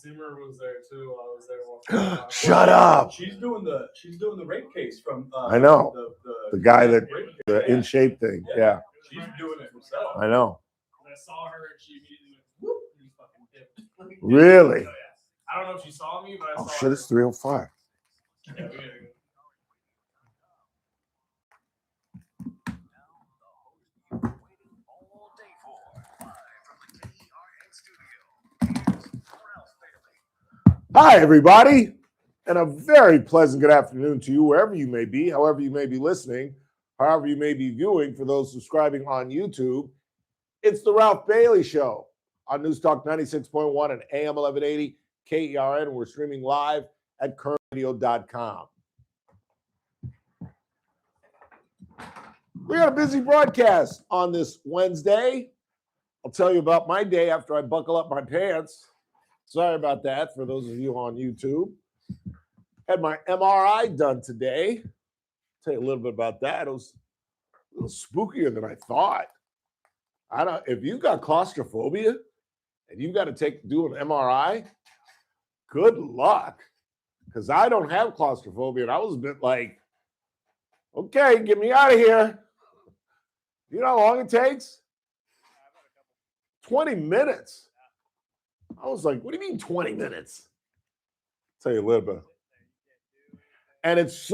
Zimmer was there too. I was there watching. Shut up. She's doing the rape case from. I know the guy that the in shape thing. Yeah. She's doing it herself. I know. I saw her and she immediately went, whoop, and fucking dipped. Really? So, yeah. I don't know if she saw me, but I saw shit, her. it's 3:05. Yeah, we gotta go. Hi, everybody, and a very pleasant good afternoon to you, wherever you may be, however you may be listening, however you may be viewing. For those subscribing on YouTube, it's the Ralph Bailey Show on News Talk 96.1 and AM 1180 KERN. We're streaming live at kernradio.com. We got a busy broadcast on this Wednesday. I'll tell you about my day after I buckle up my pants. Sorry about that for those of you on YouTube. Had my MRI done today. Tell you a little bit about that. It was a little spookier than I thought. If you got claustrophobia and you got to do an MRI, good luck. Because I don't have claustrophobia. And I was a bit like, okay, get me out of here. You know how long it takes? 20 minutes. I was like, what do you mean 20 minutes? I'll tell you a little bit. And it's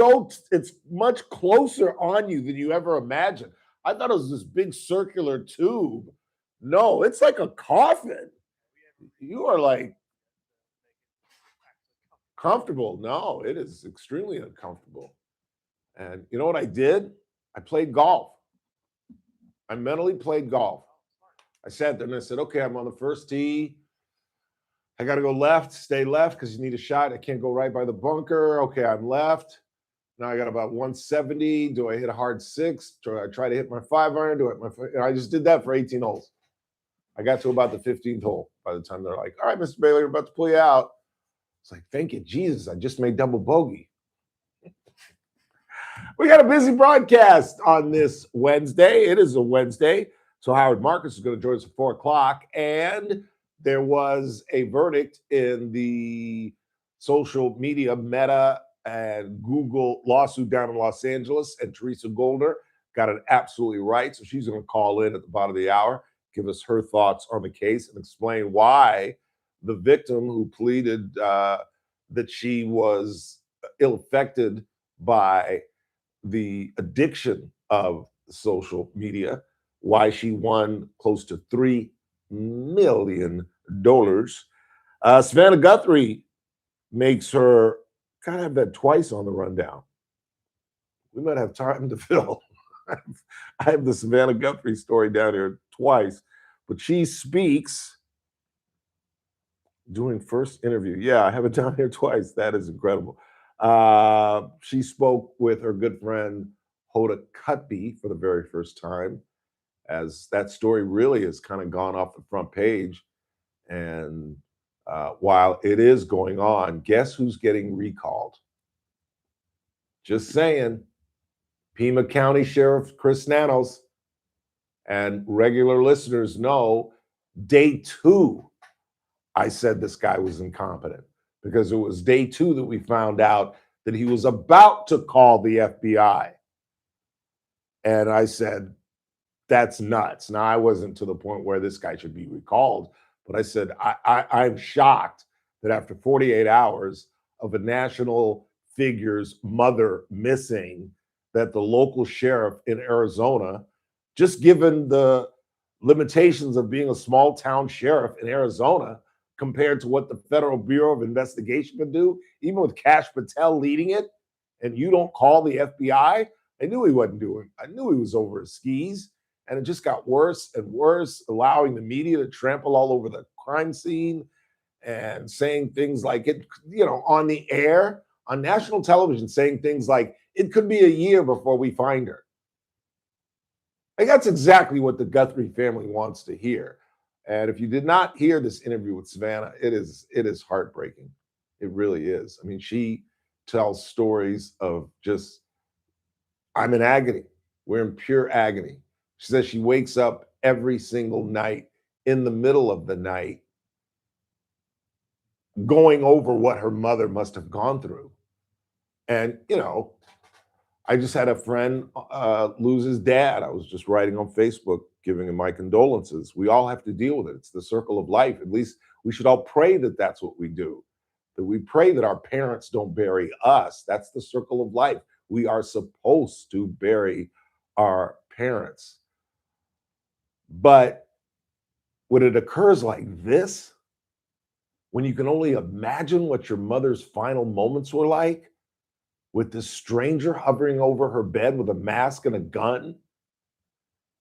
much closer on you than you ever imagined. I thought it was this big circular tube. No, it's like a coffin. You are like comfortable. No, it is extremely uncomfortable. And you know what I did? I played golf. I mentally played golf. I sat there and I said, okay, I'm on the first tee. I got to go left, stay left because you need a shot. I can't go right by the bunker. Okay, I'm left. Now I got about 170. Do I hit a hard six? Do I try to hit my 5-iron? I just did that for 18 holes. I got to about the 15th hole by the time they're like, all right, Mr. Bailey, we're about to pull you out. It's like, thank you, Jesus. I just made double bogey. We got a busy broadcast on this Wednesday. It is a Wednesday. So Howard Marcus is going to join us at 4 o'clock. And there was a verdict in the social media Meta and Google lawsuit down in Los Angeles, and Teresa Goldner got it absolutely right. So she's going to call in at the bottom of the hour, give us her thoughts on the case, and explain why the victim who pleaded that she was ill-affected by the addiction of social media, why she won close to $3 million. Savannah Guthrie makes her kind of have that twice on the rundown. We might have time to fill. I have the Savannah Guthrie story down here twice, but she speaks doing first interview. Yeah, I have it down here twice. That is incredible. She spoke with her good friend Hoda Kotb for the very first time, as that story really has kind of gone off the front page. And while it is going on, guess who's getting recalled? Just saying. Pima County Sheriff Chris Nanos, and regular listeners know, day 2, I said this guy was incompetent, because it was day 2 that we found out that he was about to call the FBI. And I said, that's nuts. Now, I wasn't to the point where this guy should be recalled, but I said, I'm shocked that after 48 hours of a national figure's mother missing, that the local sheriff in Arizona, just given the limitations of being a small town sheriff in Arizona compared to what the Federal Bureau of Investigation can do, even with Kash Patel leading it, and you don't call the FBI, I knew he wasn't doing. I knew he was over his skis. And it just got worse and worse, allowing the media to trample all over the crime scene and saying things like it, on the air, on national television, saying things like, it could be a year before we find her. And that's exactly what the Guthrie family wants to hear. And if you did not hear this interview with Savannah, it is heartbreaking. It really is. I mean, she tells stories of just, I'm in agony. We're in pure agony. She says she wakes up every single night in the middle of the night going over what her mother must have gone through. And, I just had a friend lose his dad. I was just writing on Facebook, giving him my condolences. We all have to deal with it. It's the circle of life. At least we should all pray that that's what we do, that we pray that our parents don't bury us. That's the circle of life. We are supposed to bury our parents. But when it occurs like this, when you can only imagine what your mother's final moments were like, with this stranger hovering over her bed with a mask and a gun,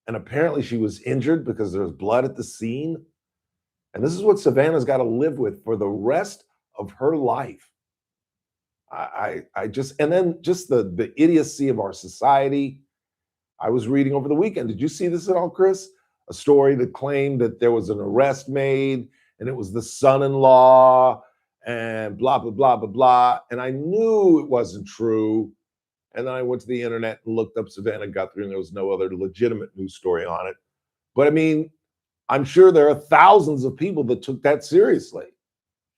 and apparently she was injured because there was blood at the scene. And this is what Savannah's got to live with for the rest of her life. I just, and then just the idiocy of our society. I was reading over the weekend. Did you see this at all, Chris? A story that claimed that there was an arrest made and it was the son-in-law and blah, blah, blah, blah, blah. And I knew it wasn't true. And then I went to the internet and looked up Savannah Guthrie, and there was no other legitimate news story on it. But I mean, I'm sure there are thousands of people that took that seriously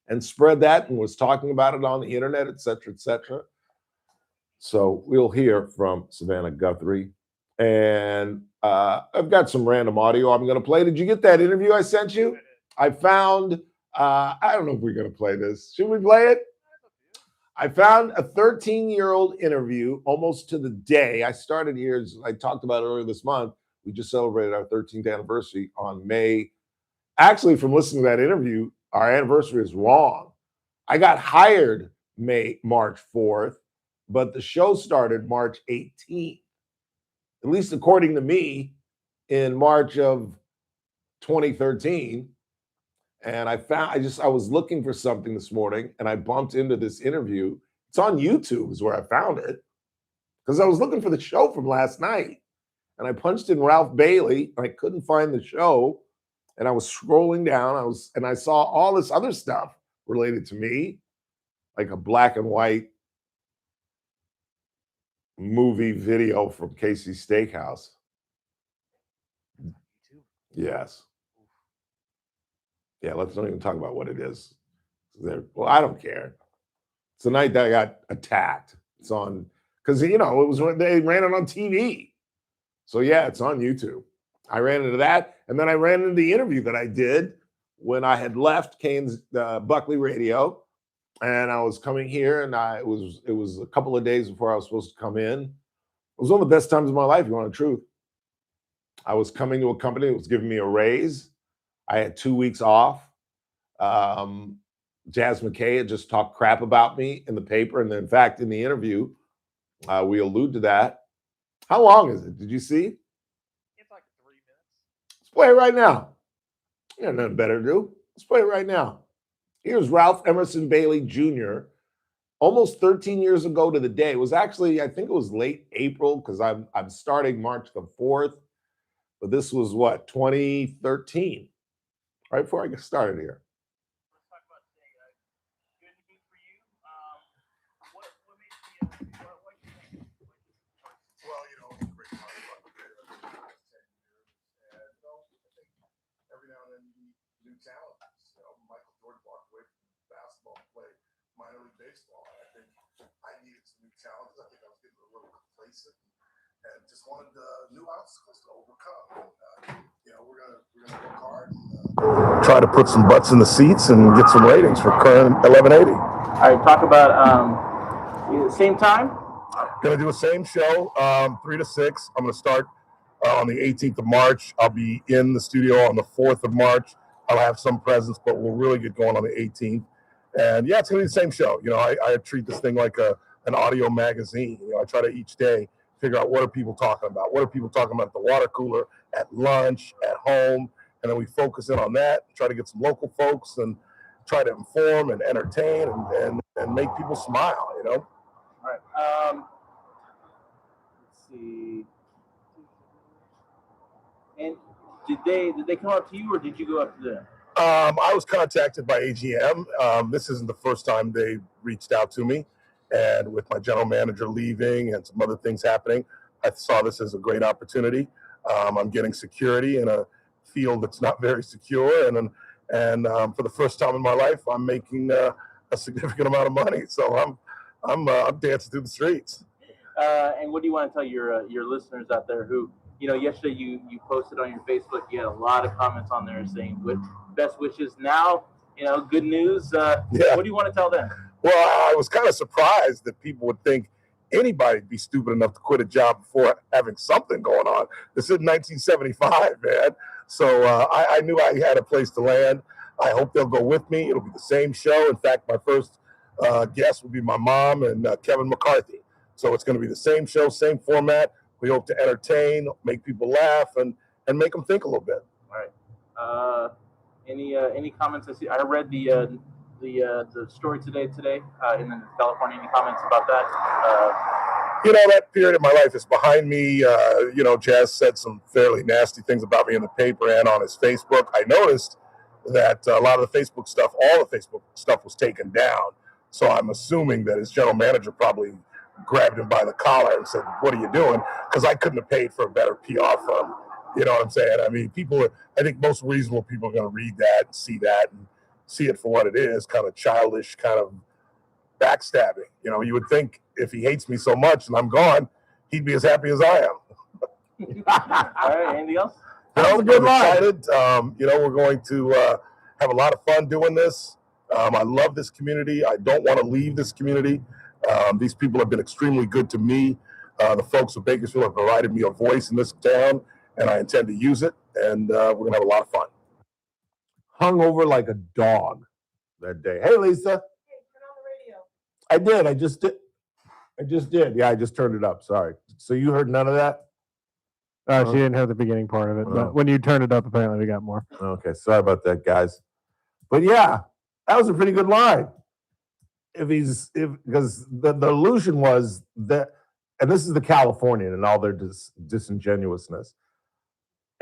and spread that and was talking about it on the internet, et cetera, et cetera. So we'll hear from Savannah Guthrie. And I've got some random audio I'm going to play. Did you get that interview I sent you? I found, I don't know if we're going to play this. Should we play it? I found a 13-year-old interview almost to the day. I started here, as I talked about earlier this month. We just celebrated our 13th anniversary on May. Actually, from listening to that interview, our anniversary is wrong. I got hired March 4th, but the show started March 18th. At least according to me, in March of 2013. And I was looking for something this morning and I bumped into this interview. It's on YouTube is where I found it, because I was looking for the show from last night. And I punched in Ralph Bailey and I couldn't find the show. And I was scrolling down, and I saw all this other stuff related to me, like a black and white movie video from Casey's Steakhouse. Yes. Yeah, let's not even talk about what it is. Well, I don't care. It's the night that I got attacked. It's on, because, it was when they ran it on TV. So, yeah, it's on YouTube. I ran into that, and then I ran into the interview that I did when I had left Kane's Buckley Radio, and I was coming here, and it was a couple of days before I was supposed to come in. It was one of the best times of my life, if you want the truth. I was coming to a company that was giving me a raise. I had 2 weeks off. Jazz McKay had just talked crap about me in the paper, and in fact, in the interview, we allude to that. How long is it? Did you see? It's like 3 minutes. Let's play it right now. You got nothing better to do. Let's play it right now. Here's Ralph Emerson Bailey Jr. Almost 13 years ago to the day. It was actually, I think it was late April, because I'm starting March the 4th. But this was what, 2013, right before I get started here. Let's talk about today. Good news for you. What made you Well, it's great part about the last 10 years. And, I think every now and then you meet new talent. Michael Jordan walked away from basketball to play minor league baseball. And I think I needed some new challenges. I think I was getting a little complacent and just wanted new obstacles to overcome. And, we're gonna work hard and try to put some butts in the seats and get some ratings for current 1180. All right, talk about same time. Gonna do the same show, 3 to 6. I'm gonna start on the 18th of March. I'll be in the studio on the 4th of March. I'll have some presence, but we'll really get going on the 18th. And yeah, it's gonna be the same show. I treat this thing like an audio magazine. I try to each day figure out what are people talking about. What are people talking about at the water cooler, at lunch, at home, and then we focus in on that. Try to get some local folks and try to inform and entertain and make people smile. All right. Let's see. And did they come up to you or did you go up to them? I was contacted by AGM. This isn't the first time they reached out to me. And with my general manager leaving and some other things happening, I saw this as a great opportunity. I'm getting security in a field that's not very secure, and And for the first time in my life, I'm making a significant amount of money. So I'm dancing through the streets. And what do you want to tell your listeners out there who, yesterday you posted on your Facebook, you had a lot of comments on there saying best wishes now, good news. Yeah. What do you want to tell them? Well, I was kind of surprised that people would think anybody'd be stupid enough to quit a job before having something going on. This is 1975, man. So I knew I had a place to land. I hope they'll go with me. It'll be the same show. In fact, my first guest will be my mom and Kevin McCarthy. So it's going to be the same show, same format. We hope to entertain, make people laugh, and make them think a little bit. All right. Any comments? I read the story today in the California. Any comments about that? That period of my life is behind me. Jazz said some fairly nasty things about me in the paper and on his Facebook. I noticed that a lot of the Facebook stuff, all the Facebook stuff was taken down. So I'm assuming that his general manager probably grabbed him by the collar and said, "What are you doing?" Because I couldn't have paid for a better PR firm. You know what I'm saying? I mean, I think most reasonable people are going to read that and see it for what it is, kind of childish, kind of backstabbing. You would think if he hates me so much and I'm gone, he'd be as happy as I am. All right, anything else? That was a good line. We're going to have a lot of fun doing this. I love this community. I don't want to leave this community. These people have been extremely good to me. The folks of Bakersfield have provided me a voice in this town, and I intend to use it, and we're going to have a lot of fun. Hung over like a dog that day. Hey, Lisa. Hey, turn on the radio. I did. I just did. Yeah, I just turned it up. Sorry. So you heard none of that? She didn't have the beginning part of it, Oh. but when you turned it up, apparently we got more. Okay, sorry about that, guys. But yeah, that was a pretty good line. Because the illusion was that, and this is the Californian and all their disingenuousness.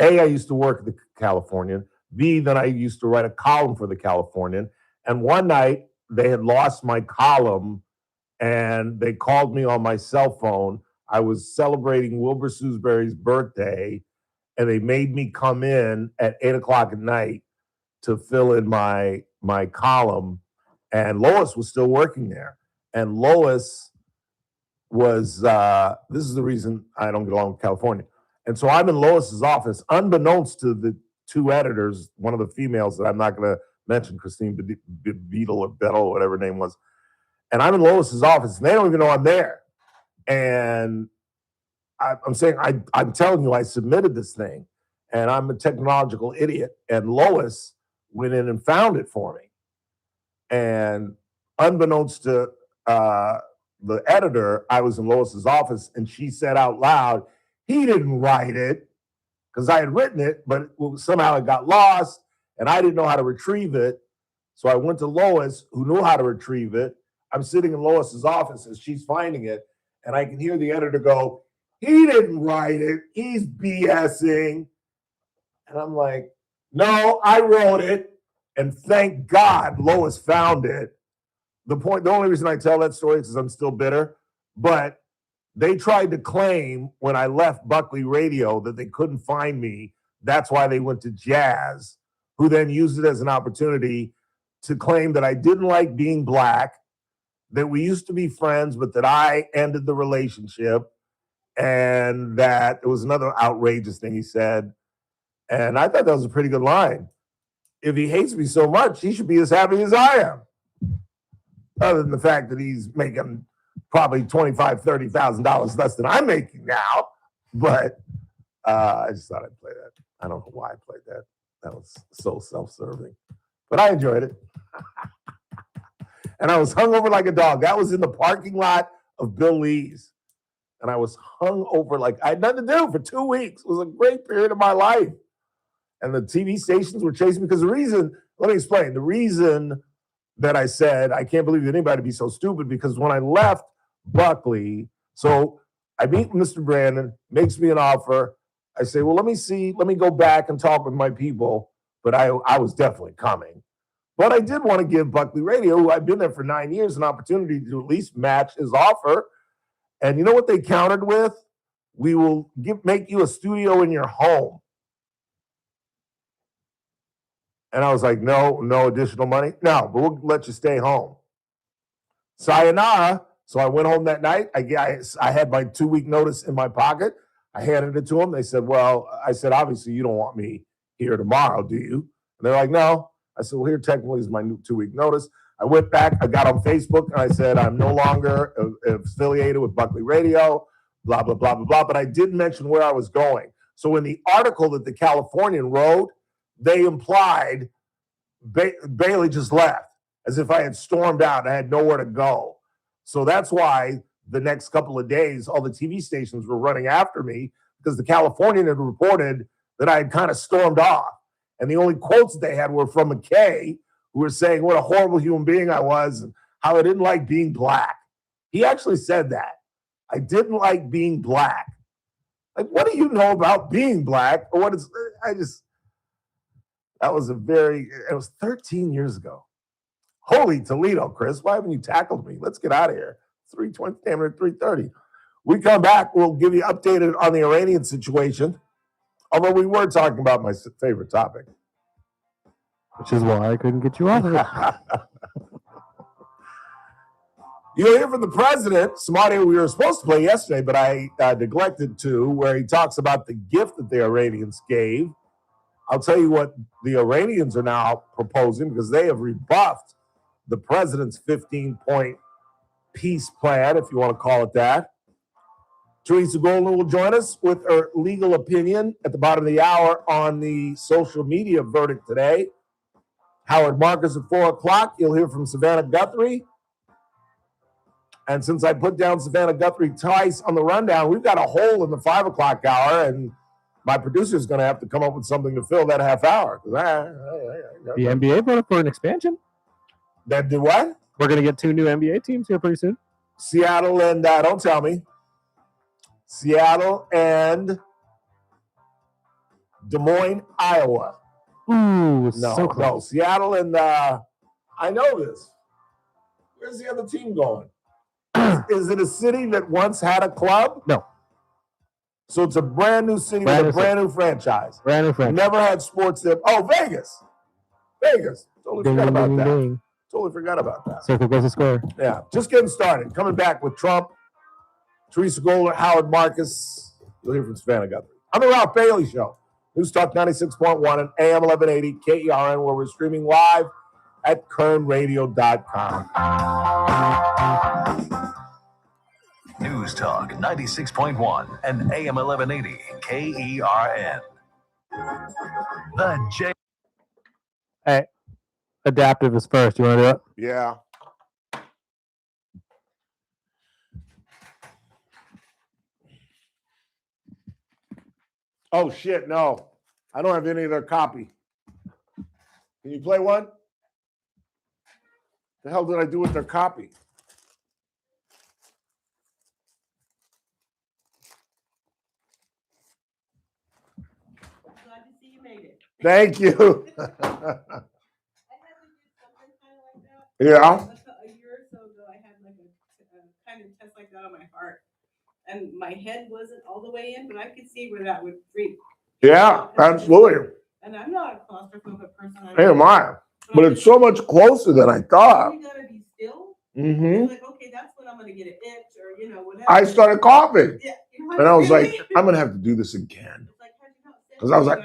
A, I used to work at the Californian. B, then I used to write a column for the Californian. And one night they had lost my column and they called me on my cell phone. I was celebrating Wilbur Sewsbury's birthday, and they made me come in at 8:00 at night to fill in my column. And Lois was still working there. And Lois was, this is the reason I don't get along with California. And so I'm in Lois's office, unbeknownst to the two editors, one of the females that I'm not going to mention, Christine Beadle or Bettle, or whatever her name was. And I'm in Lois's office, and they don't even know I'm there. And I'm saying, I'm telling you, I submitted this thing, and I'm a technological idiot. And Lois went in and found it for me. And unbeknownst to the editor, I was in Lois's office, and she said out loud, "He didn't write it," because I had written it, but somehow it got lost, and I didn't know how to retrieve it. So I went to Lois, who knew how to retrieve it. I'm sitting in Lois's office as she's finding it, and I can hear the editor go, "He didn't write it. He's BSing." And I'm like, "No, I wrote it." And thank God Lois found it. The only reason I tell that story is because I'm still bitter, but they tried to claim when I left Buckley Radio that they couldn't find me. That's why they went to Jazz, who then used it as an opportunity to claim that I didn't like being black, that we used to be friends, but that I ended the relationship, and that it was another outrageous thing he said. And I thought that was a pretty good line. If he hates me so much, he should be as happy as I am. Other than the fact that he's making probably $25,000, $30,000 less than I'm making now. But I just thought I'd play that. I don't know why I played that. That was so self-serving. But I enjoyed it. And I was hung over like a dog. That was in the parking lot of Bill Lee's. And I was hung over like I had nothing to do for 2 weeks. It was a great period of my life. And the TV stations were chasing me because let me explain. The reason that I said, I can't believe anybody be so stupid, because when I left Buckley, so I meet Mr. Brandon, makes me an offer. I say, well, let me go back and talk with my people. But I was definitely coming. But I did want to give Buckley Radio, who I've been there for 9 years, an opportunity to at least match his offer. And you know what they countered with? We will make you a studio in your home. And I was like, no additional money? No, but we'll let you stay home. Sayonara. So I went home that night. I had my 2-week notice in my pocket. I handed it to them. They said, well, I said, obviously you don't want me here tomorrow, do you? And they're like, no. I said, well, here technically is my new 2-week notice. I went back, I got on Facebook, and I said, I'm no longer affiliated with Buckley Radio, blah, blah, blah, blah, blah. But I did mention where I was going. So in the article that the Californian wrote, they implied Bailey just left, as if I had stormed out. I had nowhere to go. So that's why the next couple of days, all the TV stations were running after me, because the Californian had reported that I had kind of stormed off. And the only quotes they had were from McKay, who were saying what a horrible human being I was and how I didn't like being black. He actually said that. I didn't like being black. Like, what do you know about being black? Or what is, that was it was 13 years ago. Holy Toledo, Chris. Why haven't you tackled me? Let's get out of here. 3:20, damn it, 3:30. We come back, we'll give you updated on the Iranian situation. Although we were talking about my favorite topic. Which is why I couldn't get you off of it. You'll hear from the president, some audio we were supposed to play yesterday, but I neglected to, where he talks about the gift that the Iranians gave. I'll tell you what the Iranians are now proposing, because they have rebuffed the president's 15-point peace plan, if you want to call it that. Teresa Golden will join us with her legal opinion at the bottom of the hour on the social media verdict today. Howard Marcus at 4 o'clock. You'll hear from Savannah Guthrie. And since I put down Savannah Guthrie twice on the rundown, we've got a hole in the 5 o'clock hour, and my producer is going to have to come up with something to fill that half hour. The NBA voted for an expansion. That did what? We're going to get 2 new NBA teams here pretty soon. Seattle and, don't tell me, Seattle and Des Moines, Iowa. Ooh, No, so close. no, Seattle and, I know this. Where's the other team going? Is it a city that once had a club? No. So it's a brand new city with a brand new franchise. Brand new franchise. Never had sports there. Oh, Vegas. Vegas. Totally Ding, forgot about ding, that. ding. Totally forgot about that. Circle goes to square. Yeah, just getting started. Coming back with Trump, Teresa Golden, Howard Marcus. You'll hear from Savannah Guthrie. On the Ralph Bailey Show. News Talk 96.1 and AM 1180 KERN, where we're streaming live at kernradio.com. News Talk 96.1 and AM 1180 KERN. The J. Hey, adaptive is first. You want to do it? Yeah. Oh, shit, no. I don't have any of their copy. Can you play one? The hell did I do with their copy? Glad to see you made it. Thank you. I had to do something kind of like that. Yeah. A year or so ago, I had like a kind of test like that on my heart. And my head wasn't all the way in, but I could see where that would freak. Yeah, absolutely. And I'm not a claustrophobic person. Hey, am I? But it's so much closer than I thought. You gotta be still. Mm-hmm. It's like, okay, that's when I'm gonna get an itch or, you know, whatever. I started coughing. Yeah, And I was like, I'm going to have to do this again. Because I was like,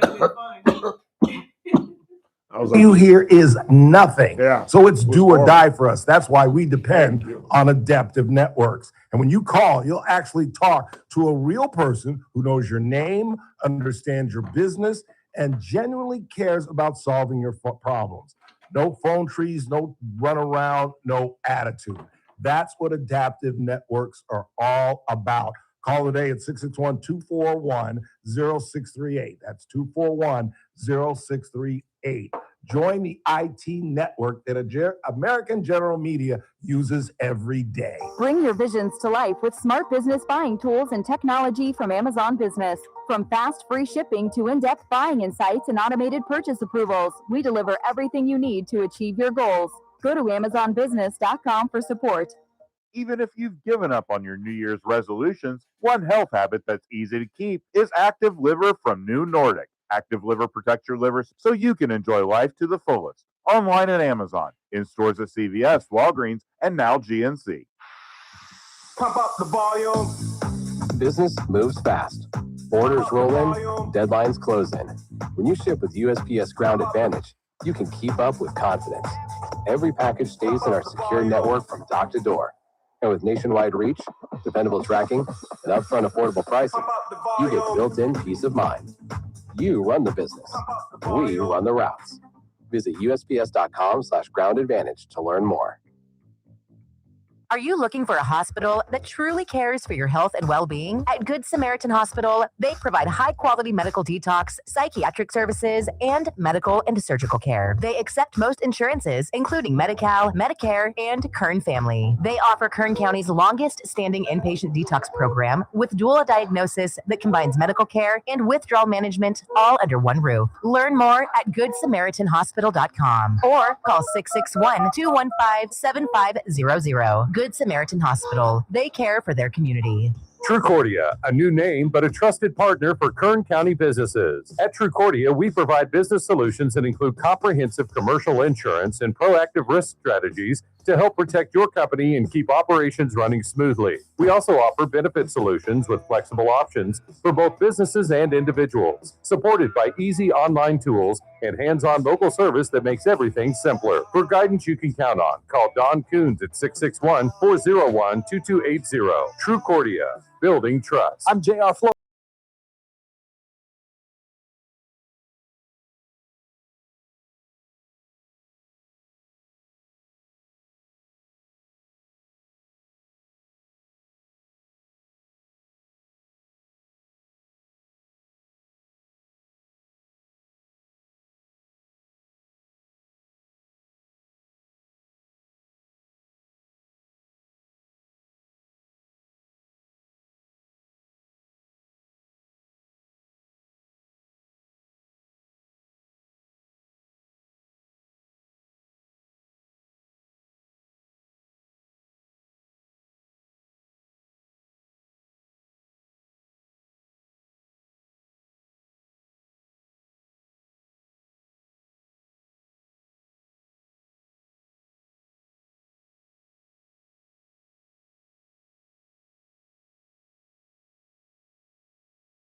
You here is nothing. Yeah. So it's do or horrible. die for us. That's why we depend Thank you. on Adaptive Networks. And when you call, you'll actually talk to a real person who knows your name, understands your business, and genuinely cares about solving your problems. No phone trees, no run around, no attitude. That's what Adaptive Networks are all about. Call today at 661-241-0638. That's 241-0638. Join the IT network that American General Media uses every day. Bring your visions to life with smart business buying tools and technology from Amazon Business. From fast, free shipping to in-depth buying insights and automated purchase approvals, we deliver everything you need to achieve your goals. Go to AmazonBusiness.com for support. Even if you've given up on your New Year's resolutions, one health habit that's easy to keep is active liver from New Nordic. Active Liver protects your liver so you can enjoy life to the fullest. Online at Amazon, in stores at CVS, Walgreens, and now GNC. Pump up the volume. Business moves fast. Orders roll in, deadlines close in. When you ship with USPS Ground Advantage, you can keep up with confidence. Every package stays in our secure network from dock to door. And with nationwide reach, dependable tracking, and upfront affordable pricing, you get built-in peace of mind. You run the business. We run the routes. Visit USPS.com/Ground Advantage to learn more. Are you looking for a hospital that truly cares for your health and well-being? At Good Samaritan Hospital, they provide high-quality medical detox, psychiatric services, and medical and surgical care. They accept most insurances, including Medi-Cal, Medicare, and Kern Family. They offer Kern County's longest-standing inpatient detox program with dual diagnosis that combines medical care and withdrawal management all under one roof. Learn more at GoodSamaritanHospital.com or call 661-215-7500. Good Samaritan Hospital. They care for their community. Trucordia, a new name but a trusted partner for Kern County businesses. At Trucordia, we provide business solutions that include comprehensive commercial insurance and proactive risk strategies to help protect your company and keep operations running smoothly. We also offer benefit solutions with flexible options for both businesses and individuals, supported by easy online tools and hands-on local service that makes everything simpler. For guidance you can count on, call Don Coons at 661-401-2280. Trucordia, building trust. I'm J.R. Flo.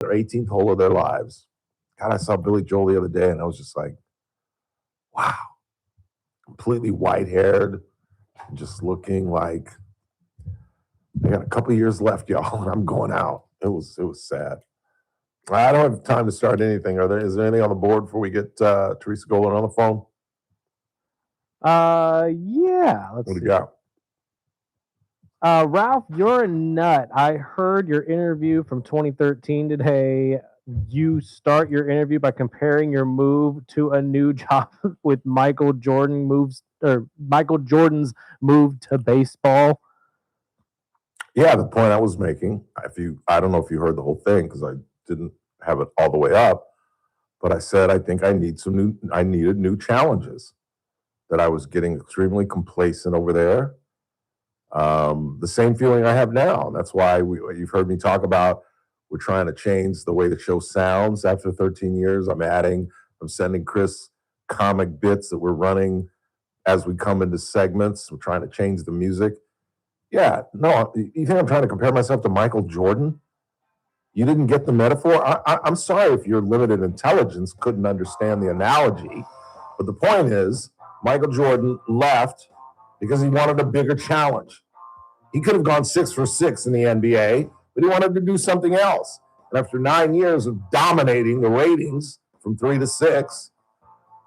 Their 18th hole of their lives. God, I saw Billy Joel the other day and I was just like, wow. Completely white-haired, just looking like I got a couple years left, y'all, and I'm going out. It was sad. I don't have time to start anything. Is there anything on the board before we get Teresa Golan on the phone? Yeah. What do you got? Ralph, you're a nut. I heard your interview from 2013 today. You start your interview by comparing your move to a new job with Michael Jordan's move to baseball. Yeah, the point I was making, I don't know if you heard the whole thing because I didn't have it all the way up, but I said I think I needed new challenges, that I was getting extremely complacent over there. The same feeling I have now. And that's why you've heard me talk about we're trying to change the way the show sounds after 13 years. I'm sending Chris comic bits that we're running as we come into segments. We're trying to change the music. Yeah, no, you think I'm trying to compare myself to Michael Jordan? You didn't get the metaphor? I'm sorry if your limited intelligence couldn't understand the analogy, but the point is Michael Jordan left because he wanted a bigger challenge. He could have gone 6 for 6 in the NBA, but he wanted to do something else. And after 9 years of dominating the ratings from 3 to 6,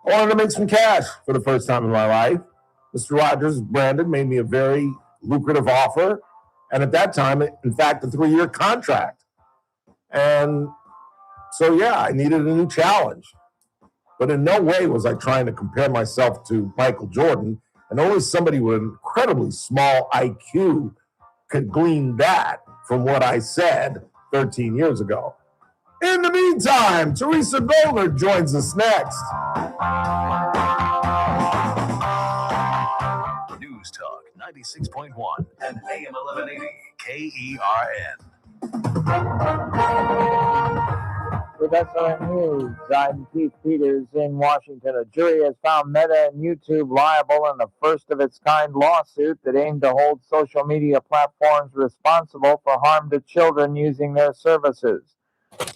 I wanted to make some cash for the first time in my life. Mr. Rogers, Brandon, made me a very lucrative offer. And at that time, in fact, a 3-year contract. And so, yeah, I needed a new challenge. But in no way was I trying to compare myself to Michael Jordan. And only somebody with an incredibly small IQ could glean that from what I said 13 years ago. In the meantime, Teresa Golan joins us next. News Talk 96.1 and AM 1180 KERN. with SRN News. I'm Keith Peters in Washington. A jury has found Meta and YouTube liable in the first of its kind lawsuit that aimed to hold social media platforms responsible for harm to children using their services.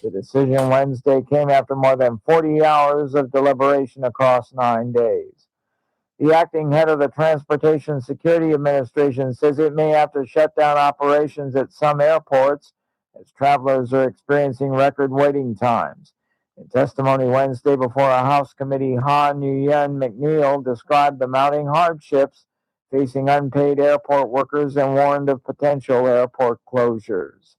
The decision Wednesday came after more than 40 hours of deliberation across 9 days. The acting head of the Transportation Security Administration says it may have to shut down operations at some airports as travelers are experiencing record waiting times. In testimony Wednesday before a House committee, Ha Nguyen McNeil described the mounting hardships facing unpaid airport workers and warned of potential airport closures.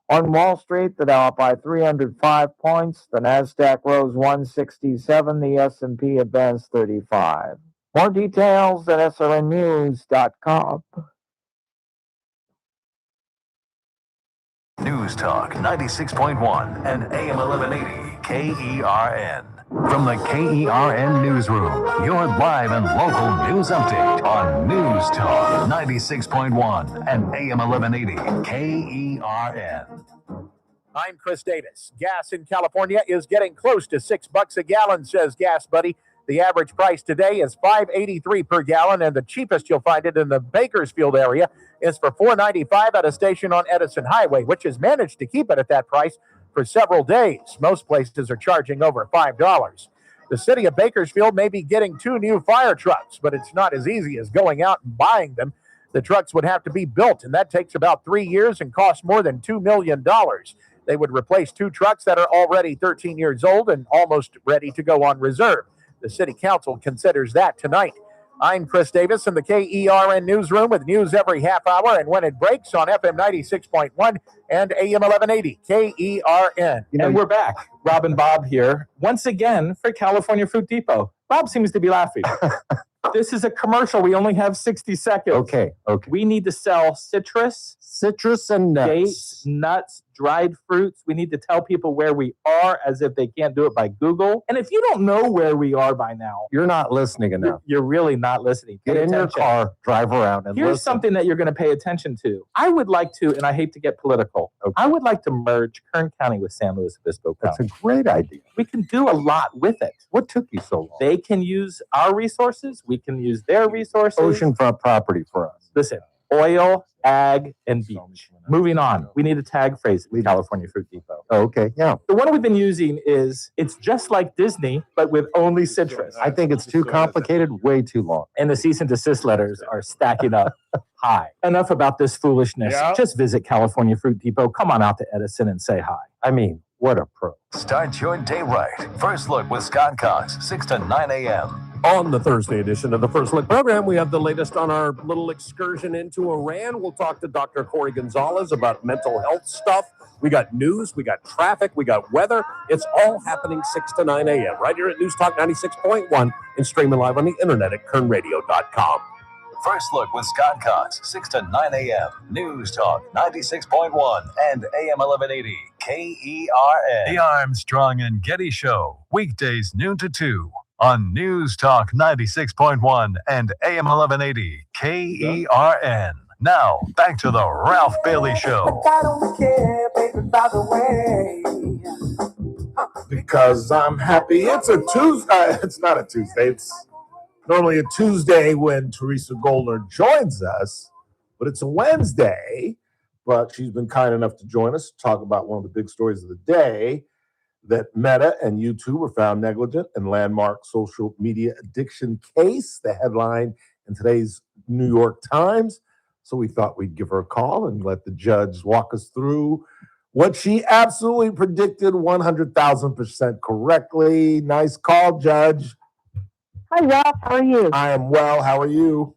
On Wall Street, the Dow up by 305 points, the Nasdaq rose 167, the S&P advanced 35. More details at srnnews.com. News Talk 96.1 and AM 1180 KERN. From the KERN Newsroom, your live and local news update on News Talk 96.1 and AM 1180 KERN. I'm Chris Davis. Gas in California is getting close to $6 a gallon, says Gas Buddy. The average price today is $5.83 per gallon, and the cheapest you'll find it in the Bakersfield area is for $4.95 at a station on Edison Highway, which has managed to keep it at that price for several days. Most places are charging over $5. The city of Bakersfield may be getting 2 new fire trucks, but it's not as easy as going out and buying them. The trucks would have to be built, and that takes about 3 years and costs more than $2 million. They would replace 2 trucks that are already 13 years old and almost ready to go on reserve. The city council considers that tonight. I'm Chris Davis in the KERN newsroom with news every half hour and when it breaks on FM 96.1 and AM 1180 KERN. And we're back. Rob and Bob here once again for California Fruit Depot. Bob seems to be laughing. This is a commercial. We only have 60 seconds. Okay. We need to sell citrus and nuts. Dates, nuts, dried fruits. We need to tell people where we are as if they can't do it by Google. And if you don't know where we are by now, You're not listening enough. you're really not listening. Get Pay in your attention. car, drive around, and Here's listen. something that you're going to pay attention to. I would like to, and I hate to get political, I would like to merge Kern County with San Luis Obispo County. That's a great idea. We can do a lot with it. What took you so long? They can use our resources. We can use their resources. Oceanfront property for us. Listen, oil, ag, and beach. Moving on. We need a tag phrase at California Fruit Depot. Oh, okay, yeah. The one we've been using is, it's just like Disney, but with only citrus. I think it's too complicated, way too long. And the cease and desist letters are stacking up high. Enough about this foolishness. Yeah. Just visit California Fruit Depot. Come on out to Edison and say hi. I mean, what a pro. Start your day right. First Look with Scott Cox, 6 to 9 a.m. On the Thursday edition of the First Look program, we have the latest on our little excursion into Iran. We'll talk to Dr. Corey Gonzalez about mental health stuff. We got news, we got traffic, we got weather. It's all happening 6 to 9 a.m. right here at News Talk 96.1 and streaming live on the internet at kernradio.com. First Look with Scott Cox, 6 to 9 a.m. News Talk 96.1 and AM 1180 KERN. The Armstrong and Getty Show, weekdays noon to 2 on News Talk 96.1 and AM 1180 KERN. Now, back to the Ralph Bailey Show. I don't care, baby, by the way. Because I'm happy. It's a Tuesday. It's not a Tuesday. It's normally a Tuesday when Teresa Goldner joins us, but it's a Wednesday. But she's been kind enough to join us to talk about one of the big stories of the day, that Meta and YouTube were found negligent in landmark social media addiction case, the headline in today's New York Times. So we thought we'd give her a call and let the judge walk us through what she absolutely predicted 100,000% correctly. Nice call, Judge. Hi, Ralph. How are you? I am well. How are you?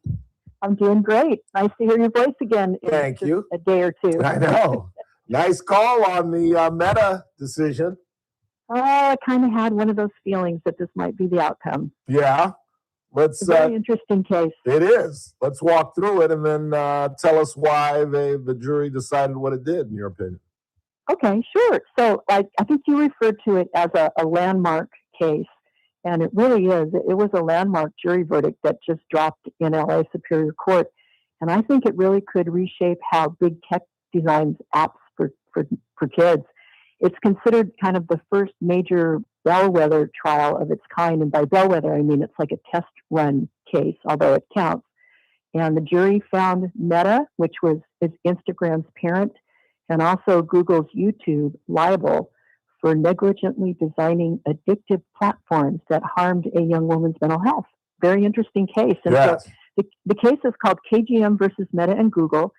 I'm doing great. Nice to hear your voice again. Thank you. A day or two. I know. Nice call on the Meta decision. I kind of had one of those feelings that this might be the outcome. Yeah. Let's. It's a very interesting case. It is. Let's walk through it and then tell us why the jury decided what it did, in your opinion. Okay, sure. So I think you referred to it as a landmark case, and it really is. It was a landmark jury verdict that just dropped in LA Superior Court, and I think it really could reshape how big tech designs apps for kids. It's considered kind of the first major bellwether trial of its kind. And by bellwether, I mean it's like a test run case, although it counts. And the jury found Meta, which is Instagram's parent, and also Google's YouTube, liable for negligently designing addictive platforms that harmed a young woman's mental health. Very interesting case. And Yes. so the case is called KGM versus Meta and Google.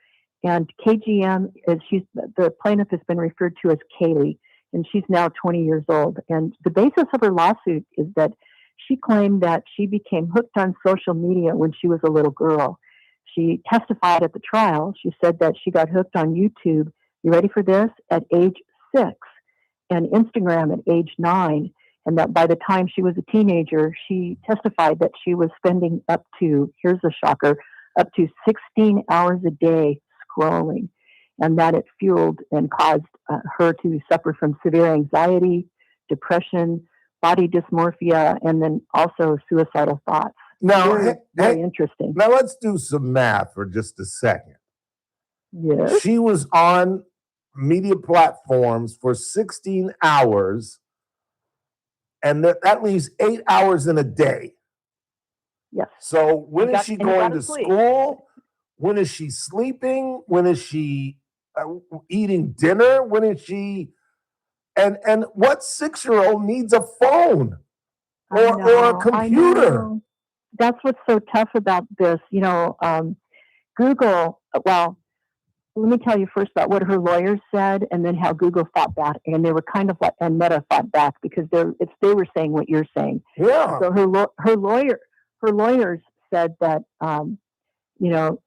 And KGM the plaintiff has been referred to as Kaylee, and she's now 20 years old. And the basis of her lawsuit is that she claimed that she became hooked on social media when she was a little girl. She testified at the trial. She said that she got hooked on YouTube, you ready for this, at age 6, and Instagram at age 9. And that by the time she was a teenager, she testified that she was spending up to, here's a shocker, up to 16 hours a day scrolling, and that it fueled and caused her to suffer from severe anxiety, depression, body dysmorphia, and then also suicidal thoughts. Now, very interesting. Now let's do some math for just a second. Yes. She was on media platforms for 16 hours, and that leaves 8 hours in a day. Yes. So when And is got- she and going got to to sleep. school? When is she sleeping? When is she eating dinner? When is she? And what 6-year-old needs a phone I or a know, I computer? know. That's what's so tough about this. Google, well, let me tell you first about what her lawyers said and then how Google fought back. And they were kind of like, and Meta fought back because they were saying what you're saying. Yeah. So her lawyers said that,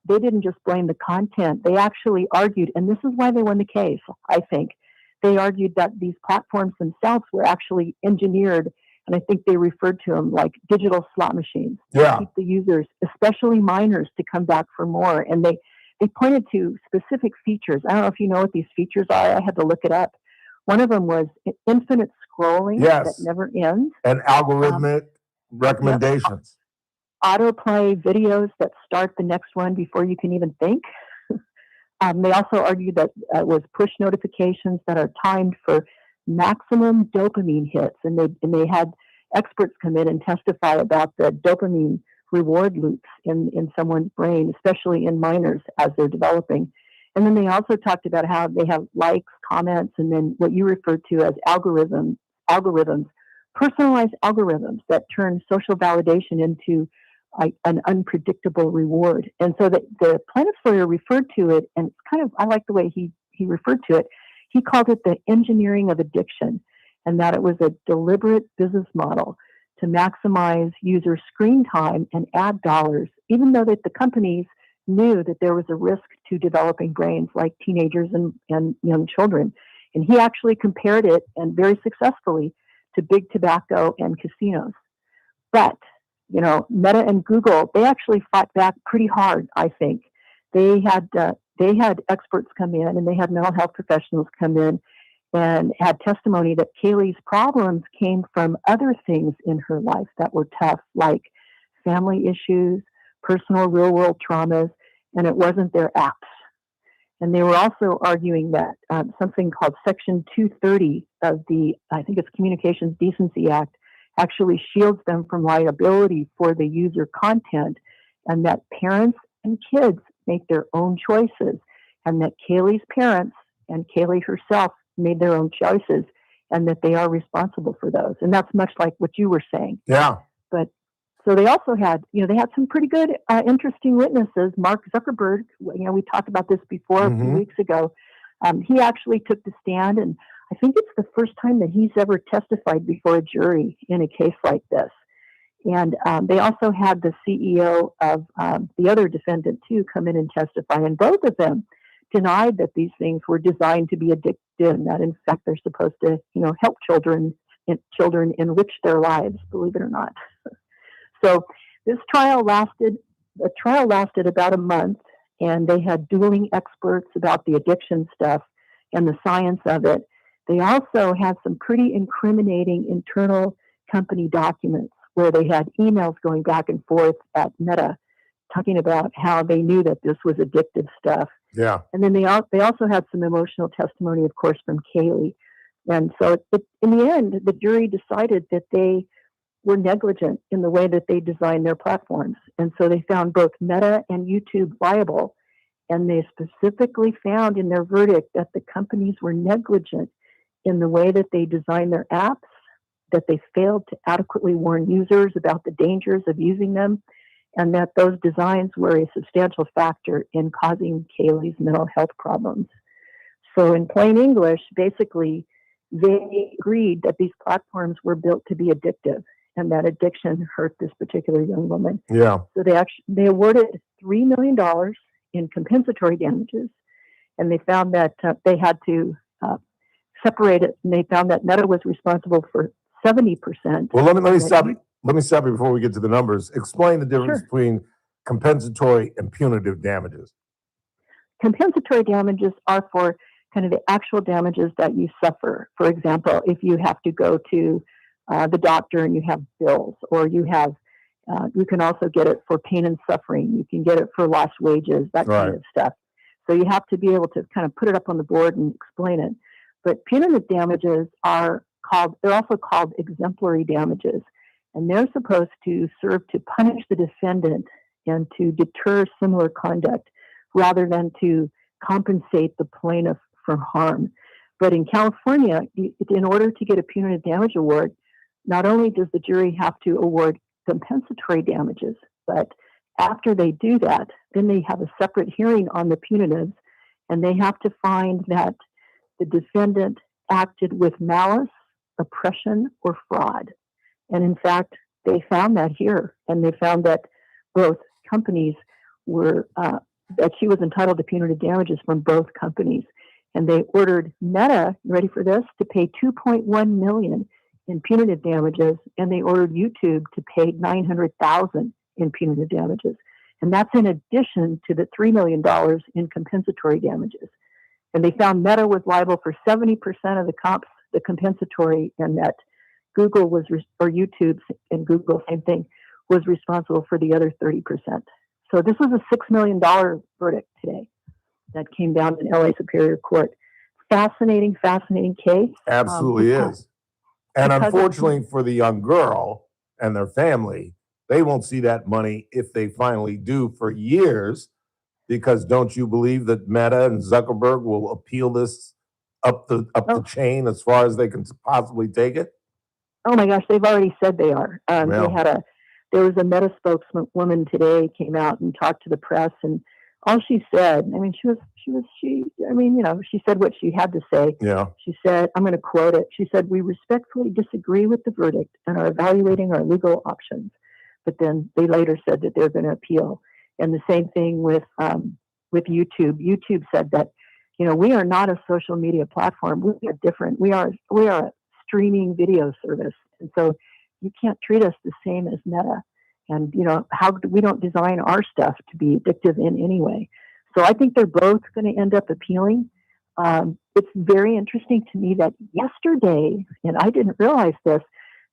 they didn't just blame the content. They actually argued, and this is why they won the case, I think. They argued that these platforms themselves were actually engineered, and I think they referred to them like digital slot machines. Yeah. To keep the users, especially minors, to come back for more. And they pointed to specific features. I don't know if you know what these features are. I had to look it up. One of them was infinite scrolling that Yes. never ends. And algorithmic recommendations. Autoplay videos that start the next one before you can even think. They also argued that it was push notifications that are timed for maximum dopamine hits, and they had experts come in and testify about the dopamine reward loops in someone's brain, especially in minors as they're developing. And then they also talked about how they have likes, comments, and then what you referred to as algorithms, personalized algorithms that turn social validation into an unpredictable reward. And so the plaintiff's lawyer referred to it, and it's kind of, I like the way he referred to it. He called it the engineering of addiction, and that it was a deliberate business model to maximize user screen time and ad dollars, even though that the companies knew that there was a risk to developing brains like teenagers and young children. And he actually compared it, and very successfully, to big tobacco and casinos. But Meta and Google, they actually fought back pretty hard, I think. They had experts come in, and they had mental health professionals come in and had testimony that Kaylee's problems came from other things in her life that were tough, like family issues, personal real-world traumas, and it wasn't their apps. And they were also arguing that something called Section 230 of the, I think it's Communications Decency Act, actually shields them from liability for the user content, and that parents and kids make their own choices, and that Kaylee's parents and Kaylee herself made their own choices, and that they are responsible for those. And that's much like what you were saying. Yeah. But so they also had, they had some pretty good, interesting witnesses. Mark Zuckerberg, we talked about this before a few weeks ago. He actually took the stand, and I think it's the first time that he's ever testified before a jury in a case like this. And they also had the CEO of the other defendant, too, come in and testify. And both of them denied that these things were designed to be addictive, and that, in fact, they're supposed to, help children enrich their lives, believe it or not. So this trial lasted about a month, and they had dueling experts about the addiction stuff and the science of it. They also had some pretty incriminating internal company documents where they had emails going back and forth at Meta talking about how they knew that this was addictive stuff. Yeah. And then they also had some emotional testimony, of course, from Kaylee. And so in the end, the jury decided that they were negligent in the way that they designed their platforms. And so they found both Meta and YouTube liable. And they specifically found in their verdict that the companies were negligent in the way that they designed their apps, that they failed to adequately warn users about the dangers of using them, and that those designs were a substantial factor in causing Kaylee's mental health problems. So in plain English, basically, they agreed that these platforms were built to be addictive and that addiction hurt this particular young woman. Yeah. So they awarded $3 million in compensatory damages, and they found that they had to separate it, and they found that Meta was responsible for 70%. Well, let me stop you. Let me stop you before we get to the numbers. Explain the difference between compensatory and punitive damages. Compensatory damages are for kind of the actual damages that you suffer. For example, if you have to go to the doctor and you have bills, or you have, you can also get it for pain and suffering. You can get it for lost wages, that kind of stuff. So you have to be able to kind of put it up on the board and explain it. But punitive damages they're also called exemplary damages. And they're supposed to serve to punish the defendant and to deter similar conduct rather than to compensate the plaintiff for harm. But in California, in order to get a punitive damage award, not only does the jury have to award compensatory damages, but after they do that, then they have a separate hearing on the punitives, and they have to find that the defendant acted with malice, oppression, or fraud. And in fact, they found that here, and they found that both companies were, that she was entitled to punitive damages from both companies. And they ordered Meta, ready for this, to pay $2.1 million in punitive damages, and they ordered YouTube to pay $900,000 in punitive damages. And that's in addition to the $3 million in compensatory damages. And they found Meta was liable for 70% of the compensatory, and that Google was, or YouTube and Google, same thing, was responsible for the other 30%. So this was a $6 million verdict today that came down in LA Superior Court. Fascinating case. Absolutely is. And unfortunately for the young girl and their family, they won't see that money, if they finally do, for years, because don't you believe that Meta and Zuckerberg will appeal this up the chain as far as they can possibly take it? Oh my gosh, they've already said they are. There was a Meta spokeswoman today, came out and talked to the press, and all she said, I mean, she said what she had to say. Yeah. She said, I'm going to quote it. She said, "We respectfully disagree with the verdict and are evaluating our legal options." But then they later said that they're going to appeal. And the same thing with YouTube. YouTube said that, we are not a social media platform. We are different. We are a streaming video service. And so you can't treat us the same as Meta. And, we don't design our stuff to be addictive in any way. So I think they're both going to end up appealing. It's very interesting to me that yesterday, and I didn't realize this,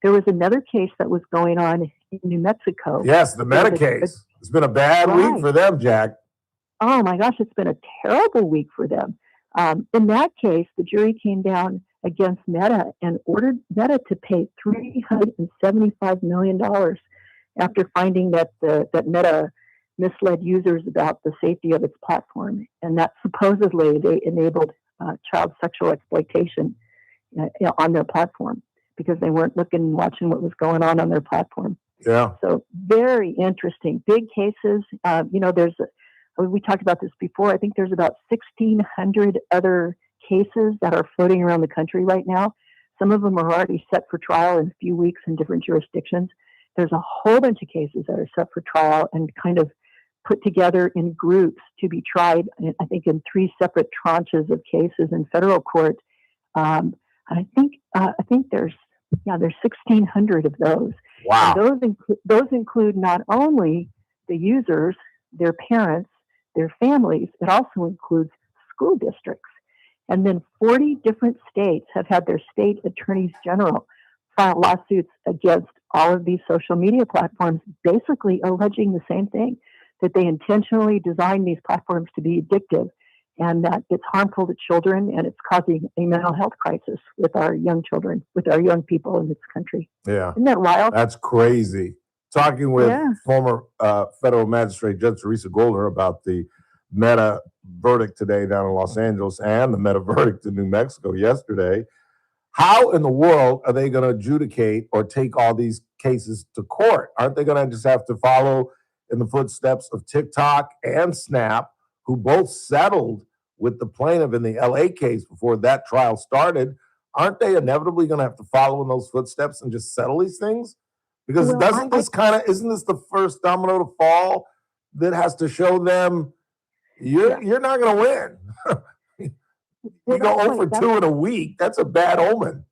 there was another case that was going on in New Mexico. Yes, the Meta case. It's been a bad week for them, Jack. Oh my gosh, it's been a terrible week for them. In that case, the jury came down against Meta and ordered Meta to pay $375 million after finding that that Meta misled users about the safety of its platform, and that supposedly they enabled child sexual exploitation on their platform because they weren't looking and watching what was going on their platform. Yeah. So very interesting, big cases. We talked about this before. I think there's about 1,600 other cases that are floating around the country right now. Some of them are already set for trial in a few weeks in different jurisdictions. There's a whole bunch of cases that are set for trial and kind of put together in groups to be tried, I think, in 3 separate tranches of cases in federal court. I think there's 1,600 of those. Wow. And those include not only the users, their parents, their families. It also includes school districts. And then 40 different states have had their state attorneys general file lawsuits against all of these social media platforms, basically alleging the same thing, that they intentionally designed these platforms to be addictive and that it's harmful to children and it's causing a mental health crisis with our young children, with our young people in this country. Yeah. Isn't that wild? That's crazy. Talking with Yeah. former federal magistrate Judge Teresa Golder about the Meta verdict today down in Los Angeles and the Meta verdict in New Mexico yesterday. How in the world are they going to adjudicate or take all these cases to court? Aren't they going to just have to follow in the footsteps of TikTok and Snap, who both settled with the plaintiff in the LA case before that trial started? Aren't they inevitably going to have to follow in those footsteps and just settle these things? Because Well, isn't this the first domino to fall that has to show them you're not going to win? You go over 2 in a week. That's a bad omen.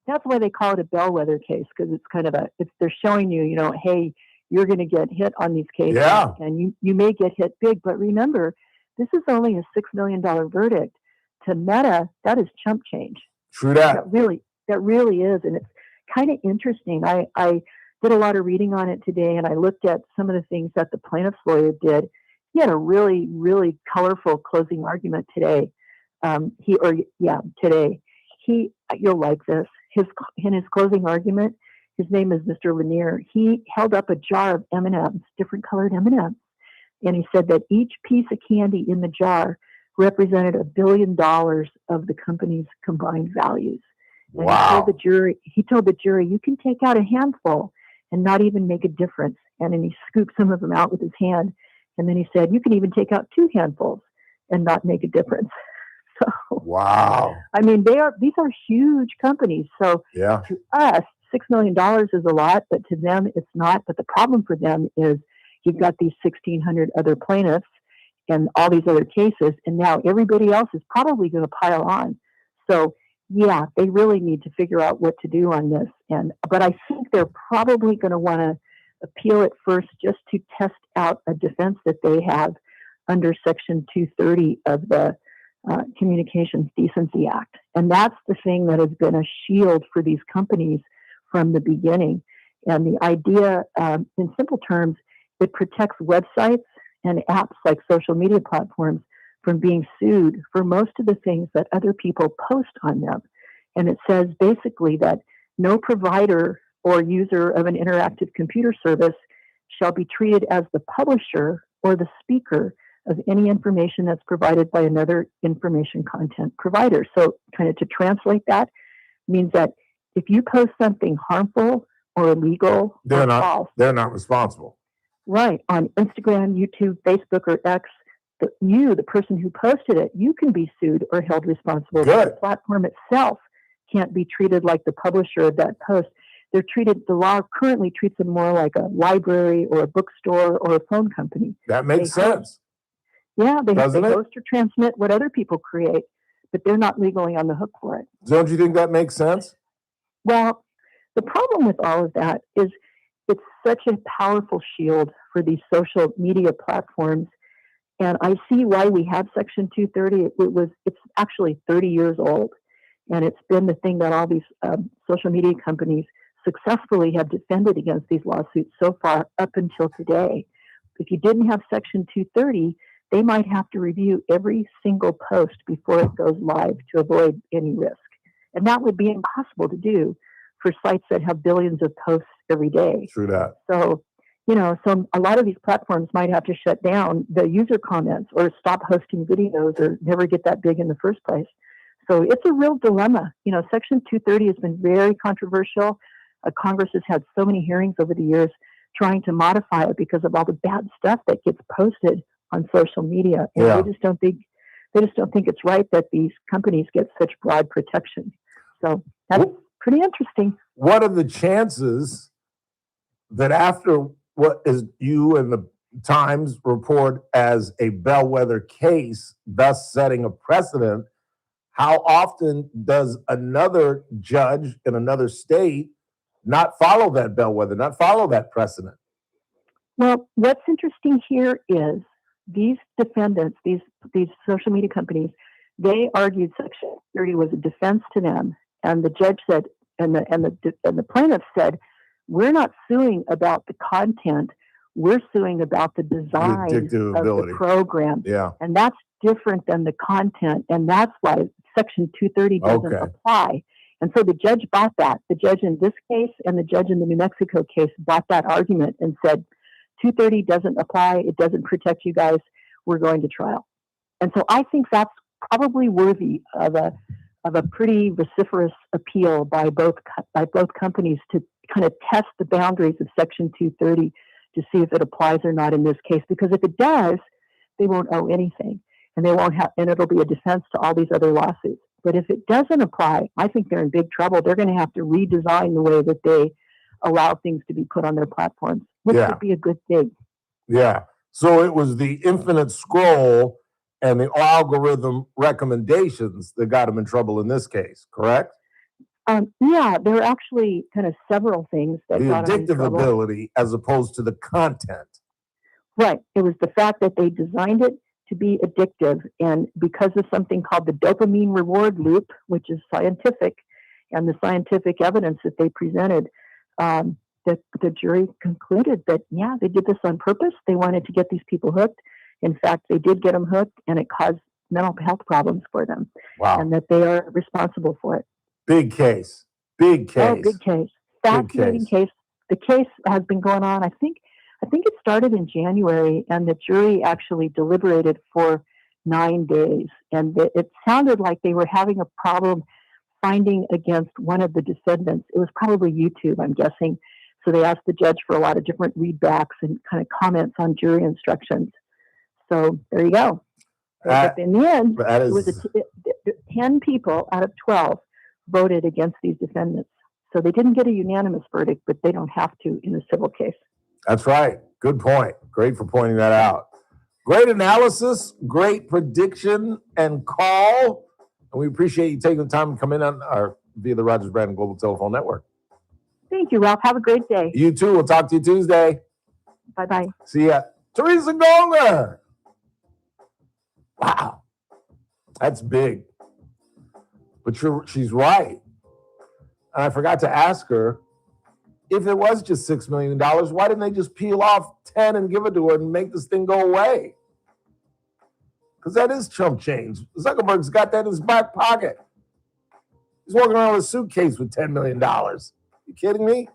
That's why they call it a bellwether case, because it's kind of they're showing you, hey, you're going to get hit on these cases, Yeah. and you may get hit big. But remember, this is only a $6 million verdict. To Meta, that is chump change. True that. That really is, and it's kind of interesting. I did a lot of reading on it today, and I looked at some of the things that the plaintiff's lawyer did. He had a really, really colorful closing argument today. Today. You'll like this. In his closing argument, his name is Mr. Lanier. He held up a jar of M&Ms, different colored M&Ms, and he said that each piece of candy in the jar represented $1 billion of the company's combined values. And Wow. he told the jury, you can take out a handful and not even make a difference. And then he scooped some of them out with his hand. And then he said, you can even take out 2 handfuls and not make a difference. So, wow. I mean, these are huge companies. So Yeah. to us, $6 million is a lot, but to them, it's not. But the problem for them is you've got these 1,600 other plaintiffs and all these other cases, and now everybody else is probably going to pile on. So, yeah, they really need to figure out what to do on this. But I think they're probably going to want to appeal it first just to test out a defense that they have under Section 230 of the Communications Decency Act. And that's the thing that has been a shield for these companies from the beginning. And the idea, in simple terms, it protects websites and apps like social media platforms from being sued for most of the things that other people post on them. And it says basically that no provider or user of an interactive computer service shall be treated as the publisher or the speaker of any information that's provided by another information content provider. So kind of to translate that means that if you post something harmful or illegal or false, They're not responsible. right, on Instagram, YouTube, Facebook, or X, the person who posted it, you can be sued or held responsible. Good. The platform itself can't be treated like the publisher of that post. The law currently treats them more like a library or a bookstore or a phone company. That makes They host- sense. Yeah, they Doesn't it? host or transmit what other people create, but they're not legally on the hook for it. Don't you think that makes sense? Well, the problem with all of that is it's such a powerful shield for these social media platforms. And I see why we have Section 230. It's actually 30 years old. And it's been the thing that all these social media companies successfully have defended against these lawsuits so far up until today. If you didn't have Section 230, they might have to review every single post before it goes live to avoid any risk. And that would be impossible to do for sites that have billions of posts every day. True that. So, so a lot of these platforms might have to shut down the user comments or stop hosting videos or never get that big in the first place. So it's a real dilemma. Section 230 has been very controversial. Congress has had so many hearings over the years trying to modify it because of all the bad stuff that gets posted on social media. And Yeah. they just don't think it's right that these companies get such broad protection. So that's pretty interesting. What are the chances that after what is you and the Times report as a bellwether case, thus setting a precedent, how often does another judge in another state not follow that bellwether, not follow that precedent? Well, what's interesting here is these defendants, these social media companies, they argued Section 30 was a defense to them, and the judge said, and the plaintiff said, we're not suing about the content, we're suing about the design of the program. Yeah. And that's different than the content, and that's why Section 230 doesn't apply. And so the judge bought that. The judge in this case and the judge in the New Mexico case bought that argument and said, 230 doesn't apply. It doesn't protect you guys. We're going to trial. And so I think that's probably worthy of a pretty vociferous appeal by both companies to kind of test the boundaries of Section 230 to see if it applies or not in this case. Because if it does, they won't owe anything, and they won't have, and it'll be a defense to all these other lawsuits. But if it doesn't apply, I think they're in big trouble. They're going to have to redesign the way that they allow things to be put on their platforms, which would be a good thing. Yeah. So it was the infinite scroll and the algorithm recommendations that got them in trouble in this case, correct? Yeah, there are actually kind of several things that The got them in addictive trouble. ability as opposed to the content. Right. It was the fact that they designed it to be addictive, and because of something called the dopamine reward loop, which is scientific, and the scientific evidence that they presented, that the jury concluded that, yeah, they did this on purpose. They wanted to get these people hooked. In fact, they did get them hooked, and it caused mental health problems for them. Wow. And that they are responsible for it. Big case. Big case. Oh, big case. Fascinating case. The case has been going on, I think it started in January, and the jury actually deliberated for 9 days. And it sounded like they were having a problem finding against one of the defendants. It was probably YouTube, I'm guessing. So they asked the judge for a lot of different readbacks and kind of comments on jury instructions. So there you go. But in the end, it was 10 people out of 12 voted against these defendants. So they didn't get a unanimous verdict, but they don't have to in a civil case. That's right. Good point. Great for pointing that out. Great analysis, great prediction and call. And we appreciate you taking the time to come in on our via the Rogers Brandon Global Telephone Network. Thank you, Ralph. Have a great day. You too. We'll talk to you Tuesday. Bye-bye. See ya. Teresa Gonger. Wow. That's big. But she's right. And I forgot to ask her, if it was just $6 million, why didn't they just peel off 10 and give it to her and make this thing go away? Because that is chump change. Zuckerberg's got that in his back pocket. He's walking around with a suitcase with $10 million. You kidding me?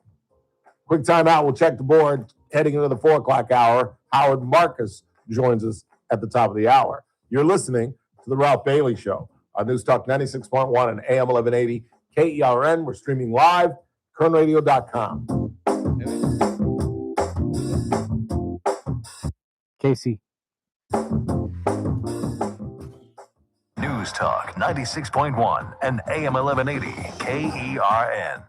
Quick time out. We'll check the board. Heading into the 4 o'clock hour, Howard Marcus joins us at the top of the hour. You're listening to The Ralph Bailey Show on News Talk 96.1 and AM 1180 KERN. We're streaming live, kernradio.com. Casey. News Talk 96.1 and AM 1180 KERN.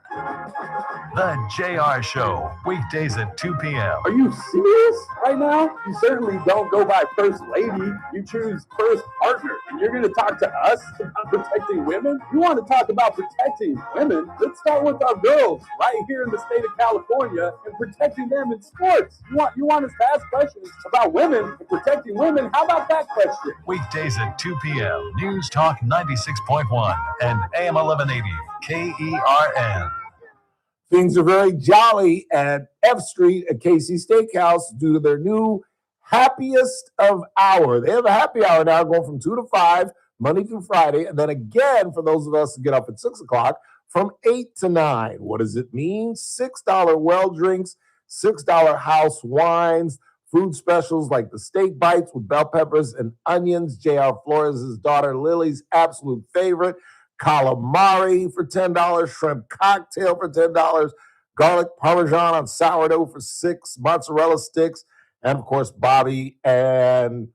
The JR Show, weekdays at 2 p.m. Are you serious right now? You certainly don't go by First Lady. You choose First Partner. And you're going to talk to us about protecting women? You want to talk about protecting women? Let's start with our girls right here in the state of California and protecting them in sports. You want us to ask questions about women and protecting women? How about that question? Weekdays at 2 p.m. News Talk 96.1 and AM 1180 KERN. Things are very jolly at F Street at KC Steakhouse due to their new happiest of hour. They have a happy hour now going from 2 to 5, Monday through Friday. And then again, for those of us who get up at 6 o'clock, from 8 to 9. What does it mean? $6 well drinks, $6 house wines, food specials like the steak bites with bell peppers and onions. J.R. Flores' daughter Lily's absolute favorite. Calamari for $10, shrimp cocktail for $10, garlic parmesan on sourdough for $6, mozzarella sticks, and of course Bobby and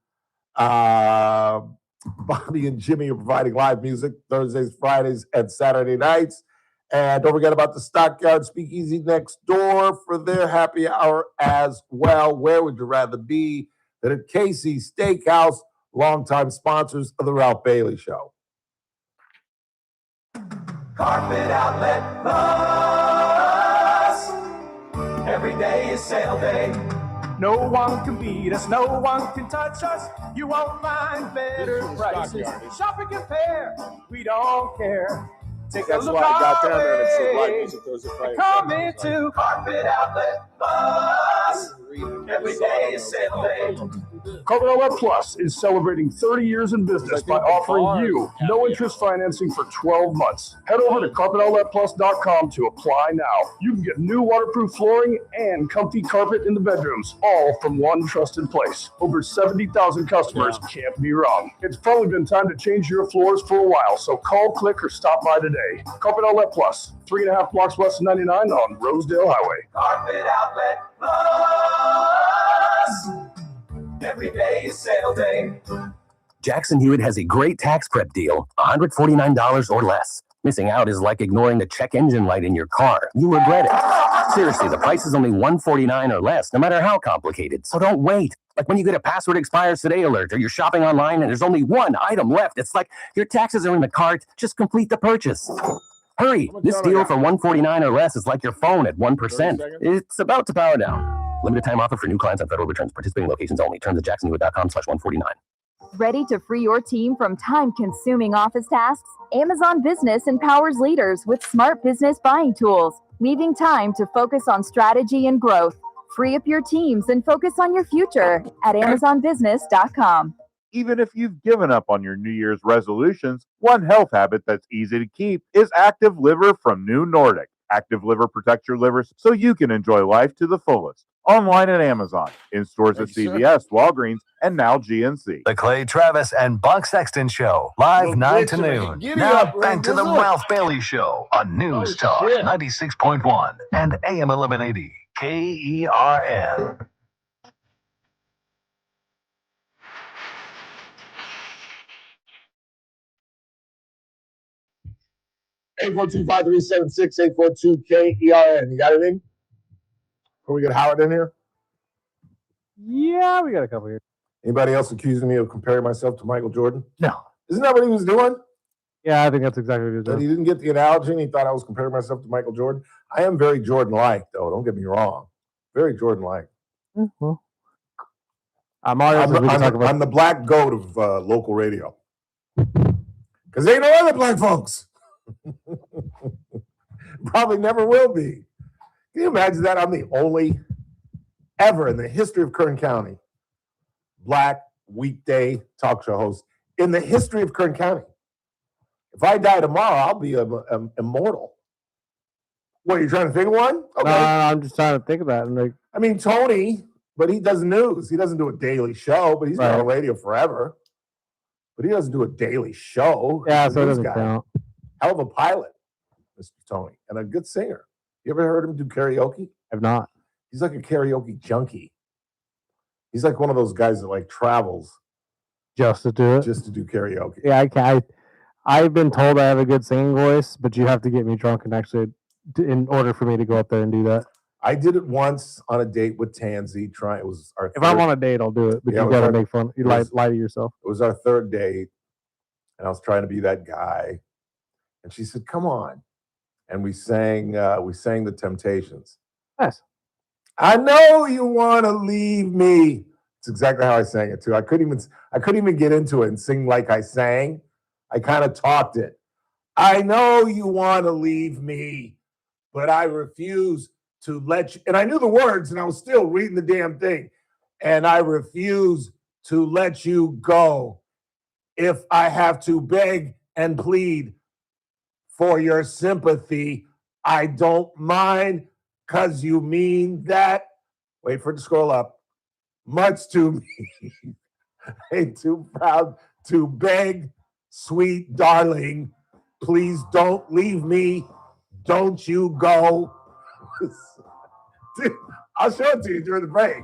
Jimmy are providing live music Thursdays, Fridays, and Saturday nights. And don't forget about the Stockyard Speakeasy next door for their happy hour as well. Where would you rather be than at KC Steakhouse, longtime sponsors of the Ralph Bailey Show? Carpet Outlet Plus. Every day is sale day. No one can beat us, no one can touch us. You won't find better prices. Shop and compare, we don't care. Take a look come into Carpet Outlet Plus. Every day is sale day. Carpet Outlet Plus is celebrating 30 years in business by offering you no interest financing for 12 months. Head over to carpetoutletplus.com to apply now. You can get new waterproof flooring and comfy carpet in the bedrooms, all from one trusted place. Over 70,000 customers can't be wrong. It's probably been time to change your floors for a while, so call, click, or stop by today. Carpet Outlet Plus, 3.5 blocks west of 99 on Rosedale Highway. Carpet Outlet Plus. Every day is sale day. Jackson Hewitt has a great tax prep deal, $149 or less. Missing out is like ignoring the check engine light in your car. You regret it. Seriously, the price is only $149 or less, no matter how complicated. So don't wait. Like when you get a password expires today alert, or you're shopping online and there's only one item left. It's like your taxes are in the cart. Just complete the purchase. Hurry. This deal for $149 or less is like your phone at 1%. It's about to power down. Limited time offer for new clients on federal returns. Participating locations only. Terms at jacksonhewitt.com/149. Ready to free your team from time-consuming office tasks? Amazon Business empowers leaders with smart business buying tools, leaving time to focus on strategy and growth. Free up your teams and focus on your future at amazonbusiness.com. Even if you've given up on your New Year's resolutions, one health habit that's easy to keep is Active Liver from New Nordic. Active Liver protects your liver so you can enjoy life to the fullest. Online at Amazon, in stores at CVS, Walgreens, and now GNC. The Clay Travis and Buck Sexton Show, live 9 to noon. Now back to the Ralph Bailey Show on News Talk 96.1 and AM 1180 KERN. 842-537-6842-KERN. You got anything? Or we got Howard in here? Yeah, we got a couple here. Anybody else accusing me of comparing myself to Michael Jordan? No. Isn't that what he was doing? Yeah, I think that's exactly what he was That doing. he didn't get the analogy and he thought I was comparing myself to Michael Jordan. I am very Jordan-like, though. Don't get me wrong. Very Jordan-like. Mm-hmm. I'm the black goat of local radio. Because there ain't no other black folks. Probably never will be. Can you imagine that? I'm the only ever in the history of Kern County black weekday talk show host in the history of Kern County. If I die tomorrow, I'll be immortal. What, you're trying to think of one? Okay. No, I'm just trying to think about it. Like, I mean, Tony, but he does news. He doesn't do a daily show, but he's been on radio forever. But he doesn't do a daily show. yeah, He's a so it news doesn't guy. count. Hell of a pilot, Mr. Tony, and a good singer. You ever heard him do karaoke? I've not. He's like a karaoke junkie. He's like one of those guys that like travels Just to do it? just to do karaoke. Yeah, I can. I've been told I have a good singing voice, but you have to get me drunk and actually, in order for me to go up there and do that. I did it once on a date with Tansy. It was our If I'm on a date, I'll do it, but Yeah, you it was got to our- make fun. You it was- lie to yourself. It was our third date, and I was trying to be that guy. And she said, "Come on," and we sang the Temptations. Nice. I know you want to leave me. It's exactly how I sang it too. I couldn't even get into it and sing like I sang. I kind of talked it. I know you want to leave me, but I refuse to let you. And I knew the words, and I was still reading the damn thing. And I refuse to let you go. If I have to beg and plead for your sympathy, I don't mind, because you mean that. Wait for it to scroll up. Much to me. Ain't too proud to beg, sweet darling. Please don't leave me. Don't you go. Dude, I'll show it to you during the break.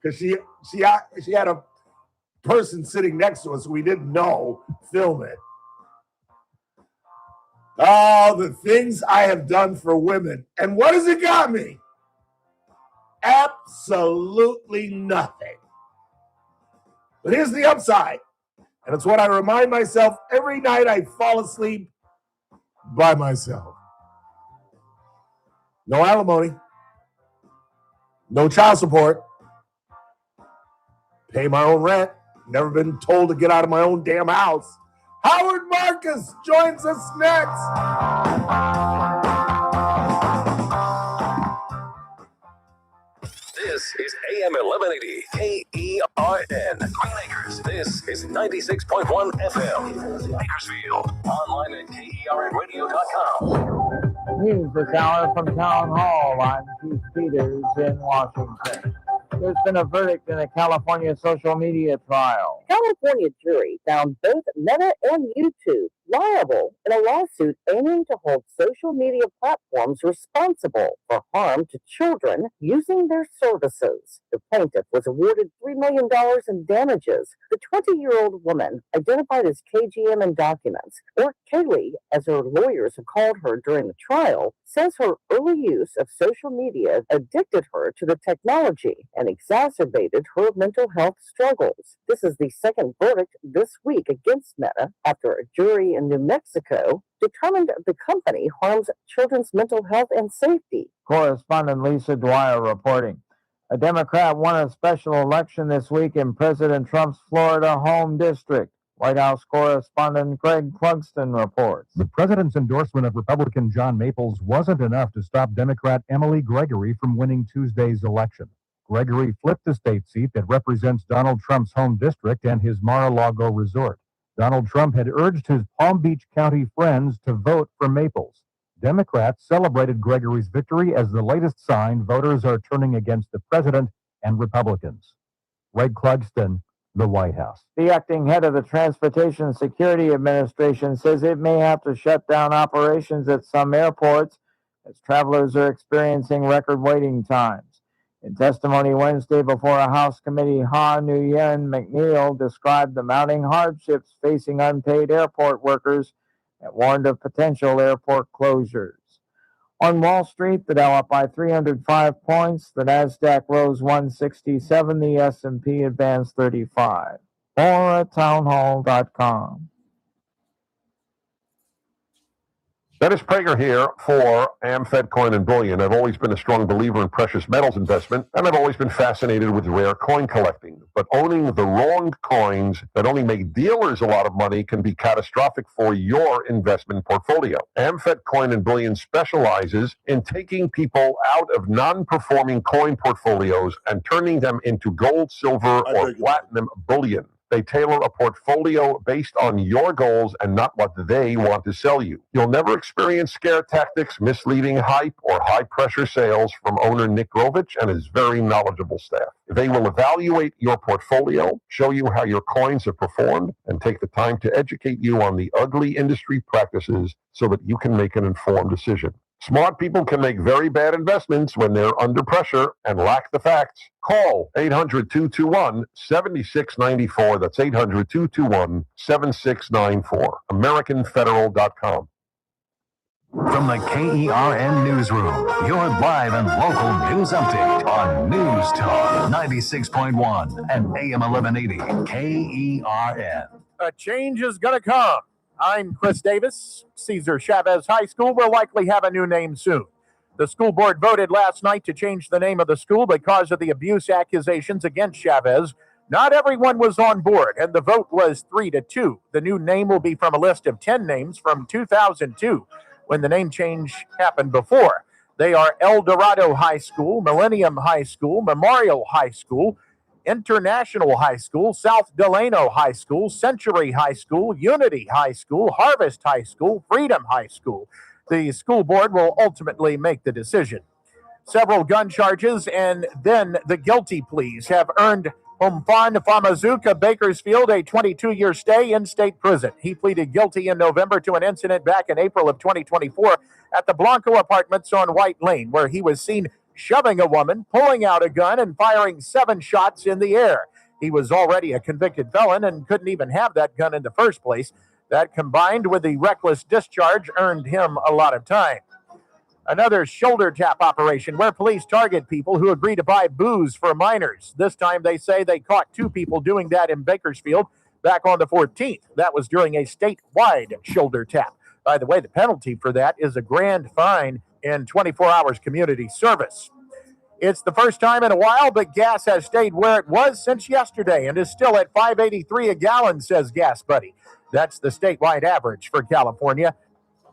Because she had a person sitting next to us who we didn't know film it. Oh, the things I have done for women. And what has it got me? Absolutely nothing. But here's the upside. And it's what I remind myself every night I fall asleep by myself. No alimony. No child support. Pay my own rent. Never been told to get out of my own damn house. Howard Marcus joins us next. This is AM 1180, KERN. Green Acres. This is 96.1 FM. Bakersfield. Online at KERNradio.com. News this hour from Town Hall. I'm Keith Peters in Washington. There's been a verdict in a California social media trial. California jury found both Meta and YouTube liable in a lawsuit aiming to hold social media platforms responsible for harm to children using their services. The plaintiff was awarded $3 million in damages. The 20-year-old woman, identified as KGM in documents, or Kaylee as her lawyers have called her during the trial, says her early use of social media addicted her to the technology and exacerbated her mental health struggles. This is the second verdict this week against Meta after a jury in New Mexico determined the company harms children's mental health and safety. Correspondent Lisa Dwyer reporting. A Democrat won a special election this week in President Trump's Florida home district. White House correspondent Greg Clugston reports. The president's endorsement of Republican John Maples wasn't enough to stop Democrat Emily Gregory from winning Tuesday's election. Gregory flipped the state seat that represents Donald Trump's home district and his Mar-a-Lago resort. Donald Trump had urged his Palm Beach County friends to vote for Maples. Democrats celebrated Gregory's victory as the latest sign voters are turning against the president and Republicans. Greg Clugston, the White House. The acting head of the Transportation Security Administration says it may have to shut down operations at some airports as travelers are experiencing record waiting times. In testimony Wednesday before a House committee, Ha Nguyen McNeil described the mounting hardships facing unpaid airport workers and warned of potential airport closures. On Wall Street, the Dow up by 305 points, the Nasdaq rose 167, the S&P advanced 35. More at townhall.com. Dennis Prager here for AmFed Coin and Bullion. I've always been a strong believer in precious metals investment, and I've always been fascinated with rare coin collecting. But owning the wrong coins that only make dealers a lot of money can be catastrophic for your investment portfolio. AmFed Coin and Bullion specializes in taking people out of non-performing coin portfolios and turning them into gold, silver, or platinum bullion. They tailor a portfolio based on your goals and not what they want to sell you. You'll never experience scare tactics, misleading hype, or high-pressure sales from owner Nick Grovich and his very knowledgeable staff. They will evaluate your portfolio, show you how your coins have performed, and take the time to educate you on the ugly industry practices so that you can make an informed decision. Smart people can make very bad investments when they're under pressure and lack the facts. Call 800-221-7694. That's 800-221-7694. AmericanFederal.com. From the KERN Newsroom, your live and local news update on News Talk 96.1 and AM 1180 KERN. A change is going to come. I'm Chris Davis. Cesar Chavez High School will likely have a new name soon. The school board voted last night to change the name of the school because of the abuse accusations against Chavez. Not everyone was on board, and the vote was 3-2. The new name will be from a list of 10 names from 2002, when the name change happened before. They are El Dorado High School, Millennium High School, Memorial High School, International High School, South Delano High School, Century High School, Unity High School, Harvest High School, Freedom High School. The school board will ultimately make the decision. Several gun charges and then the guilty pleas have earned Umfan Famazuka Bakersfield a 22-year stay in state prison. He pleaded guilty in November to an incident back in April of 2024 at the Blanco Apartments on White Lane, where he was seen shoving a woman, pulling out a gun, and firing 7 shots in the air. He was already a convicted felon and couldn't even have that gun in the first place. That, combined with the reckless discharge, earned him a lot of time. Another shoulder tap operation where police target people who agree to buy booze for minors. This time they say they caught 2 people doing that in Bakersfield back on the 14th. That was during a statewide shoulder tap. By the way, the penalty for that is a grand fine and 24 hours community service. It's the first time in a while, but gas has stayed where it was since yesterday and is still at $5.83 a gallon, says Gas Buddy. That's the statewide average for California.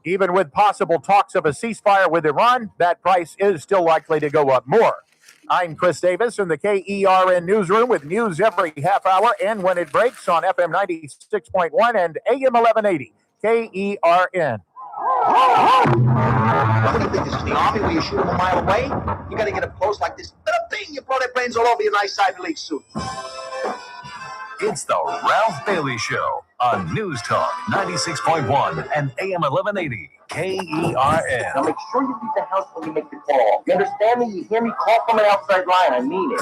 Even with possible talks of a ceasefire with Iran, that price is still likely to go up more. I'm Chris Davis in the KERN newsroom with news every half hour and when it breaks on FM 96.1 and AM 1180. KERN. What do you think? This is the Army where you shoot them a mile away? You got to get up close like this. Bing! You blow their brains all over your nice Ivy League suit. It's the Ralph Bailey Show on News Talk 96.1 and AM 1180 KERN. Now make sure you leave the house when you make the call. You understand me? You hear me? Call from an outside line. I mean it.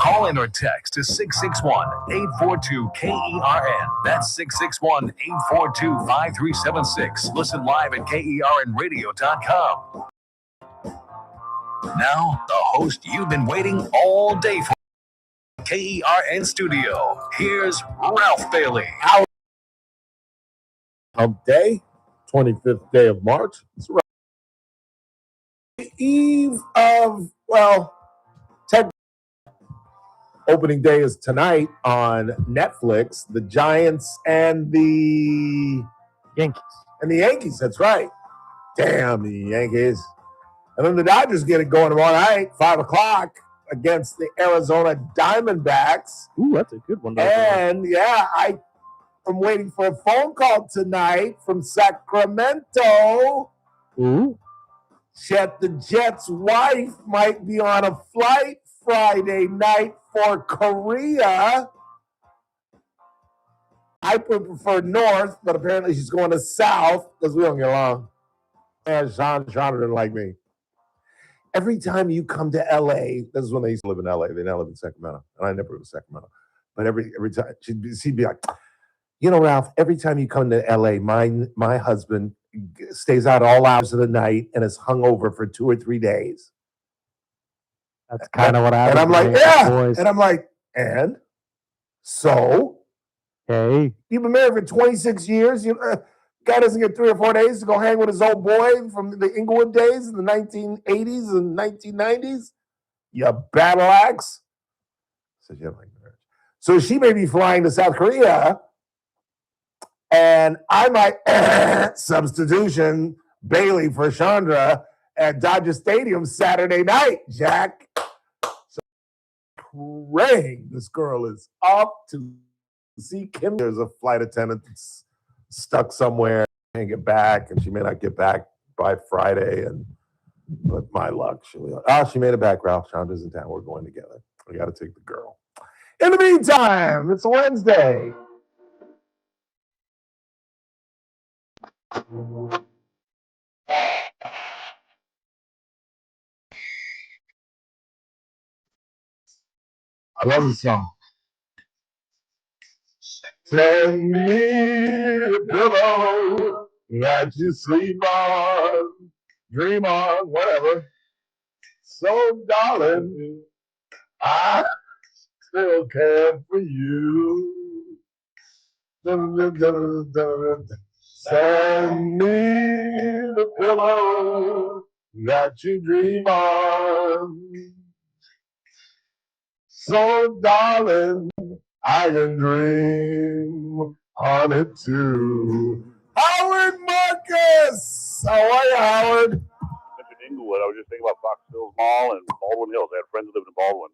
Call in or text to 661-842-KERN. That's 661-842-5376. Listen live at KERNradio.com. Now, the host you've been waiting all day for. KERN Studio. Here's Ralph Bailey. Hump Day, 25th day of March. It's right. The eve of, opening day is tonight on Netflix. The Giants and the Yankees. That's right. Damn the Yankees. And then the Dodgers get it going tomorrow night, 5 o'clock. Against the Arizona Diamondbacks. Ooh, that's a good one. And I am waiting for a phone call tonight from Sacramento. Ooh. The Jets' wife might be on a flight Friday night for Korea. I prefer north, but apparently she's going to south because we don't get along. And Sean didn't like me. Every time you come to LA, this is when they used to live in LA. They now live in Sacramento. And I never lived in Sacramento. But every time she'd be like, Ralph, every time you come to LA, my husband stays out all hours of the night and is hungover for 2 or 3 days. That's kind of what I. And I'm like, yeah. And I'm like, and so, hey, you've been married for 26 years. Guy doesn't get 3 or 4 days to go hang with his old boy from the Inglewood days in the 1980s and 1990s. You battle axe. So she may be flying to South Korea, and I might substitution Bailey for Chandra at Dodger Stadium Saturday night, Jack. So praying this girl is up to see Kim. There's a flight attendant that's stuck somewhere, can't get back, and she may not get back by Friday. But my luck, she made it back. Ralph, Chandra's in town. We're going together. We got to take the girl. In the meantime, it's Wednesday. I love this song. Send me a pillow that you sleep on, dream on, whatever. So, darling, I still care for you. Send me the pillow that you dream on. So, darling, I can dream on it too. Howard Marcus! How are you, Howard? Mentioned Inglewood. I was just thinking about Fox Hills Mall and Baldwin Hills. I had friends that lived in Baldwin.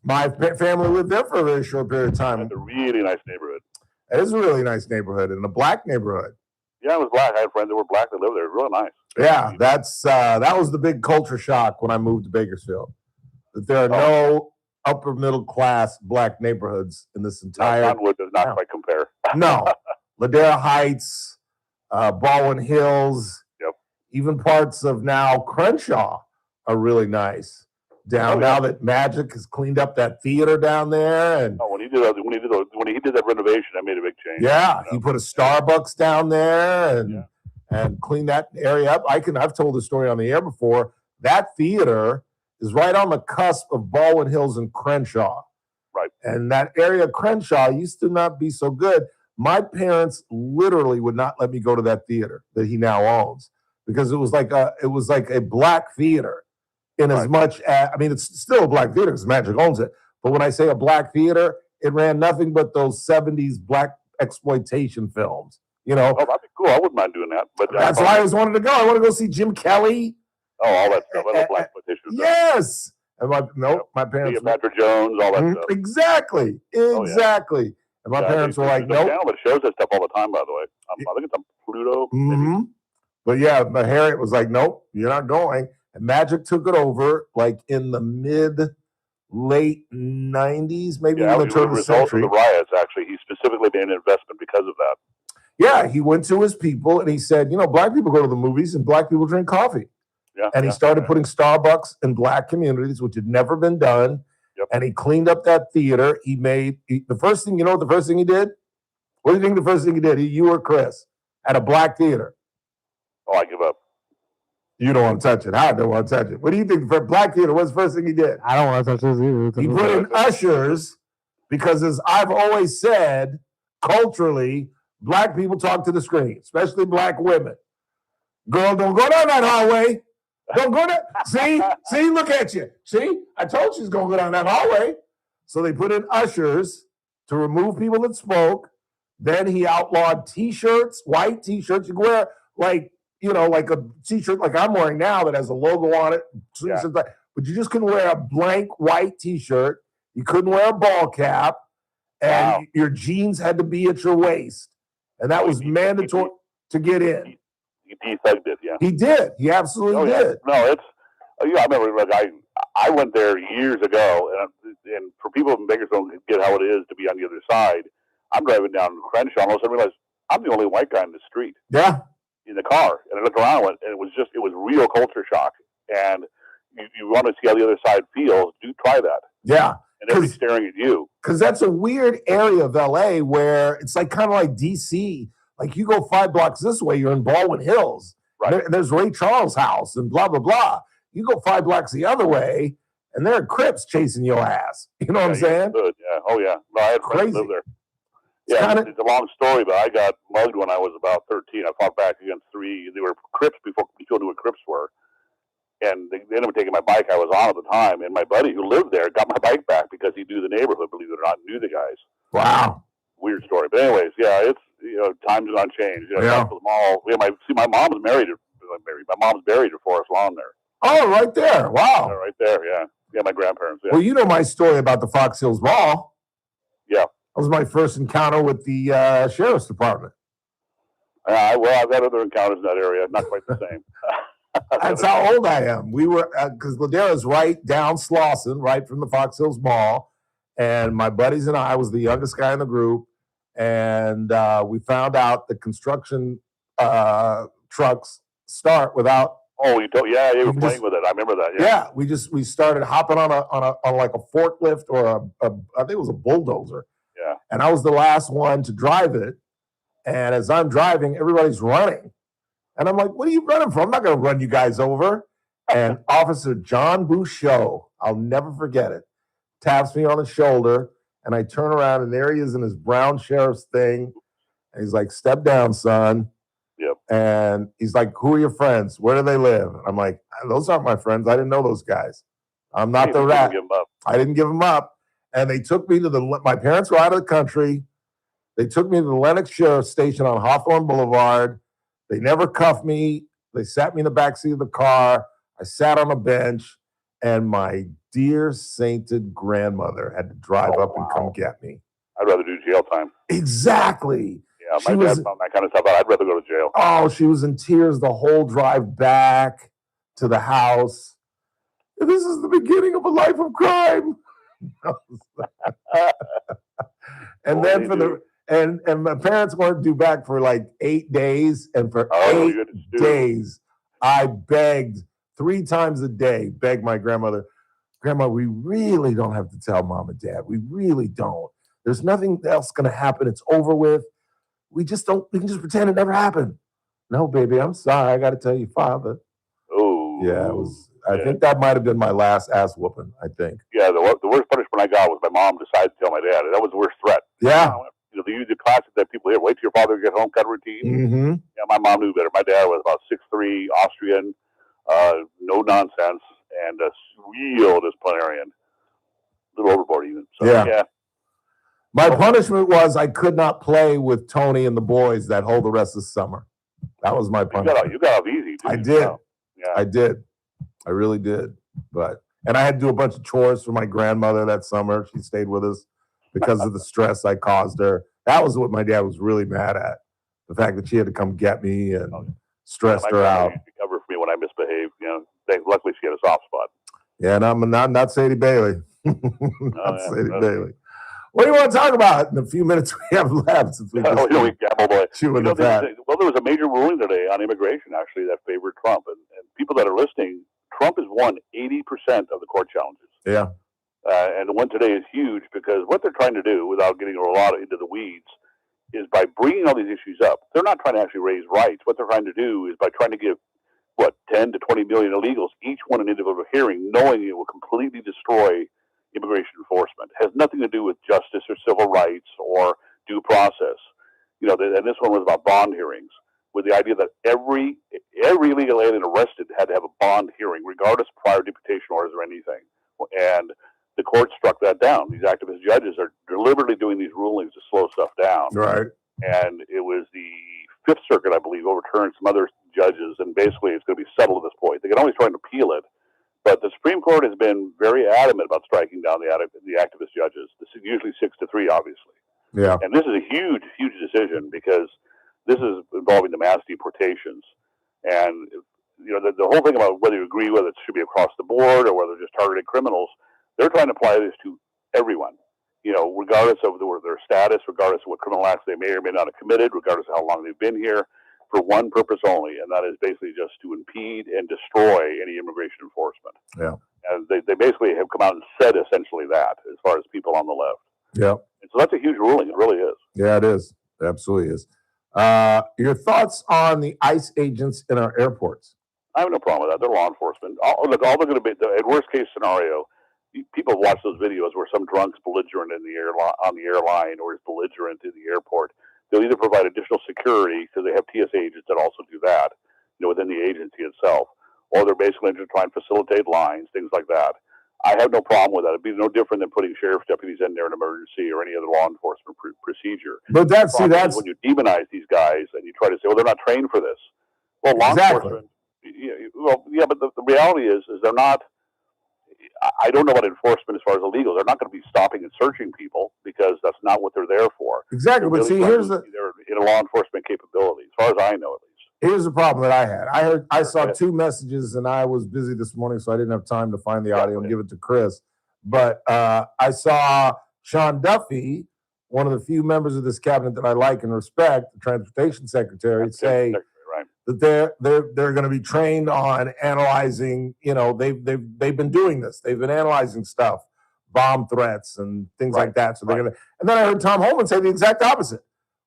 My family lived there for a very short period of time. It's a really nice neighborhood. It is a really nice neighborhood and a black neighborhood. Yeah, it was black. I had friends that were black that lived there. It was really nice. Yeah, that was the big culture shock when I moved to Bakersfield. That there are no upper middle class black neighborhoods in this entire. Conwood does not quite compare. No, Ladera Heights, Baldwin Hills, even parts of now Crenshaw are really nice. Now that Magic has cleaned up that theater down there, and when he did that renovation, that made a big change. yeah, he put a Starbucks down there and cleaned that area up. I've told the story on the air before. That theater is right on the cusp of Baldwin Hills and Crenshaw. Right. And that area of Crenshaw used to not be so good. My parents literally would not let me go to that theater that he now owns because it was like a black theater. In as much as, it's still a black theater because Magic owns it. But when I say a black theater, it ran nothing but those 70s black exploitation films. Oh, that'd be cool. I wouldn't mind doing that. But that's why I always wanted to go. I want to go see Jim Kelly. Oh, all that stuff. I love black exploitation. Yes. And my parents. Patrick Jones, all that stuff. Exactly. And my parents were like, nope. Channel that shows that stuff all the time, by the way. I think it's on Pluto. Mm-hmm. But yeah, but Harriet was like, nope, you're not going. And Magic took it over like in the late 90s, maybe in the turn of the century. Of the riots, actually. He specifically made an investment because of that. Yeah, he went to his people and he said, black people go to the movies and black people drink coffee. Yeah, and he started putting Starbucks in black communities, which had never been done. Yep. And he cleaned up that theater. The first thing he did? What do you think the first thing he did? You or Chris at a black theater. Oh, I give up. You don't want to touch it. I don't want to touch it. What do you think for black theater? What's the first thing he did? I don't want to touch this either. He put in ushers because, as I've always said, culturally, black people talk to the screen, especially black women. Girl, don't go down that hallway. Don't go down. See, look at you. See, I told you she's going to go down that hallway. So they put in ushers to remove people that spoke. Then he outlawed T-shirts, white T-shirts. You can wear like a T-shirt like I'm wearing now that has a logo on it. Yeah. But you just couldn't wear a blank white T-shirt. You couldn't wear a ball cap. And your jeans had to be at your waist. And that was mandatory to get in. He defugged it, yeah. He did. He absolutely did. No, it's I remember I went there years ago, and for people in Bakersfield don't get how it is to be on the other side. I'm driving down Crenshaw, and all of a sudden I realized I'm the only white guy in the street. Yeah. In the car, and I looked around, and it was real culture shock. And you want to see how the other side feels? Do try that. Yeah. And everybody's staring at you. Because that's a weird area of LA where it's like kind of like DC. Like you go 5 blocks this way, you're in Baldwin Hills. Right. There's Ray Charles' house and blah, blah, blah. You go 5 blocks the other way, and there are Crips chasing your ass. You know what I'm saying? Good, yeah. Oh, yeah. No, I had friends live there. It's a long story, but I got mugged when I was about 13. I fought back against 3. They were Crips before people knew what Crips were. And they ended up taking my bike I was on at the time. And my buddy who lived there got my bike back because he knew the neighborhood, believe it or not, knew the guys. Wow. Weird story. But anyways, yeah, it's, times have not changed. My mom's married. My mom's buried at Forest Lawn there. Oh, right there. Wow. Yeah, right there, yeah. Yeah, my grandparents. Yeah. Well, you know my story about the Fox Hills Mall. Yeah. That was my first encounter with the sheriff's department. I've had other encounters in that area. Not quite the same. That's how old I am. We were, because Ladera's right down Slauson, right from the Fox Hills Mall. And my buddies and I was the youngest guy in the group. And we found out the construction trucks start without. Oh, you were playing with it. I remember that. Yeah, we started hopping on like a forklift or I think it was a bulldozer. Yeah. And I was the last one to drive it. And as I'm driving, everybody's running. And I'm like, what are you running for? I'm not going to run you guys over. And Officer John Bouchot, I'll never forget it, taps me on the shoulder. And I turn around, and there he is in his brown sheriff's thing. And he's like, step down, son. Yep. And he's like, who are your friends? Where do they live? And I'm like, those aren't my friends. I didn't know those guys. I'm not the rat. I didn't give them up. And they took me to my parents were out of the country. They took me to the Lenox Sheriff's Station on Hawthorne Boulevard. They never cuffed me. They sat me in the backseat of the car. I sat on a bench, and my dear sainted grandmother had to drive up and come get me. I'd rather do jail time. Exactly. Yeah, my dad found that kind of stuff out. I'd rather go to jail. Oh, she was in tears the whole drive back to the house. This is the beginning of a life of crime. And then and my parents weren't due back for like 8 days, and for 8 days I begged 3 times a day, begged my grandmother, Grandma, we really don't have to tell Mom and Dad. We really don't. There's nothing else going to happen. It's over with. We can just pretend it never happened. No, baby, I'm sorry. I got to tell you, Father. Oh. Yeah, it was. I think that might have been my last ass whooping, I think. Yeah, the worst punishment I got was my mom decided to tell my dad. That was the worst threat. Yeah. The classic that people hear, wait till your father gets home kind of routine. Mm-hmm. Yeah, my mom knew better. My dad was about 6'3", Austrian, no nonsense, and a real disciplinarian. A little overboard even. So, yeah. My punishment was I could not play with Tony and the boys that whole the rest of the summer. That was my punishment. You got off easy. I did. Yeah. I did. I really did. But And I had to do a bunch of chores for my grandmother that summer. She stayed with us because of the stress I caused her. That was what my dad was really mad at. The fact that she had to come get me and stressed her out. Used to cover for me when I misbehaved. Luckily she had a soft spot. Yeah, and I'm not Sadie Bailey. Not Sadie Bailey. What do you want to talk about in the few minutes we have left? Since we just chewing the fat. There was a major ruling today on immigration, actually, that favored Trump. And people that are listening, Trump has won 80% of the court challenges. Yeah. And the one today is huge because what they're trying to do, without getting a lot into the weeds, is by bringing all these issues up. They're not trying to actually raise rights. What they're trying to do is by trying to give, 10 to 20 million illegals, each one an individual hearing, knowing it will completely destroy immigration enforcement. It has nothing to do with justice or civil rights or due process. And this one was about bond hearings, with the idea that every illegal alien arrested had to have a bond hearing, regardless of prior deportation orders or anything. And the court struck that down. These activist judges are deliberately doing these rulings to slow stuff down. Right. And it was the Fifth Circuit, I believe, overturned some other judges, and basically it's going to be settled at this point. They can always try and appeal it, but the Supreme Court has been very adamant about striking down the activist judges. This is usually 6-3, obviously. Yeah. And this is a huge, huge decision because this is involving the mass deportations. And, the whole thing about whether you agree whether it should be across the board or whether just targeted criminals, they're trying to apply this to everyone, regardless of their status, regardless of what criminal acts they may or may not have committed, regardless of how long they've been here, for one purpose only, and that is basically just to impede and destroy any immigration enforcement. Yeah. And they basically have come out and said essentially that, as far as people on the left. Yeah. And so that's a huge ruling. It really is. Yeah, it is. It absolutely is. Your thoughts on the ICE agents in our airports? I have no problem with that. They're law enforcement. All they're going to be, at worst case scenario, people watch those videos where some drunk's belligerent on the airline or is belligerent in the airport. They'll either provide additional security because they have TSA agents that also do that, within the agency itself, or they're basically just trying to facilitate lines, things like that. I have no problem with that. It'd be no different than putting sheriff's deputies in there in an emergency or any other law enforcement procedure. But that's when you demonize these guys and you try to say, well, they're not trained for this. Well, law enforcement. But the reality is they're not. I don't know about enforcement as far as illegals. They're not going to be stopping and searching people because that's not what they're there for. Exactly. But see, here's they're in a law enforcement capability, as far as I know, at least. Here's the problem that I had. I saw two messages, and I was busy this morning, so I didn't have time to find the audio and give it to Chris. But I saw Sean Duffy, one of the few members of this cabinet that I like and respect, the transportation secretary, say that they're going to be trained on analyzing. They've been doing this. They've been analyzing stuff, bomb threats and things like that. So they're going to. And then I heard Tom Holman say the exact opposite.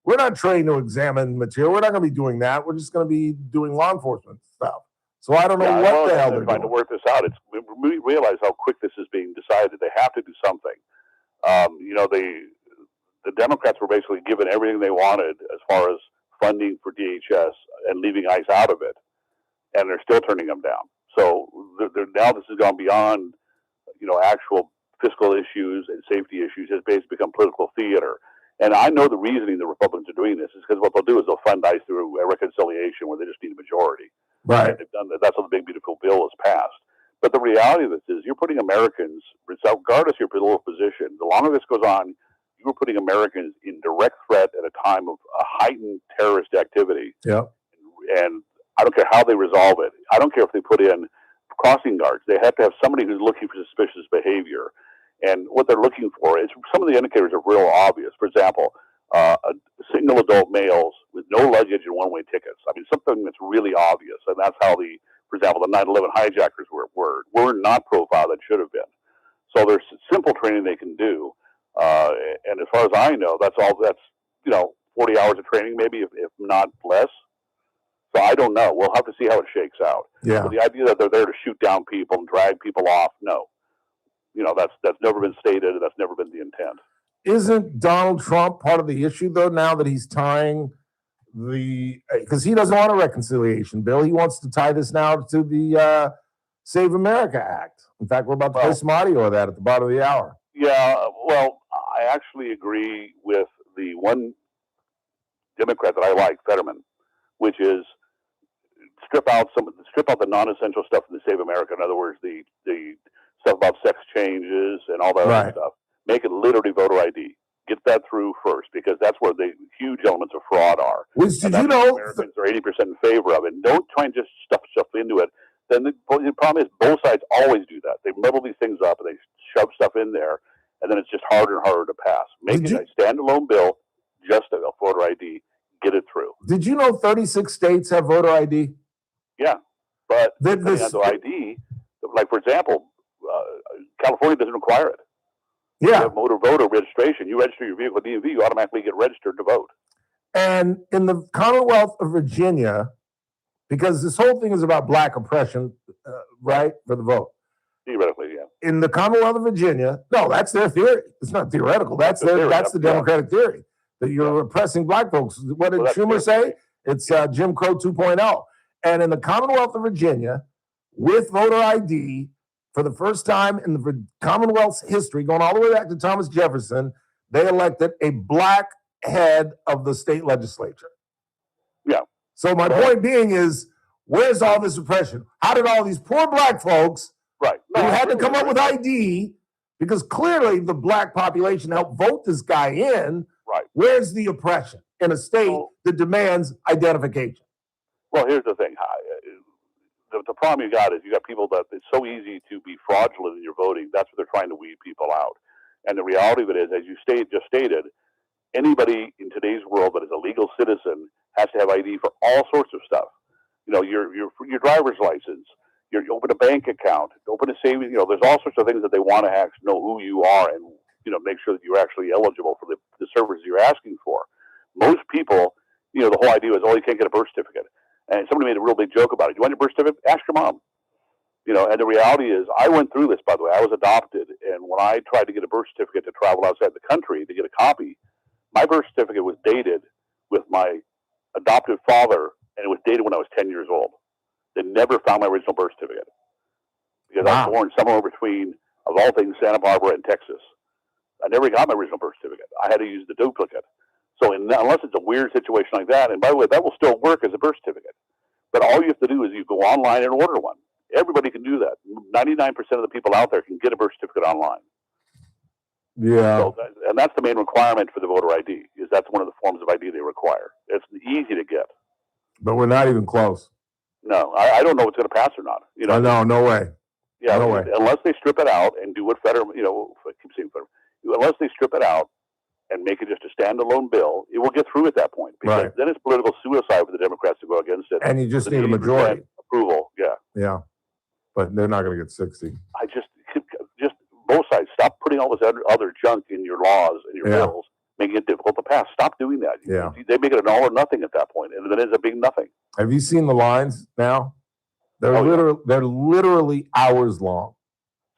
We're not trained to examine material. We're not going to be doing that. We're just going to be doing law enforcement stuff. So I don't know what the hell they're trying to work this out. We realize how quick this is being decided. They have to do something. The Democrats were basically given everything they wanted as far as funding for DHS and leaving ICE out of it, and they're still turning them down. So now this has gone beyond, actual fiscal issues and safety issues. It's basically become political theater. And I know the reasoning the Republicans are doing this is because what they'll do is they'll fund ICE through a reconciliation where they just need a majority. Right. And they've done that. That's how the big beautiful bill is passed. But the reality of this is you're putting Americans, regardless of your political position, the longer this goes on, you're putting Americans in direct threat at a time of a heightened terrorist activity. Yeah. And I don't care how they resolve it. I don't care if they put in crossing guards. They have to have somebody who's looking for suspicious behavior. And what they're looking for is some of the indicators are real obvious. For example, single adult males with no luggage and one-way tickets. I mean, something that's really obvious. And that's how for example, the 9/11 hijackers were not profiled that should have been. So there's simple training they can do. And as far as I know, that's 40 hours of training, maybe, if not less. So I don't know. We'll have to see how it shakes out. Yeah. But the idea that they're there to shoot down people and drag people off, no. That's never been stated, and that's never been the intent. Isn't Donald Trump part of the issue, though, now that he's tying because he doesn't want a reconciliation bill. He wants to tie this now to the Save America Act. In fact, we're about to play some audio of that at the bottom of the hour. Yeah, well, I actually agree with the one Democrat that I like, Fetterman, which is strip out the non-essential stuff in the Save America. In other words, the stuff about sex changes and all that Right. other stuff. Make it literally voter ID. Get that through first, because that's where the huge elements of fraud are. Which, did And you that's why know? Americans are 80% in favor of it. And don't try and just stuff stuff into it. Then the problem is both sides always do that. They muddle these things up and they shove stuff in there, and then it's just harder and harder to pass. Make it a standalone bill, just a voter ID, get it through. Did you know 36 states have voter ID? Yeah, but Did depending this- on the ID, like for example, California doesn't require it. Yeah. You have motor voter registration. You register your vehicle with DMV, you automatically get registered to vote. And in the Commonwealth of Virginia, because this whole thing is about black oppression, right, for the vote. Theoretically, yeah. In the Commonwealth of Virginia, no, that's their theory. It's not theoretical. That's That's the their. theory, That's the yeah. Democratic theory that you're oppressing black folks. What did Well, that's Schumer their say? It's Jim Crow 2.0. And in the Commonwealth of Virginia, with voter ID, for the first time in the Commonwealth's history, going all the way back to Thomas Jefferson, they elected a black head of the state legislature. Yeah. So my point being is, where's all this oppression? How did all these poor black folks Right. who had to come up with ID, because clearly the black population helped vote this guy in, Right. where's the oppression in a state that demands identification? Well, here's the thing. The problem you got is you got people that it's so easy to be fraudulent in your voting. That's what they're trying to weed people out. And the reality of it is, as you just stated, anybody in today's world that is a legal citizen has to have ID for all sorts of stuff. You know, your driver's license, you open a bank account, open a savings. You know, there's all sorts of things that they want to actually know who you are and, you know, make sure that you're actually eligible for the services you're asking for. Most people, you know, the whole idea is, oh, you can't get a birth certificate. And somebody made a real big joke about it. You want your birth certificate? Ask your mom. You know, and the reality is, I went through this, by the way. I was adopted, and when I tried to get a birth certificate to travel outside the country to get a copy, my birth certificate was dated with my adoptive father, and it was dated when I was 10 years old. They never found my original birth certificate because I was born somewhere between, of all things, Santa Barbara and Texas. I never got my original birth certificate. I had to use the duplicate. So unless it's a weird situation like that, and by the way, that will still work as a birth certificate. But all you have to do is you go online and order one. Everybody can do that. 99% of the people out there can get a birth certificate online. Yeah. So and that's the main requirement for the voter ID, is that's one of the forms of ID they require. It's easy to get. But we're not even close. No, I don't know if it's going to pass or not. You know, No way. yeah, no way. Unless they strip it out and do what federal, you know, I keep saying federal, unless they strip it out and make it just a standalone bill, it will get through at that point. Because Right. then it's political suicide for the Democrats to go against it. And you just With need a 80% majority. approval. Yeah, Yeah. But they're not going to get 60. I just both sides stop putting all this other junk in your laws and your Yeah. bills, making it difficult to pass. Stop doing that. Yeah. They make it an all or nothing at that point, and then it ends up being nothing. Have you seen the lines now? They're Oh, yeah. they're literally hours long.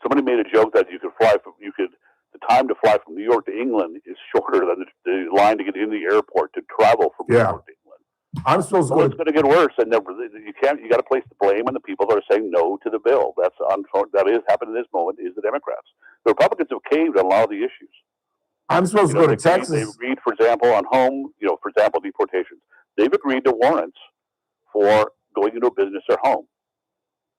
Somebody made a joke that the time to fly from New York to England is shorter than the line to get into the airport to travel from New Yeah. York to England. I'm supposed to Well, go it's going to get worse, and you got to place the blame on the people that are saying no to the bill. That is happening in this moment is the Democrats. The Republicans have caved on a lot of the issues. I'm supposed to go to Texas. They've agreed, for example, on home, for example, deportations. They've agreed to warrants for going into a business or home,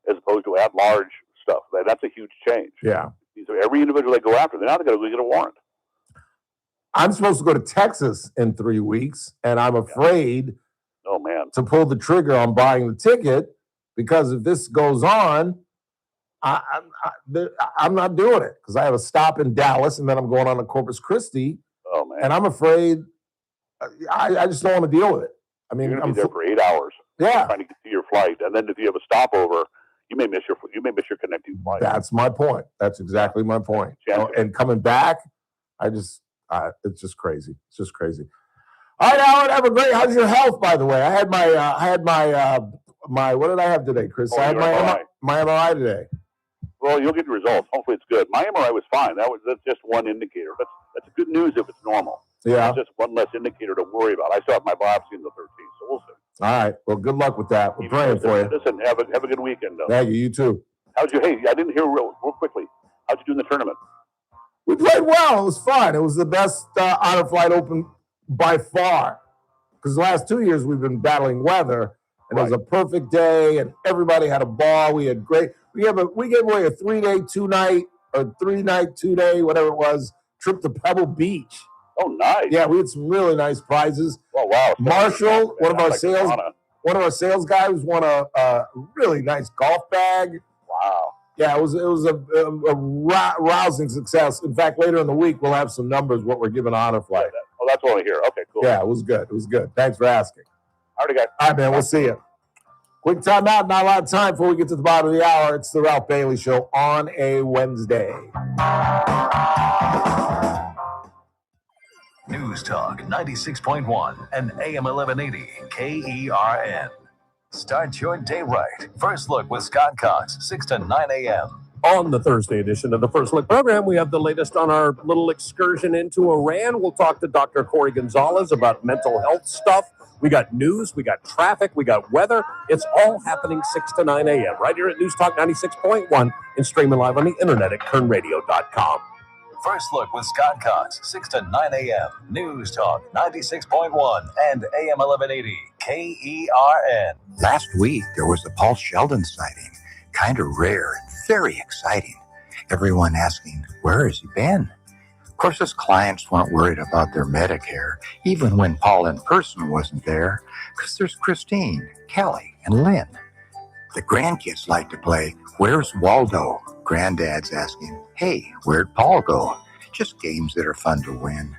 as opposed to at-large stuff. That's a huge change. Yeah. So every individual they go after, they're not going to get a warrant. I'm supposed to go to Texas in 3 weeks, and I'm afraid Oh man, to pull the trigger on buying the ticket because if this goes on, I'm not doing it because I have a stop in Dallas and then I'm going on to Corpus Christi, oh man, and I'm afraid I just don't want to deal with it. I mean, you're going I'm to be there for 8 hours. Yeah. trying to get to your flight, and then if you have a stopover, you may miss your connecting flight. That's my point. That's exactly my point. And coming back, it's just crazy. It's just crazy. All right, Alan, have a great. How's your health, by the way? I had my what did I have today, Chris? I had my MRI today. Well, you'll get the results. Hopefully, it's good. My MRI was fine. That's just one indicator. That's good news if it's normal. Yeah. It's just one less indicator to worry about. I still have my biopsy in the 13th, so we'll see. All right. Well, good luck with that. We're praying for you. Listen, have a good weekend, though. Thank you. You too. Hey, I didn't hear real quickly. How'd you do in the tournament? We played well. It was fun. It was the best Honor Flight Open by far. Because the last 2 years we've been battling weather, and it was a perfect day, and everybody had a ball. We had great. We gave away a 3-day, 2-night, or 3-night, 2-day, whatever it was, trip to Pebble Beach. Oh, nice. Yeah, we had some really nice prizes. Oh, wow. Marshall, one of our sales guys, won a really nice golf bag. Wow. Yeah, it was a rousing success. In fact, later in the week, we'll have some numbers what we're giving Honor Flight. Oh, that's what I hear. Okay, cool. Yeah, it was good. It was good. Thanks for asking. All right, guys. All right, man. We'll see you. Quick timeout. Not a lot of time before we get to the bottom of the hour. It's the Ralph Bailey Show on a Wednesday. News Talk 96.1 and AM 1180 KERN. Start your day right. First Look with Scott Cox, 6 to 9 a.m. On the Thursday edition of the First Look program, we have the latest on our little excursion into Iran. We'll talk to Dr. Corey Gonzalez about mental health stuff. We got news, we got traffic, we got weather. It's all happening 6 to 9 a.m. right here at News Talk 96.1 and streaming live on the internet at kernradio.com. First Look with Scott Cox, 6 to 9 a.m. News Talk 96.1 and AM 1180 KERN. Last week, there was the Paul Sheldon sighting. Kind of rare and very exciting. Everyone asking, where has he been? Of course, his clients weren't worried about their Medicare, even when Paul in person wasn't there, because there's Christine, Kelly, and Lynn. The grandkids like to play, Where's Waldo? Granddad's asking, hey, where'd Paul go? Just games that are fun to win.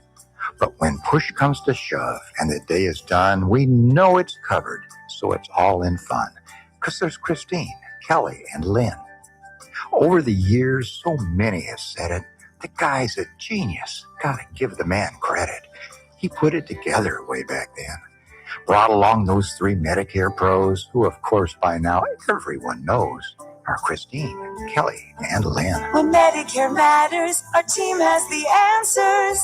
But when push comes to shove and the day is done, we know it's covered, so it's all in fun. Because there's Christine, Kelly, and Lynn. Over the years, so many have said it. The guy's a genius. Gotta give the man credit. He put it together way back then. Brought along those 3 Medicare pros, who of course by now everyone knows are Christine, Kelly, and Lynn. When Medicare matters, our team has the answers.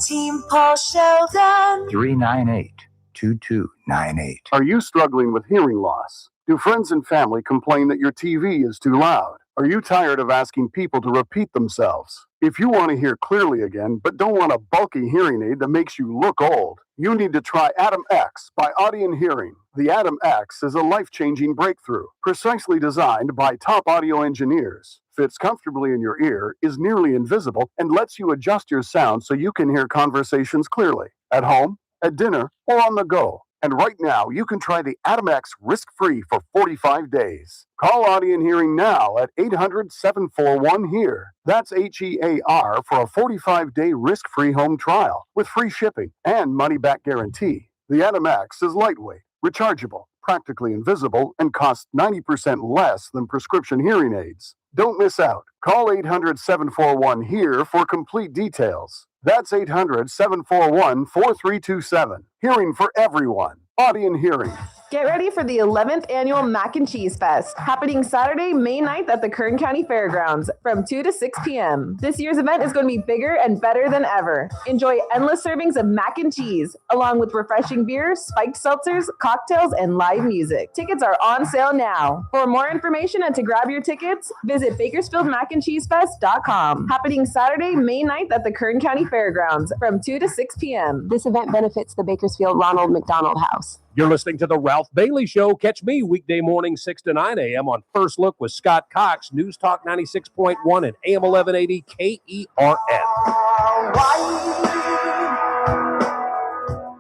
Team Paul Sheldon. 398-2298. Are you struggling with hearing loss? Do friends and family complain that your TV is too loud? Are you tired of asking people to repeat themselves? If you want to hear clearly again, but don't want a bulky hearing aid that makes you look old, you need to try Atom X by Audion Hearing. The Atom X is a life-changing breakthrough, precisely designed by top audio engineers. Fits comfortably in your ear, is nearly invisible, and lets you adjust your sound so you can hear conversations clearly, at home, at dinner, or on the go. And right now, you can try the Atom X risk-free for 45 days. Call Audion Hearing now at 800-741-HEAR. That's HEAR for a 45-day risk-free home trial with free shipping and money-back guarantee. The Atom X is lightweight, rechargeable, practically invisible, and costs 90% less than prescription hearing aids. Don't miss out. Call 800-741-HEAR for complete details. That's 800-741-4327. Hearing for everyone. Audion Hearing. Get ready for the 11th annual Mac and Cheese Fest, happening Saturday, May 9th at the Kern County Fairgrounds from 2 to 6 p.m. This year's event is going to be bigger and better than ever. Enjoy endless servings of mac and cheese, along with refreshing beers, spiked seltzers, cocktails, and live music. Tickets are on sale now. For more information and to grab your tickets, visit BakersfieldMacandCheeseFest.com. Happening Saturday, May 9th at the Kern County Fairgrounds from 2 to 6 p.m. This event benefits the Bakersfield Ronald McDonald House. You're listening to The Ralph Bailey Show. Catch me weekday morning 6 to 9 a.m. on First Look with Scott Cox, News Talk 96.1 and AM 1180 KERN.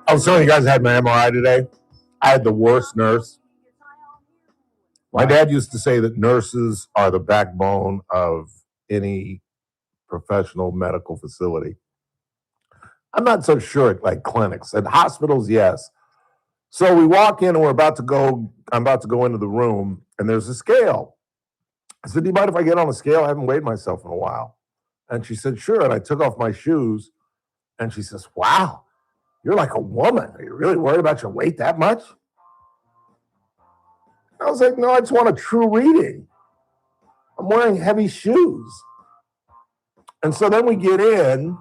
I was telling you guys I had my MRI today. I had the worst nurse. My dad used to say that nurses are the backbone of any professional medical facility. I'm not so sure at like clinics. At hospitals, yes. So we walk in and I'm about to go into the room and there's a scale. I said, do you mind if I get on the scale? I haven't weighed myself in a while. And she said, sure. And I took off my shoes and she says, wow, you're like a woman. Are you really worried about your weight that much? I was like, no, I just want a true reading. I'm wearing heavy shoes. And so then we get in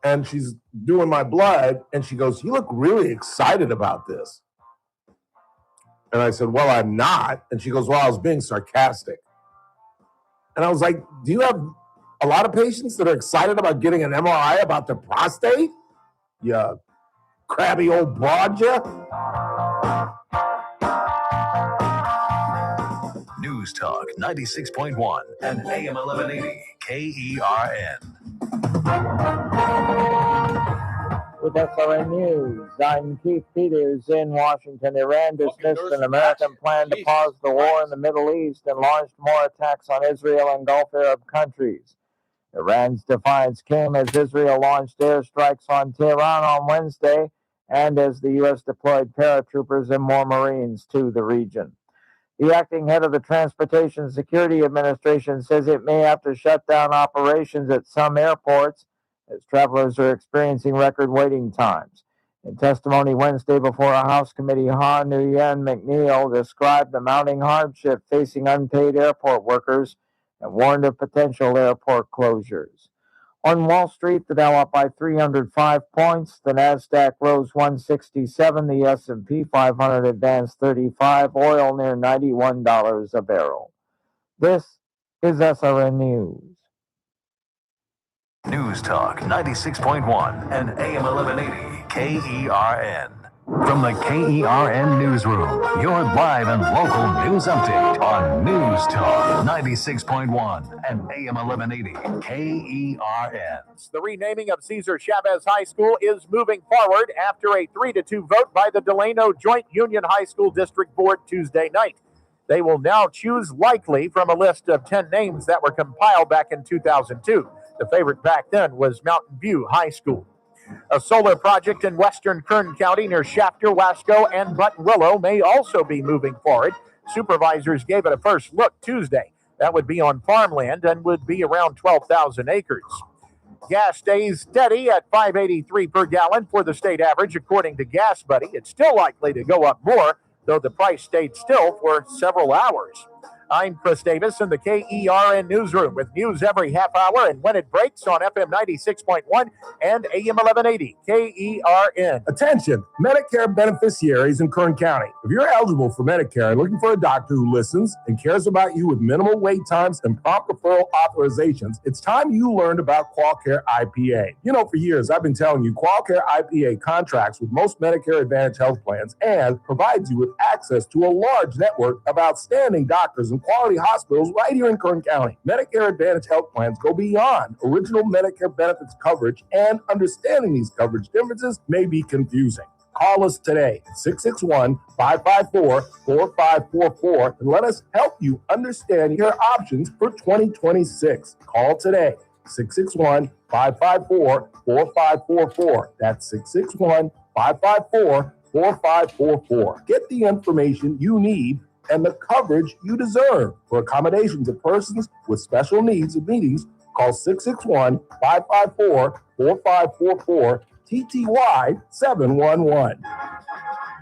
and she's doing my blood, and she goes, you look really excited about this. And I said, well, I'm not. And she goes, well, I was being sarcastic. And I was like, do you have a lot of patients that are excited about getting an MRI about their prostate? You crabby old broad, you? News Talk 96.1 and AM 1180 KERN. With SRN News, I'm Keith Peters in Washington. Iran dismissed an American plan to pause the war in the Middle East and launched more attacks on Israel and Gulf Arab countries. Iran's defiance came as Israel launched airstrikes on Tehran on Wednesday and as the U.S. deployed paratroopers and more Marines to the region. The acting head of the Transportation Security Administration says it may have to shut down operations at some airports as travelers are experiencing record waiting times. In testimony Wednesday before a House committee, Ha Nguyen McNeil described the mounting hardship facing unpaid airport workers and warned of potential airport closures. On Wall Street, the Dow up by 305 points, the Nasdaq rose 167, the S&P 500 advanced 35, oil near $91 a barrel. This is SRN News. News Talk 96.1 and AM 1180 KERN. From the KERN Newsroom, your live and local news update on News Talk 96.1 and AM 1180 KERN. The renaming of Cesar Chavez High School is moving forward after a 3-2 vote by the Delano Joint Union High School District Board Tuesday night. They will now choose likely from a list of 10 names that were compiled back in 2002. The favorite back then was Mountain View High School. A solar project in western Kern County near Shafter, Wasco, and Buttonwillow may also be moving forward. Supervisors gave it a first look Tuesday. That would be on farmland and would be around 12,000 acres. Gas stays steady at $5.83 per gallon for the state average, according to Gas Buddy. It's still likely to go up more, though the price stayed still for several hours. I'm Chris Davis in the KERN Newsroom with news every half hour and when it breaks on FM 96.1 and AM 1180 KERN. Attention, Medicare beneficiaries in Kern County. If you're eligible for Medicare and looking for a doctor who listens and cares about you with minimal wait times and prompt referral authorizations, it's time you learned about QualCare IPA. You know, for years, I've been telling you QualCare IPA contracts with most Medicare Advantage health plans and provides you with access to a large network of outstanding doctors and quality hospitals right here in Kern County. Medicare Advantage health plans go beyond original Medicare benefits coverage, and understanding these coverage differences may be confusing. Call us today at 661-554-4544 and let us help you understand your options for 2026. Call today, 661-554-4544. That's 661-554-4544. Get the information you need and the coverage you deserve. For accommodations of persons with special needs and meetings, call 661-554-4544, TTY 711.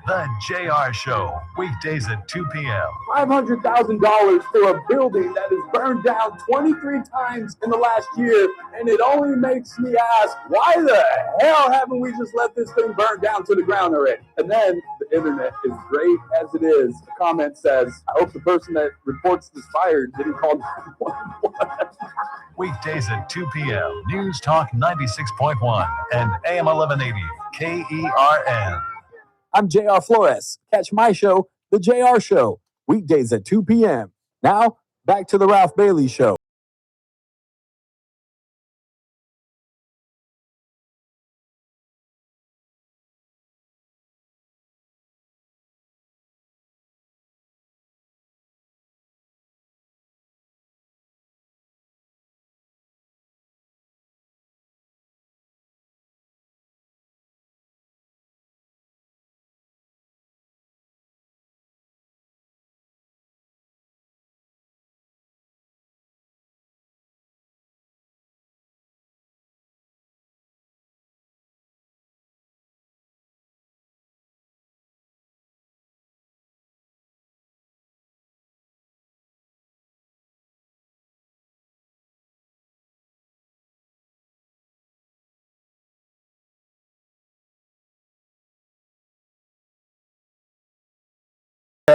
The JR Show, weekdays at 2 p.m. $500,000 for a building that is burned down 23 times in the last year, and it only makes me ask, why the hell haven't we just let this thing burn down to the ground already? And then the internet is great as it is. The comment says, I hope the person that reports this fire didn't call 911. Weekdays at 2 p.m. News Talk 96.1 and AM 1180 KERN. I'm JR Flores. Catch my show, The JR Show, weekdays at 2 p.m. Now, back to the Ralph Bailey Show.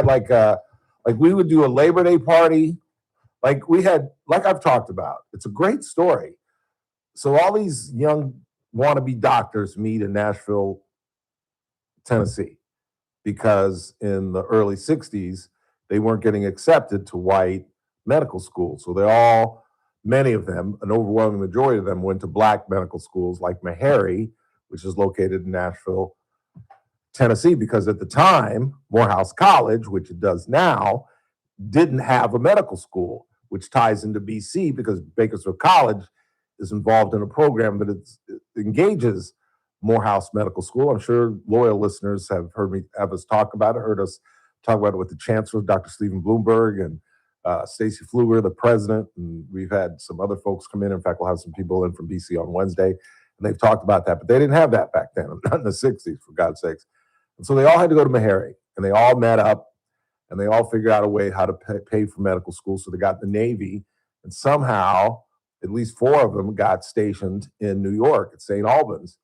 Like we would do a Labor Day party. Like I've talked about. It's a great story. So all these young wannabe doctors meet in Nashville, Tennessee, because in the early 60s, they weren't getting accepted to white medical schools. So many of them, an overwhelming majority of them, went to black medical schools like Meharry, which is located in Nashville, Tennessee, because at the time, Morehouse College, which it does now, didn't have a medical school, which ties into BC because Bakersfield College is involved in a program that it engages Morehouse Medical School. I'm sure loyal listeners have have us talk about it, heard us talk about it with the Chancellor, Dr. Stephen Bloomberg, and Stacy Pfluger, the president, and we've had some other folks come in. In fact, we'll have some people in from BC on Wednesday, and they've talked about that, but they didn't have that back then, not in the 60s, for God's sakes. And so they all had to go to Meharry, and they all met up, and they all figured out a way how to pay for medical school. So they got the Navy, and somehow at least 4 of them got stationed in New York at St. Albans.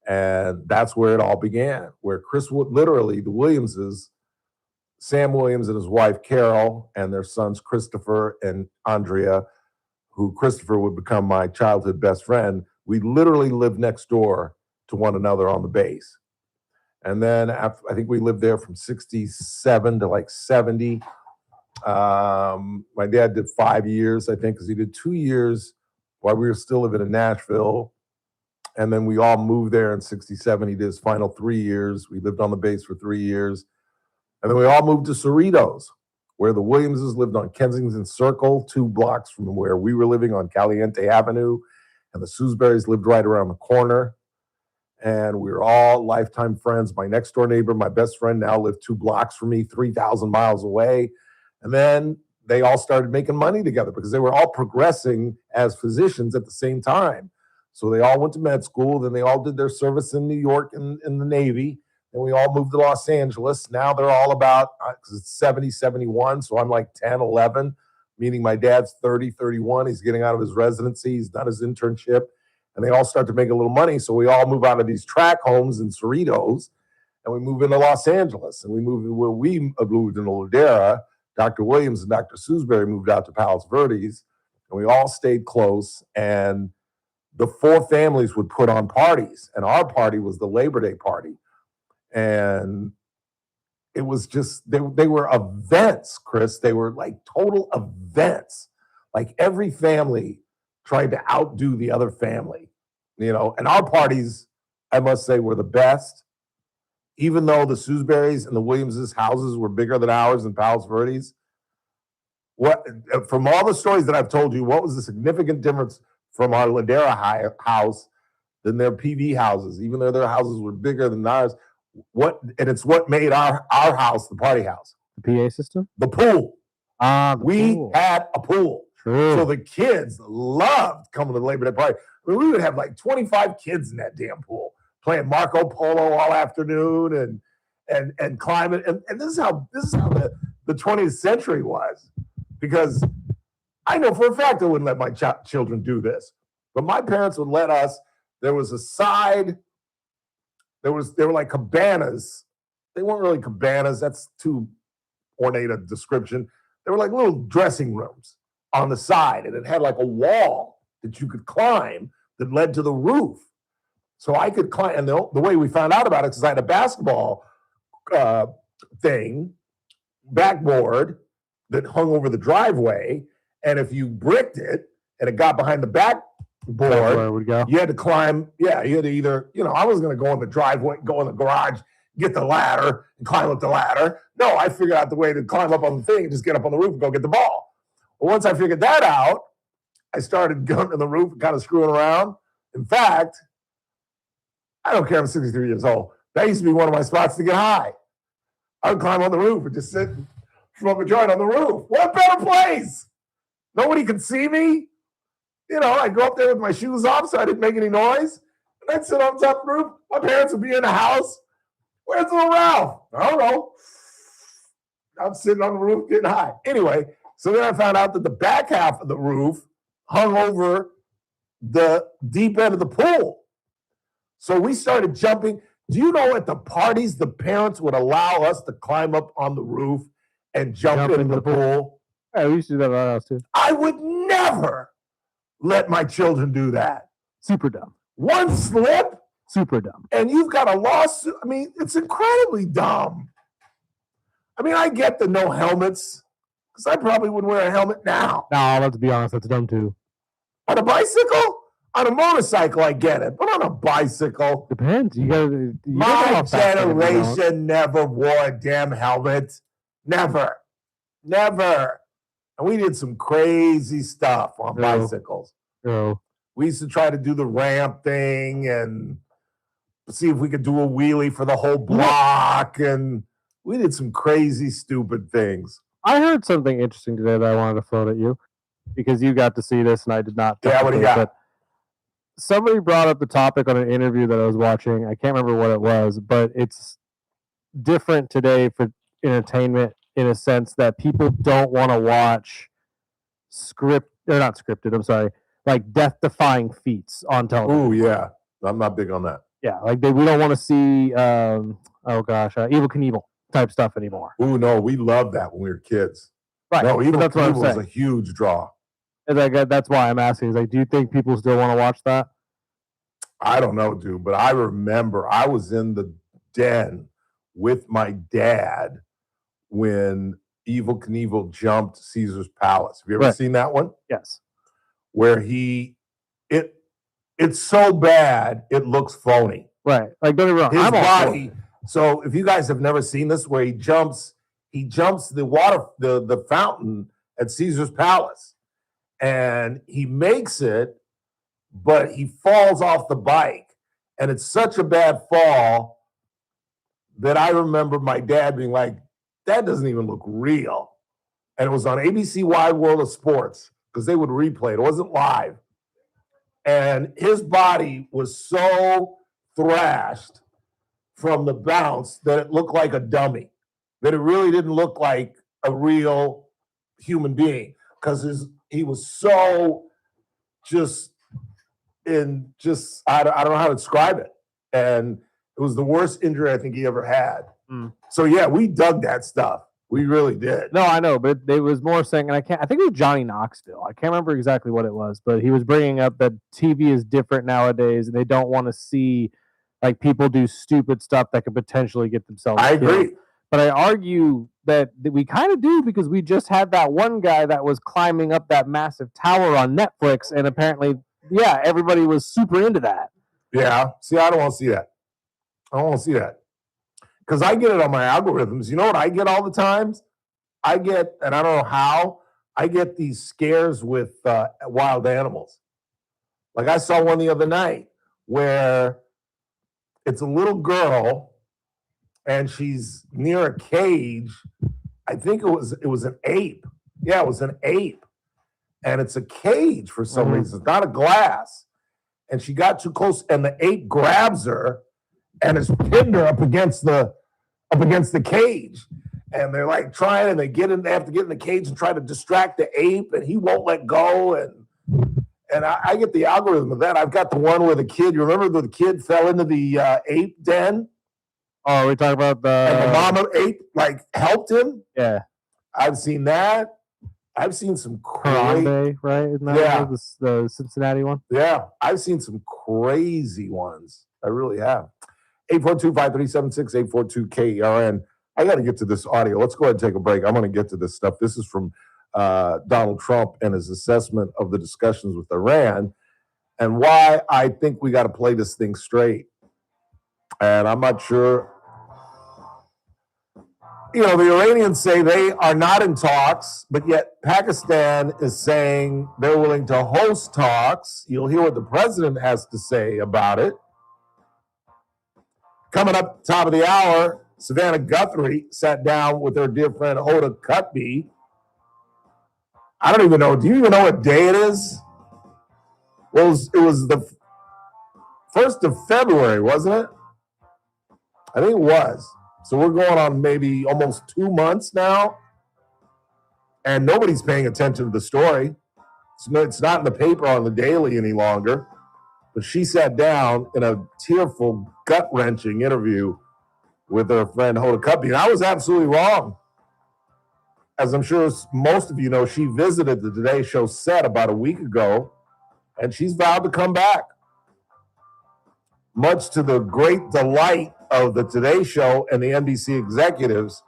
And that's where it all began, where Chris Wood, literally the Williamses, Sam Williams and his wife Carol, and their sons Christopher and Andrea, who Christopher would become my childhood best friend. We literally lived next door to one another on the base. And then I think we lived there from 67 to like 70. My dad did 5 years, I think, because he did 2 years while we were still living in Nashville. And then we all moved there in 67. He did his final 3 years. We lived on the base for 3 years. And then we all moved to Cerritos, where the Williamses lived on Kensington Circle, 2 blocks from where we were living on Caliente Avenue. And the Sewsburys lived right around the corner. And we were all lifetime friends. My next door neighbor, my best friend, now lived 2 blocks from me, 3,000 miles away. And then they all started making money together because they were all progressing as physicians at the same time. So they all went to med school. Then they all did their service in New York in the Navy. And we all moved to Los Angeles. Now they're all about, because it's 70, 71. So I'm like 10, 11, meaning my dad's 30, 31. He's getting out of his residency. He's done his internship. And they all start to make a little money. So we all move out of these tract homes in Cerritos, and we move into Los Angeles. And we moved into Ladera. Dr. Williams and Dr. Sewsbury moved out to Palos Verdes, and we all stayed close. And the 4 families would put on parties, and our party was the Labor Day party. And it was just, they were events, Chris. They were like total events. Like every family tried to outdo the other family, and our parties, I must say, were the best. Even though the Sewsburys and the Williamses' houses were bigger than ours in Palos Verdes. From all the stories that I've told you, what was the significant difference from our Ladera house than their PV houses, even though their houses were bigger than ours? And it's what made our house the party house. The PA system? The pool. We pool. had a pool. True. So the kids loved coming to the Labor Day party. I mean, we would have like 25 kids in that damn pool playing Marco Polo all afternoon and climbing. And this is how the 20th century was, because I know for a fact I wouldn't let my children do this, but my parents would let us. There was a side. They were like cabanas. They weren't really cabanas. That's too ornate a description. They were like little dressing rooms on the side, and it had like a wall that you could climb that led to the roof. So I could climb, and the way we found out about it is I had a basketball backboard that hung over the driveway, and if you bricked it and it got behind the backboard, you had to climb. Yeah, you had to either, I was going to go in the driveway, go in the garage, get the ladder, and climb up the ladder. No, I figured out the way to climb up on the thing and just get up on the roof and go get the ball. But once I figured that out, I started going to the roof and kind of screwing around. In fact, I don't care, I'm 63 years old. That used to be one of my spots to get high. I would climb on the roof and just sit and smoke a joint on the roof. What better place? Nobody could see me. I'd go up there with my shoes off so I didn't make any noise. And I'd sit on top of the roof. My parents would be in the house. Where's little Ralph? I don't know. I'm sitting on the roof getting high. Anyway, so then I found out that the back half of the roof hung over the deep end of the pool. So we started jumping. Do you know at the parties, the parents would allow us to climb up on the roof and jump into the pool? Yeah, we used to do that at our house too. I would never let my children do that. Super dumb. One slip. Super dumb. And you've got a lawsuit. I mean, it's incredibly dumb. I mean, I get the no helmets because I probably wouldn't wear a helmet now. No, let's be honest, that's dumb too. On a bicycle? On a motorcycle, I get it. But on a bicycle, Depends. my generation never wore a damn helmet. Never. And we did some crazy stuff on bicycles. No. We used to try to do the ramp thing and see if we could do a wheelie for the whole block. And we did some crazy, stupid things. I heard something interesting today that I wanted to float at you because you got to see this and I did not. Yeah, what do you got? But somebody brought up the topic on an interview that I was watching. I can't remember what it was, but it's different today for entertainment in a sense that people don't want to watch not scripted, I'm sorry, like death-defying feats on television. Oh, yeah. I'm not big on that. Yeah, like we don't want to see, Evel Knievel type stuff anymore. Oh, no, we loved that when we were kids. Right, No, Evel that's what I'm Knievel was saying. a huge draw. And that's why I'm asking. Is like, do you think people still want to watch that? I don't know, dude, but I remember I was in the den with my dad when Evel Knievel jumped Caesar's Palace. Have you ever seen that one? Yes. Where it's so bad it looks phony. Right. Like, don't get me wrong. His I'm all for body. it. So if you guys have never seen this, where he jumps the water, the fountain at Caesar's Palace, and he makes it, but he falls off the bike, and it's such a bad fall that I remember my dad being like, "That doesn't even look real," and it was on ABC Wide World of Sports because they would replay it. It wasn't live, and his body was so thrashed from the bounce that it looked like a dummy, that it really didn't look like a real human being because he was so I don't know how to describe it. And it was the worst injury I think he ever had. So yeah, we dug that stuff. We really did. No, I know, but it was more saying, and I think it was Johnny Knoxville. I can't remember exactly what it was, but he was bringing up that TV is different nowadays, and they don't want to see like people do stupid stuff that could potentially get themselves I killed. agree. But I argue that we kind of do because we just had that one guy that was climbing up that massive tower on Netflix, and apparently, yeah, everybody was super into that. Yeah. See, I don't want to see that. I don't want to see that. Because I get it on my algorithms. You know what I get all the times? I get, and I don't know how, I get these scares with wild animals. Like I saw one the other night where it's a little girl and she's near a cage. I think it was an ape. Yeah, it was an ape. And it's a cage for some reason. It's not a glass. And she got too close and the ape grabs her and has pinned her up against the cage. And they're like trying, and they have to get in the cage and try to distract the ape, and he won't let go. And I get the algorithm of that. I've got the one where the kid, you remember the kid fell into the ape den? Oh, we talking about and the mama ape like helped him? Yeah. I've seen that. I've seen some crazy, Harambe, right? Isn't that the Cincinnati one? Yeah, I've seen some crazy ones. I really have. 842-5376, 842-KERN. I got to get to this audio. Let's go ahead and take a break. I'm going to get to this stuff. This is from Donald Trump and his assessment of the discussions with Iran and why I think we got to play this thing straight. And I'm not sure. You know, the Iranians say they are not in talks, but yet Pakistan is saying they're willing to host talks. You'll hear what the president has to say about it. Coming up top of the hour, Savannah Guthrie sat down with her dear friend Hoda Kotb. I don't even know. Do you even know what day it is? Well, it was the 1st of February, wasn't it? I think it was. So we're going on maybe almost 2 months now, and nobody's paying attention to the story. It's not in the paper on the Daily any longer. But she sat down in a tearful, gut-wrenching interview with her friend Hoda Kotb. And I was absolutely wrong. As I'm sure most of you know, she visited the Today Show set about a week ago, and she's vowed to come back. Much to the great delight of the Today Show and the NBC executives,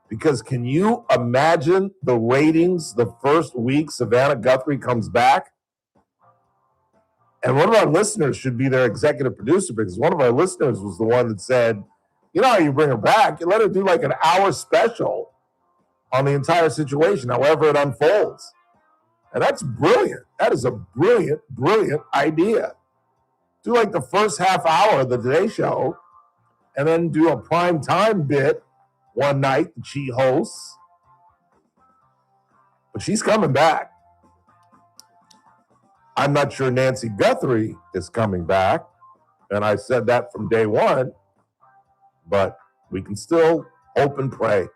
Because can you imagine the ratings the first week Savannah Guthrie comes back? And one of our listeners should be their executive producer, because one of our listeners was the one that said, you know how you bring her back? You let her do like an hour special on the entire situation, however it unfolds. And that's brilliant. That is a brilliant, brilliant idea. Do like the first half hour of the Today Show, and then do a prime time bit one night that she hosts. But she's coming back. I'm not sure Nancy Guthrie is coming back, and I said that from day one, but we can still hope and pray.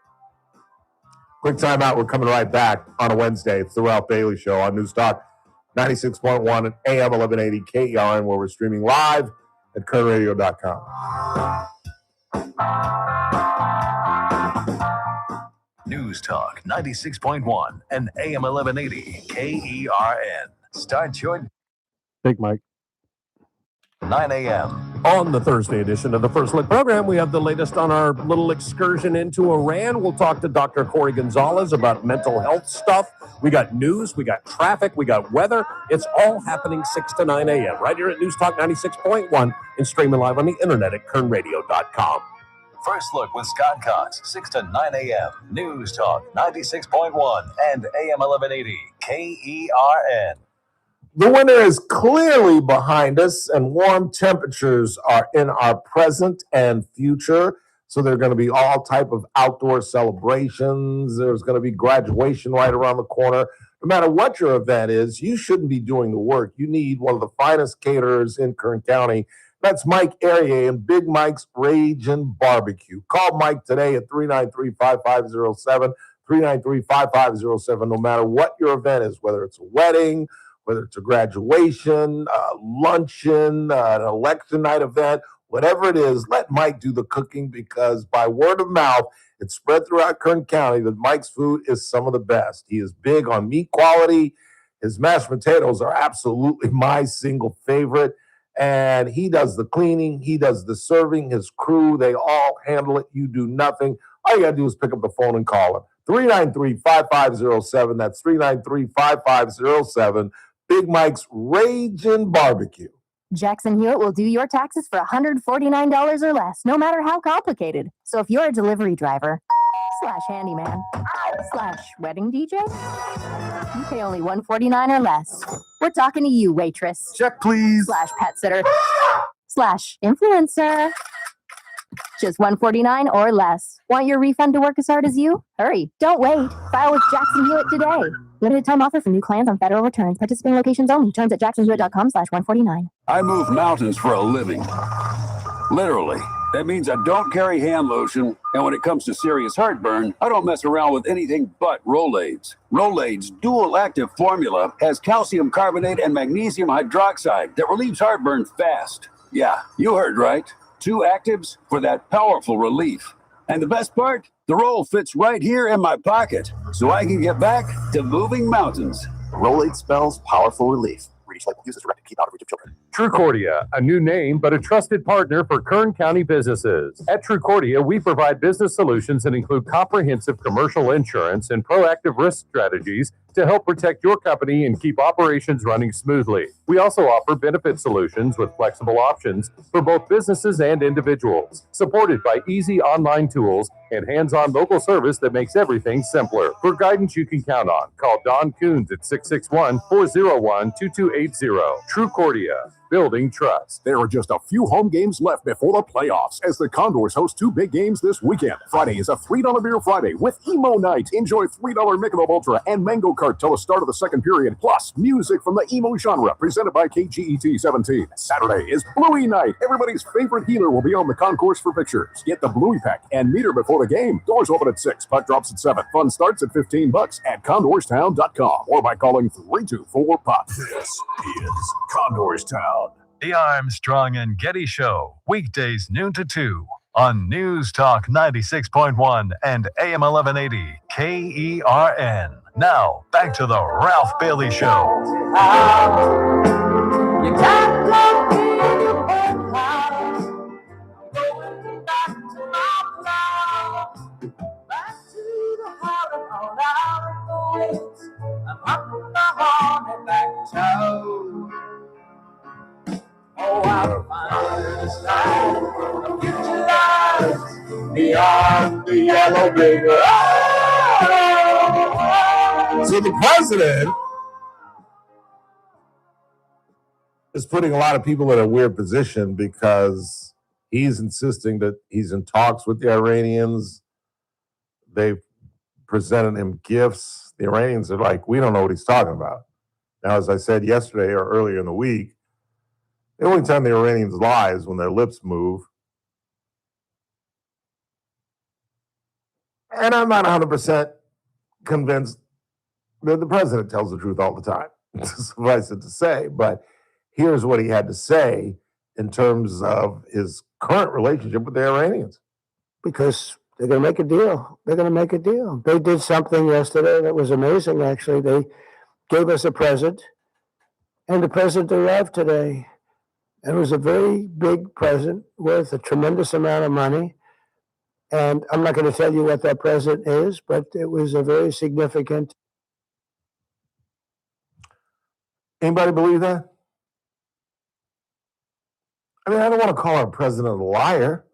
Quick timeout. We're coming right back on a Wednesday. It's the Ralph Bailey Show on News Talk 96.1 and AM 1180 KERN, where we're streaming live at kernradio.com. News Talk 96.1 and AM 1180 KERN. Start your Big Mike. 9 a.m. On the Thursday edition of the First Look program, we have the latest on our little excursion into Iran. We'll talk to Dr. Corey Gonzalez about mental health stuff. We got news, we got traffic, we got weather. It's all happening 6 to 9 a.m. right here at News Talk 96.1 and streaming live on the internet at kernradio.com. First Look with Scott Cox, 6 to 9 a.m. News Talk 96.1 and AM 1180 KERN. The winter is clearly behind us, and warm temperatures are in our present and future. So there are going to be all type of outdoor celebrations. There's going to be graduation right around the corner. No matter what your event is, you shouldn't be doing the work. You need one of the finest caterers in Kern County. That's Mike Arier and Big Mike's Ragin' Barbecue. Call Mike today at 393-5507, 393-5507, no matter what your event is, whether it's a wedding, whether it's a graduation, a luncheon, an election night event, whatever it is, let Mike do the cooking, because by word of mouth, it's spread throughout Kern County that Mike's food is some of the best. He is big on meat quality. His mashed potatoes are absolutely my single favorite. And he does the cleaning. He does the serving. His crew, they all handle it. You do nothing. All you got to do is pick up the phone and call him. 393-5507. That's 393-5507. Big Mike's Ragin' Barbecue. Jackson Hewitt will do your taxes for $149 or less, no matter how complicated. So if you're a delivery driver, / handyman, / wedding DJ, you pay only $149 or less. We're talking to you, waitress. Check, please. / pet sitter, / influencer. Just $149 or less. Want your refund to work as hard as you? Hurry, don't wait. File with Jackson Hewitt today. Limited time offer for new clients on federal returns. Participating locations only. Terms at jacksonhewitt.com /149. I move mountains for a living. Literally. That means I don't carry hand lotion, and when it comes to serious heartburn, I don't mess around with anything but Rolaids. Rolaids' dual-active formula has calcium carbonate and magnesium hydroxide that relieves heartburn fast. Yeah, you heard right. 2 actives for that powerful relief. And the best part? The roll fits right here in my pocket, so I can get back to moving mountains. Rolade spells powerful relief. Reach label uses directed. Keep out of reach of children. Trucordia, a new name but a trusted partner for Kern County businesses. At Trucordia, we provide business solutions that include comprehensive commercial insurance and proactive risk strategies to help protect your company and keep operations running smoothly. We also offer benefit solutions with flexible options for both businesses and individuals, supported by easy online tools and hands-on local service that makes everything simpler. For guidance you can count on, call Don Coons at 661-401-2280. Trucordia, building trust. There are just a few home games left before the playoffs as the Condors host 2 big games this weekend. Friday is a $3 Beer Friday with Emo Night. Enjoy $3 Michelob Ultra and Mango Kart till the start of the second period, plus music from the emo genre presented by KGET 17. Saturday is Bluey Night. Everybody's favorite healer will be on the concourse for pictures. Get the Bluey Pack and meter before the game. Doors open at 6, puck drops at 7. Fun starts at $15 at condorstown.com or by calling 324-POP. This is Condorstown. The Armstrong and Getty Show, weekdays noon to 2 on News Talk 96.1 and AM 1180 KERN. Now, back to the Ralph Bailey Show. You got love in your penthouse. Going back to my block. Back to I'm the yellow bringer. So the president is putting a lot of people in a weird position because he's insisting that he's in talks with the Iranians. They've presented him gifts. The Iranians are like, we don't know what he's talking about. Now, as I said yesterday or earlier in the week, the only time the Iranians lie is when their lips move. And I'm not 100% convinced that the president tells the truth all the time, suffice it to say. But here's what he had to say in terms of his current relationship with the Iranians. Because they're going to make a deal. They're going to make a deal. They did something yesterday that was amazing, actually. They gave us a present, and the present arrived today. It was a very big present worth a tremendous amount of money. And I'm not going to tell you what that present is, but it was a very significant. Anybody believe that? I mean, I don't want to call our president a liar,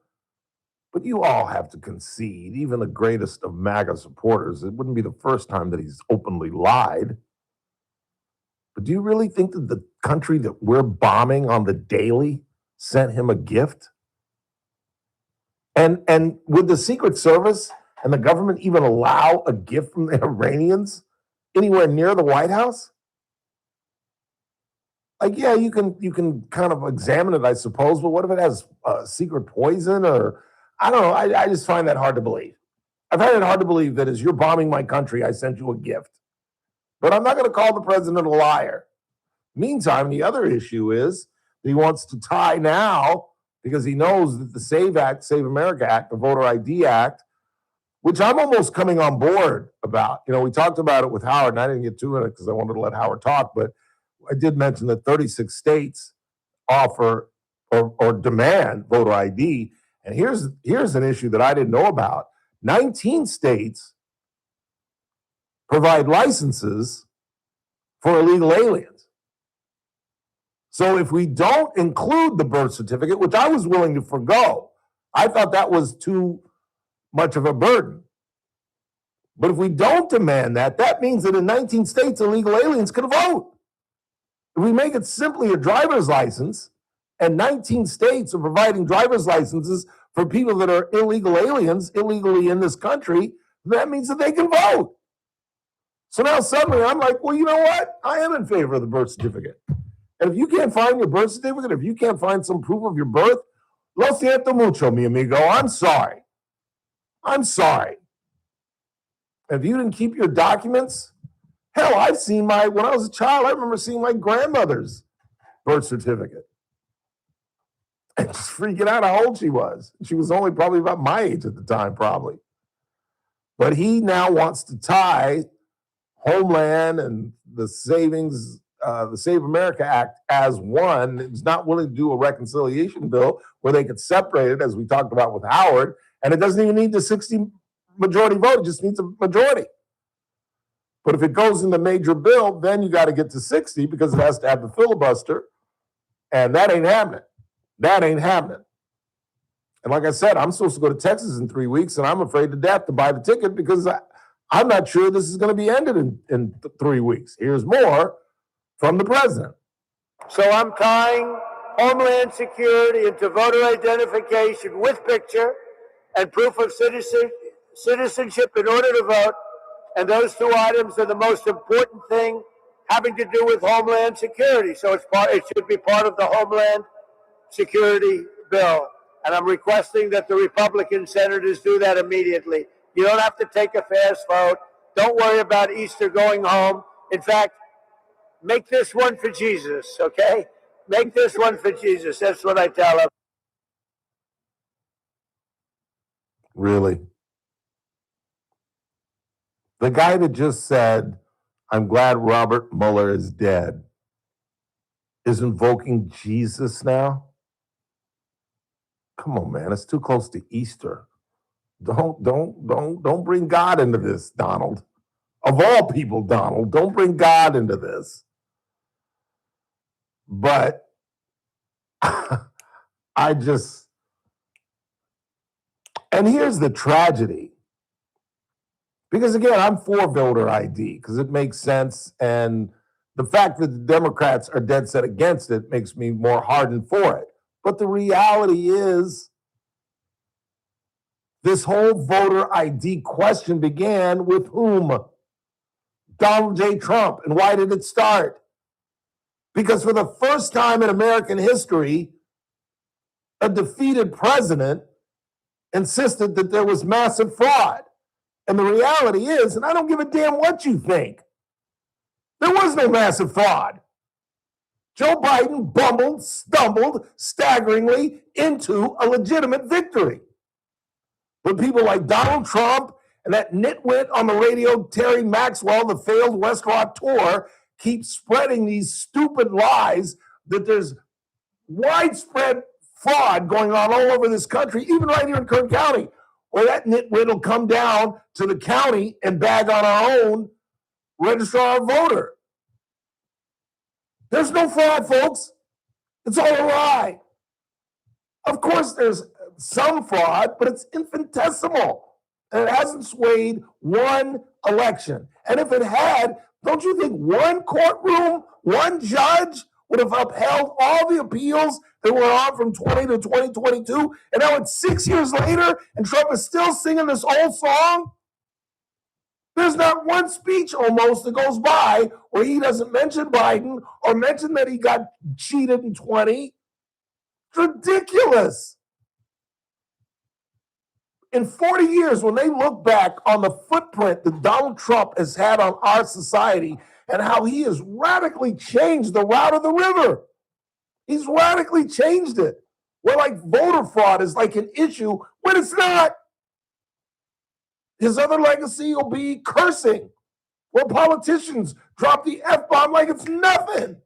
but you all have to concede, even the greatest of MAGA supporters, it wouldn't be the first time that he's openly lied. But do you really think that the country that we're bombing on the daily sent him a gift? And would the Secret Service and the government even allow a gift from the Iranians anywhere near the White House? Like, yeah, you can kind of examine it, I suppose, but what if it has secret poison or, I don't know, I just find that hard to believe. I find it hard to believe that as you're bombing my country, I sent you a gift. But I'm not going to call the president a liar. Meantime, the other issue is that he wants to tie now, because he knows that the SAVE Act, Save America Act, the Voter ID Act, which I'm almost coming on board about. You know, we talked about it with Howard, and I didn't get too in it because I wanted to let Howard talk, but I did mention that 36 states offer or demand voter ID. And here's an issue that I didn't know about. 19 states provide licenses for illegal aliens. So if we don't include the birth certificate, which I was willing to forgo, I thought that was too much of a burden. But if we don't demand that, that means that in 19 states, illegal aliens could vote. If we make it simply a driver's license, and 19 states are providing driver's licenses for people that are illegal aliens, illegally in this country, that means that they can vote. So now suddenly I'm like, well, you know what? I am in favor of the birth certificate. And if you can't find your birth certificate, if you can't find some proof of your birth, lo siento mucho, mi amigo. I'm sorry. I'm sorry. If you didn't keep your documents, hell, I've seen when I was a child, I remember seeing my grandmother's birth certificate. And just freaking out how old she was. She was only probably about my age at the time, probably. But he now wants to tie Homeland and the savings, the Save America Act as one. He's not willing to do a reconciliation bill where they could separate it, as we talked about with Howard. And it doesn't even need the 60 majority vote. It just needs a majority. But if it goes in the major bill, then you got to get to 60 because it has to have the filibuster. And that ain't happening. That ain't happening. And like I said, I'm supposed to go to Texas in 3 weeks, and I'm afraid to death to buy the ticket because I'm not sure this is going to be ended in 3 weeks. Here's more from the president. So I'm tying Homeland Security into voter identification with picture and proof of citizenship in order to vote. And those two items are the most important thing having to do with Homeland Security. So it should be part of the Homeland Security bill. And I'm requesting that the Republican senators do that immediately. You don't have to take a fast vote. Don't worry about Easter going home. In fact, make this one for Jesus, okay? Make this one for Jesus. That's what I tell them. Really? The guy that just said, I'm glad Robert Mueller is dead, is invoking Jesus now? Come on, man. It's too close to Easter. Don't bring God into this, Donald. Of all people, Donald, don't bring God into this. But I And here's the tragedy. Because again, I'm for voter ID because it makes sense. And the fact that the Democrats are dead set against it makes me more hardened for it. But the reality is, this whole voter ID question began with whom? Donald J. Trump. And why did it start? Because for the first time in American history, a defeated president insisted that there was massive fraud. And the reality is, and I don't give a damn what you think, there was no massive fraud. Joe Biden stumbled staggeringly into a legitimate victory. But people like Donald Trump and that nitwit on the radio, Terry Maxwell, the failed restaurateur, keep spreading these stupid lies that there's widespread fraud going on all over this country, even right here in Kern County, where that nitwit will come down to the county and bag on our own registrar of voter. There's no fraud, folks. It's all a lie. Of course, there's some fraud, but it's infinitesimal. And it hasn't swayed one election. And if it had, don't you think one courtroom, one judge would have upheld all the appeals that were on from 20 to 2022? And now it's 6 years later, and Trump is still singing this old song? There's not one speech almost that goes by where he doesn't mention Biden or mention that he got cheated in 20. It's ridiculous. In 40 years, when they look back on the footprint that Donald Trump has had on our society and how he has radically changed the route of the river, he's radically changed it. Where like voter fraud is like an issue when it's not. His other legacy will be cursing, where politicians drop the F-bomb like it's nothing.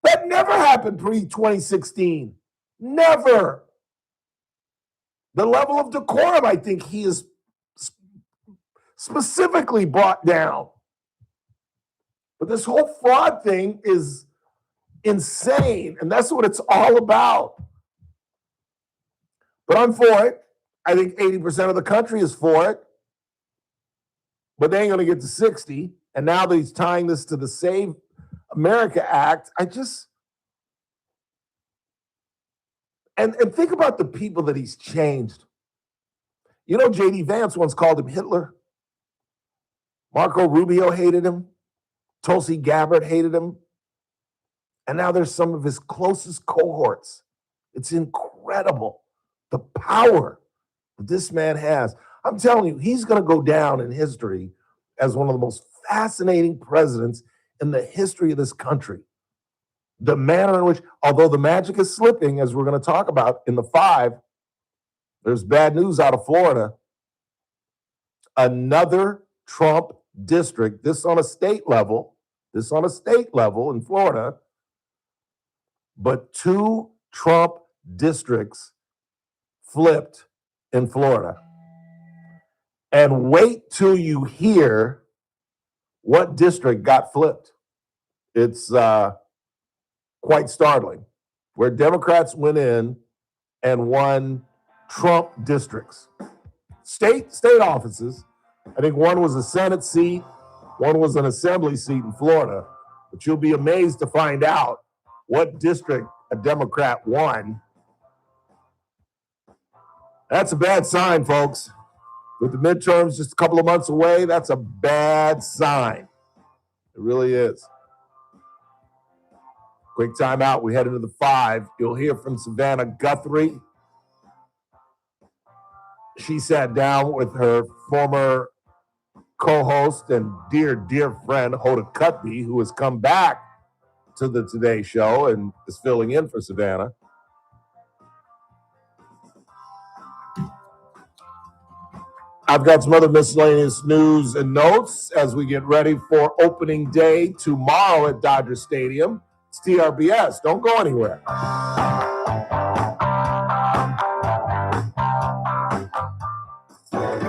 That never happened pre-2016. Never. The level of decorum, I think he is specifically brought down. But this whole fraud thing is insane, and that's what it's all about. But I'm for it. I think 80% of the country is for it, but they ain't going to get to 60. And now that he's tying this to the Save America Act, and think about the people that he's changed. You know, J.D. Vance once called him Hitler. Marco Rubio hated him. Tulsi Gabbard hated him. And now there's some of his closest cohorts. It's incredible, the power this man has. I'm telling you, he's going to go down in history as one of the most fascinating presidents in the history of this country. The manner in which, although the magic is slipping, as we're going to talk about in the 5, there's bad news out of Florida. Another Trump district, this on a state level in Florida, but 2 Trump districts flipped in Florida. And wait till you hear what district got flipped. It's quite startling, where Democrats went in and won Trump districts. State offices. I think one was a Senate seat, one was an assembly seat in Florida. But you'll be amazed to find out what district a Democrat won. That's a bad sign, folks. With the midterms just a couple of months away, that's a bad sign. It really is. Quick time out. We head into the 5. You'll hear from Savannah Guthrie. She sat down with her former co-host and dear friend, Hoda Kotb, who has come back to the Today Show and is filling in for Savannah. I've got some other miscellaneous news and notes as we get ready for opening day tomorrow at Dodger Stadium. It's TRBS. Don't go anywhere.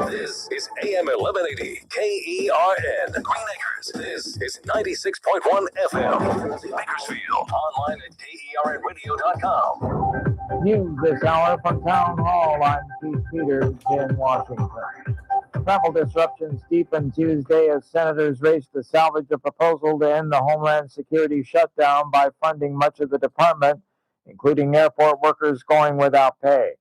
This is AM 1180 KERN. Green Acres. This is 96.1 FM. Bakersfield. Online at KERNradio.com. News this hour from Town Hall. I'm Keith Peters in Washington. Travel disruptions deepened Tuesday as senators raced to salvage a proposal to end the Homeland Security shutdown by funding much of the department, including airport workers going without pay.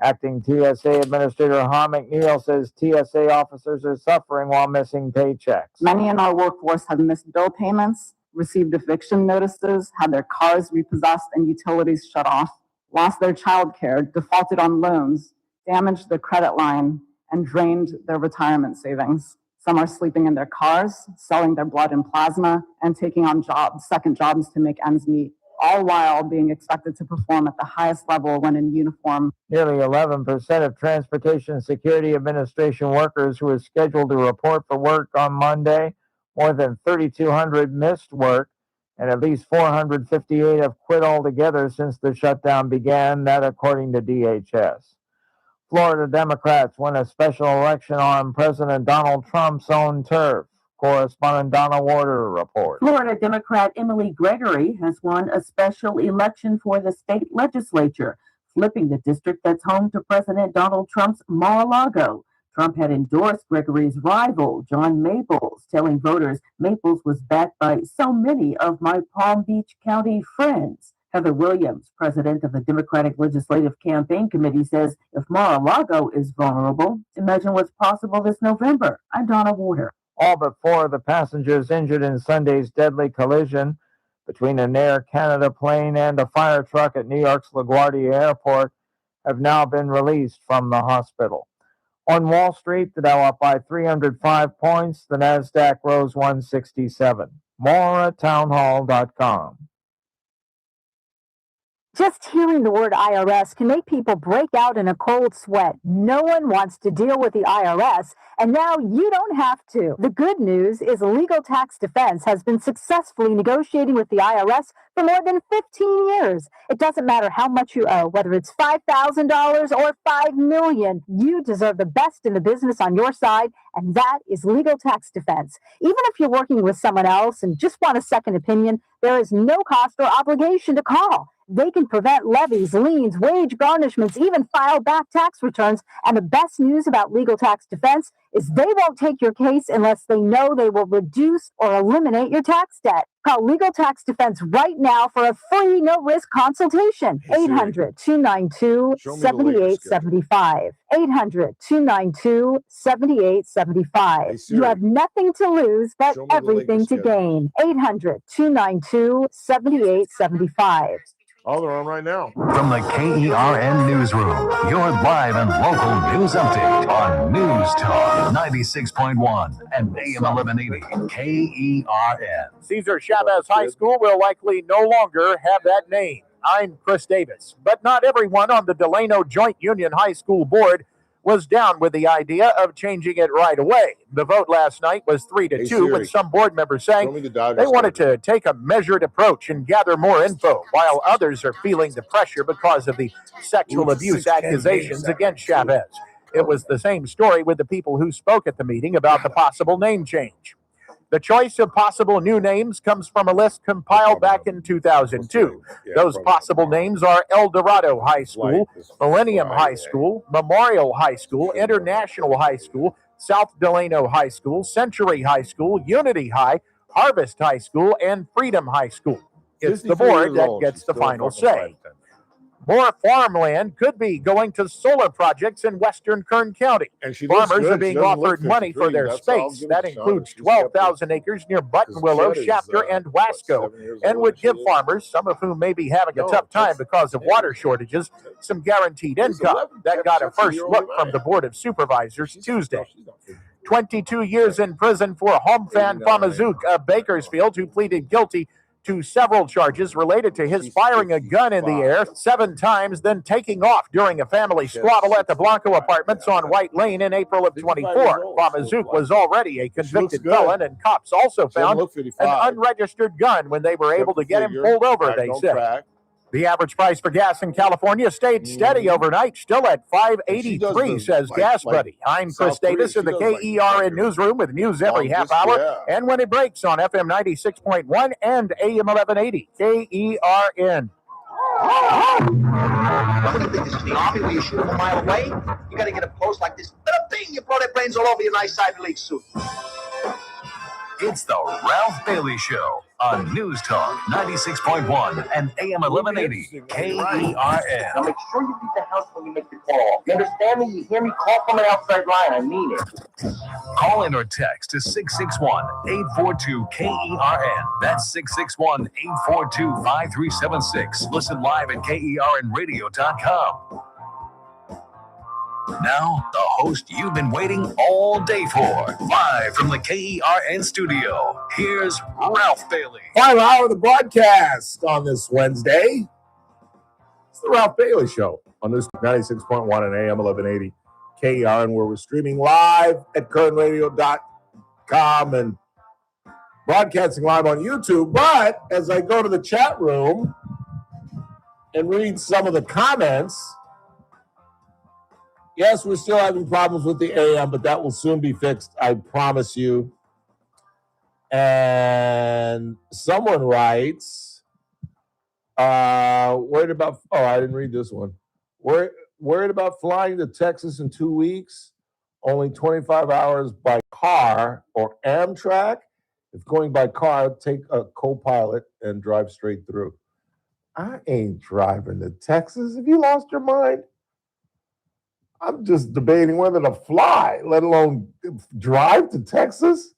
Acting TSA Administrator Ha McNeil says TSA officers are suffering while missing paychecks. Many in our workforce have missed bill payments, received eviction notices, had their cars repossessed and utilities shut off, lost their child care, defaulted on loans, damaged their credit line, and drained their retirement savings. Some are sleeping in their cars, selling their blood and plasma, and taking on second jobs to make ends meet, all while being expected to perform at the highest level when in uniform. Nearly 11% of Transportation Security Administration workers who were scheduled to report for work on Monday, more than 3,200 missed work, and at least 458 have quit altogether since the shutdown began, that according to DHS. Florida Democrats won a special election on President Donald Trump's own turf. Correspondent Donna Warder reports. Florida Democrat Emily Gregory has won a special election for the state legislature, flipping the district that's home to President Donald Trump's Mar-a-Lago. Trump had endorsed Gregory's rival, John Maples, telling voters Maples was backed by so many of my Palm Beach County friends. Heather Williams, president of the Democratic Legislative Campaign Committee, says if Mar-a-Lago is vulnerable, imagine what's possible this November. I'm Donna Warder. All but 4 of the passengers injured in Sunday's deadly collision between an Air Canada plane and a fire truck at New York's LaGuardia Airport have now been released from the hospital. On Wall Street, the Dow up by 305 points, the NASDAQ rose 167. More at townhall.com. Just hearing the word IRS can make people break out in a cold sweat. No one wants to deal with the IRS, and now you don't have to. The good news is Legal Tax Defense has been successfully negotiating with the IRS for more than 15 years. It doesn't matter how much you owe, whether it's $5,000 or $5 million. You deserve the best in the business on your side, and that is Legal Tax Defense. Even if you're working with someone else and just want a second opinion, there is no cost or obligation to call. They can prevent levies, liens, wage garnishments, even file back tax returns. And the best news about Legal Tax Defense is they won't take your case unless they know they will reduce or eliminate your tax debt. Call Legal Tax Defense right now for a free, no-risk consultation. 800-292-7875. 800-292-7875. You have nothing to lose, but everything to gain. 800-292-7875. Oh, they're on right now. From the KERN Newsroom, your live and local news update on News Talk 96.1 and AM 1180 KERN. Cesar Chavez High School will likely no longer have that name. I'm Chris Davis. But not everyone on the Delano Joint Union High School Board was down with the idea of changing it right away. The vote last night was 3-2, with some board members saying they wanted to take a measured approach and gather more info, while others are feeling the pressure because of the sexual abuse accusations against Chavez. It was the same story with the people who spoke at the meeting about the possible name change. The choice of possible new names comes from a list compiled back in 2002. Those possible names are El Dorado High School, Millennium High School, Memorial High School, International High School, South Delano High School, Century High School, Unity High, Harvest High School, and Freedom High School. It's the board that gets the final say. More farmland could be going to solar projects in western Kern County. Farmers are being offered money for their space. That includes 12,000 acres near Buttonwillow, Shafter, and Wasco, and would give farmers, some of whom may be having a tough time because of water shortages, some guaranteed income. That got a first look from the Board of Supervisors Tuesday. 22 years in prison for Homfan Famazuk of Bakersfield, who pleaded guilty to several charges related to his firing a gun in the air 7 times, then taking off during a family squabble at the Blanco Apartments on White Lane in April of 24. Famazuk was already a convicted felon, and cops also found an unregistered gun when they were able to get him pulled over, they say. The average price for gas in California stayed steady overnight, still at $5.83, says Gas Buddy. I'm Chris Davis in the KERN Newsroom with news every half hour, and when it breaks on FM 96.1 and AM 1180 KERN. What do you think this is, the Army where you shoot them a mile away? You got to get a post like this little thing. You blow their brains all over your nice Ivy League suit. It's the Ralph Bailey Show on News Talk 96.1 and AM 1180 KERN. Now make sure you leave the house when you make the call. You understand me? You hear me? Call from an outside line. I mean it. Call in or text to 661-842-KERN. That's 661-842-5376. Listen live at KERNradio.com. Now, the host you've been waiting all day for. Live from the KERN studio, here's Ralph Bailey. Final hour of the broadcast on this Wednesday. It's the Ralph Bailey Show on News 96.1 and AM 1180 KERN, where we're streaming live at KERNradio.com and broadcasting live on YouTube. But as I go to the chat room and read some of the comments, yes, we're still having problems with the AM, but that will soon be fixed, I promise you. And someone writes, worried about, I didn't read this one. Worried about flying to Texas in 2 weeks, only 25 hours by car or Amtrak. If going by car, take a co-pilot and drive straight through. I ain't driving to Texas. Have you lost your mind? I'm just debating whether to fly, let alone drive to Texas.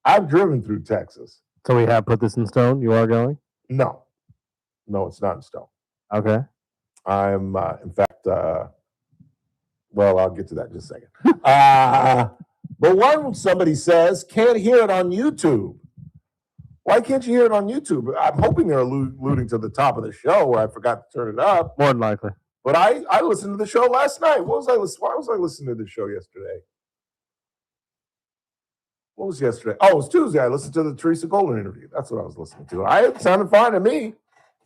I've driven through Texas. So we have put this in stone. You are going? No, it's not in stone. Okay. I'm, in fact, I'll get to that in just a second. But somebody says, can't hear it on YouTube. Why can't you hear it on YouTube? I'm hoping they're alluding to the top of the show where I forgot to turn it up. More than likely. But I listened to the show last night. Why was I listening to the show yesterday? What was yesterday? Oh, it was Tuesday. I listened to the Teresa Golden interview. That's what I was listening to. It sounded fine to me.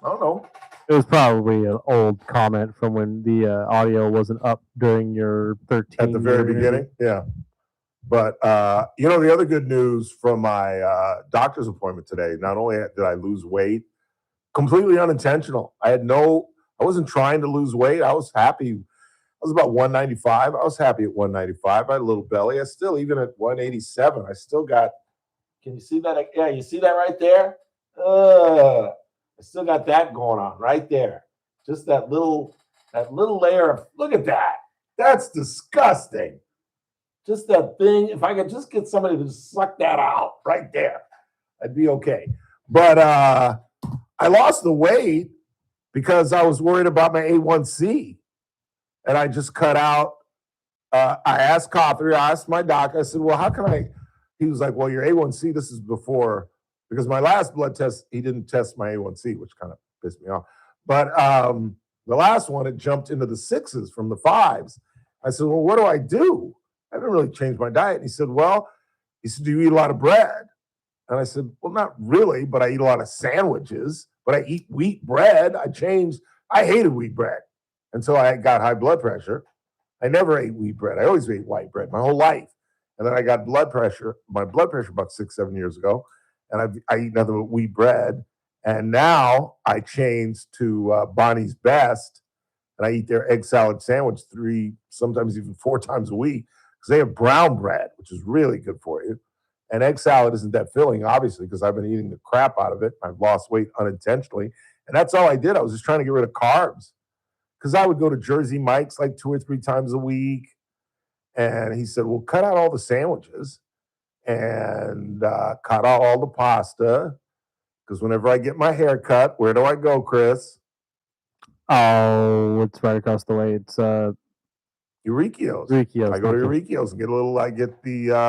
I don't know. It was probably an old comment from when the audio wasn't up during your 13. At the very beginning? Yeah. But, the other good news from my doctor's appointment today, not only did I lose weight, completely unintentional. I wasn't trying to lose weight. I was happy. I was about 195. I was happy at 195. I had a little belly. I still, even at 187, I still got, can you see that? Yeah, you see that right there? I still got that going on right there. Just that little layer of, look at that. That's disgusting. Just that thing. If I could just get somebody to suck that out right there, I'd be okay. But I lost the weight because I was worried about my A1C. And I just cut out. I asked Cothry, I asked my doctor, I said, well, how can I? He was like, well, your A1C, this is before, because my last blood test, he didn't test my A1C, which kind of pissed me off. But the last one, it jumped into the 6s from the 5s. I said, well, what do I do? I haven't really changed my diet. And he said, do you eat a lot of bread? And I said, well, not really, but I eat a lot of sandwiches, but I eat wheat bread. I hated wheat bread until I got high blood pressure. I never ate wheat bread. I always ate white bread my whole life. And then I got my blood pressure about 6-7 years ago, and I eat nothing but wheat bread. And now I changed to Bonnie's Best, and I eat their egg salad sandwich 3, sometimes even 4 times a week, because they have brown bread, which is really good for you. And egg salad isn't that filling, obviously, because I've been eating the crap out of it. I've lost weight unintentionally. And that's all I did. I was just trying to get rid of carbs. Because I would go to Jersey Mike's like 2 or 3 times a week. And he said, well, cut out all the sandwiches and cut out all the pasta. Because whenever I get my hair cut, where do I go, Chris? Oh, it's right across the way. It's Eureka's. Eureka's. I go to Eureka's and get a little, I get the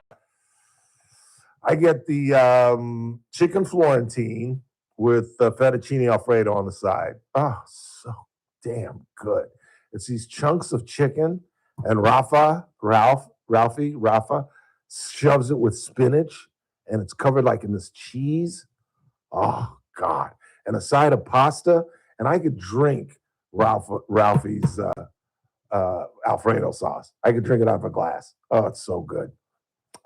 chicken Florentine with fettuccine Alfredo on the side. Oh, so damn good. It's these chunks of chicken, and Ralphie shoves it with spinach, and it's covered like in this cheese. Oh, God. And a side of pasta, and I could drink Ralphie's Alfredo sauce. I could drink it out of a glass. Oh, it's so good.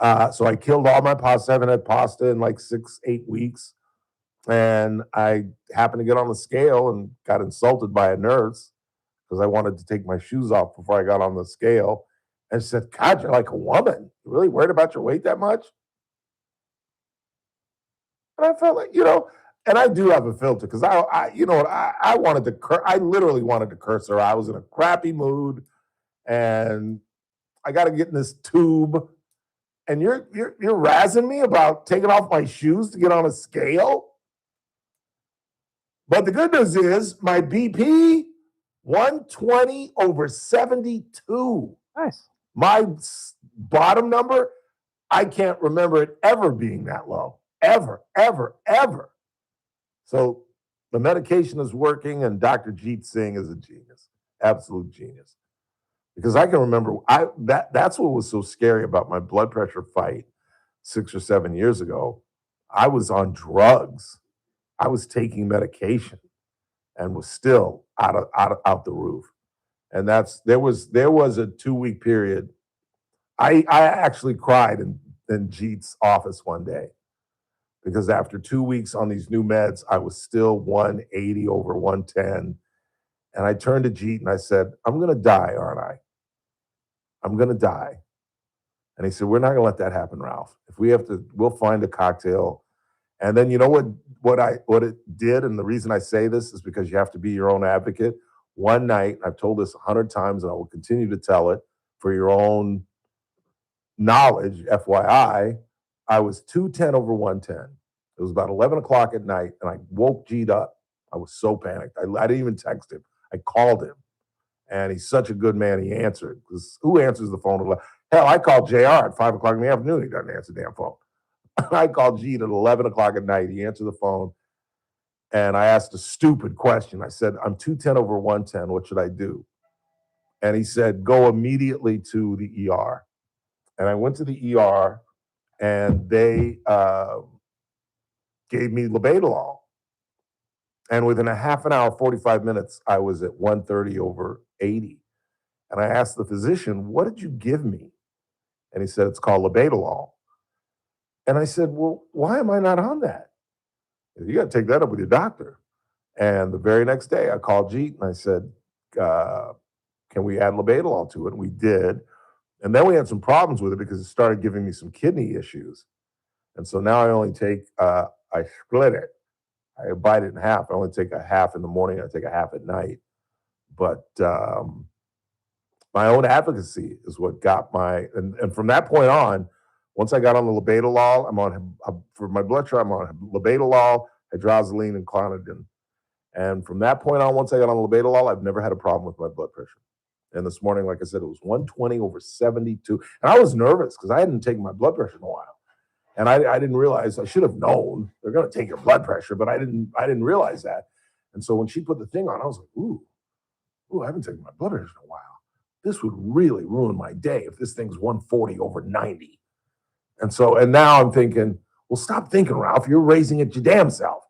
So I killed all my pasta. I haven't had pasta in like 6-8 weeks. And I happened to get on the scale and got insulted by a nurse because I wanted to take my shoes off before I got on the scale. And she said, God, you're like a woman. You really worried about your weight that much? And I felt like, and I do have a filter because I wanted to I literally wanted to curse her. I was in a crappy mood and I got to get in this tube. And you're razzing me about taking off my shoes to get on a scale? But the good news is my BP, 120/72. Nice. My bottom number, I can't remember it ever being that low. Ever, ever, ever. So the medication is working, and Dr. Jeet Singh is a genius, absolute genius. Because I can remember, that's what was so scary about my blood pressure fight 6 or 7 years ago. I was on drugs. I was taking medication and was still out the roof. And there was a 2-week period. I actually cried in Jeet's office one day because after 2 weeks on these new meds, I was still 180/110. And I turned to Jeet and I said, I'm going to die, aren't I? I'm going to die. And he said, we're not going to let that happen, Ralph. If we have to, we'll find a cocktail. And then you know what it did? And the reason I say this is because you have to be your own advocate. One night, I've told this 100 times and I will continue to tell it for your own knowledge, FYI, I was 210/110. It was about 11 o'clock at night and I woke Jeet up. I was so panicked. I didn't even text him. I called him. And he's such a good man, he answered. Because who answers the phone? Hell, I called JR at 5 o'clock in the afternoon. He doesn't answer the damn phone. I called Jeet at 11 o'clock at night. He answered the phone. And I asked a stupid question. I said, I'm 210/110. What should I do? And he said, go immediately to the ER. And I went to the ER and they gave me labetalol. And within a half an hour, 45 minutes, I was at 130/80. And I asked the physician, what did you give me? And he said, it's called labetalol. And I said, well, why am I not on that? You got to take that up with your doctor. And the very next day, I called Jeet and I said, can we add labetalol to it? And we did. And then we had some problems with it because it started giving me some kidney issues. And so now I only take, I split it. I bite it in half. I only take a half in the morning. I take a half at night. But my own advocacy is what got and from that point on, once I got on the labetalol, I'm on, for my blood sugar, I'm on labetalol, hydroxyline, and clonidine. And from that point on, once I got on labetalol, I've never had a problem with my blood pressure. And this morning, like I said, it was 120/72. And I was nervous because I hadn't taken my blood pressure in a while. And I didn't realize, I should have known they're going to take your blood pressure, but I didn't realize that. And so when she put the thing on, I was like, ooh, I haven't taken my blood pressure in a while. This would really ruin my day if this thing's 140/90. And now I'm thinking, well, stop thinking, Ralph. You're raising it your damn self.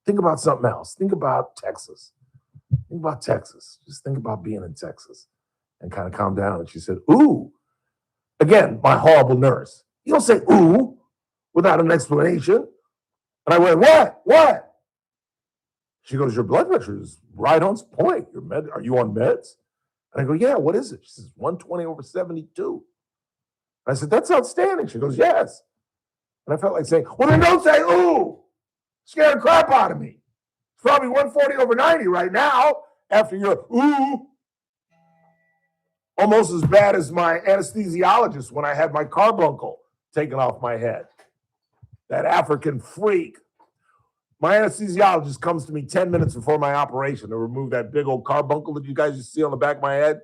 Think about something else. Think about Texas. Think about Texas. Just think about being in Texas and kind of calm down. And she said, ooh. Again, my horrible nurse. You don't say ooh without an explanation. And I went, what? She goes, your blood pressure is right on point. Are you on meds? And I go, yeah, what is it? She says, 120/72. I said, that's outstanding. She goes, yes. And I felt like saying, well, then don't say, ooh. Scare the crap out of me. It's probably 140/90 right now after your ooh. Almost as bad as my anesthesiologist when I had my carbuncle taken off my head. That African freak. My anesthesiologist comes to me 10 minutes before my operation to remove that big old carbuncle that you guys used to see on the back of my head.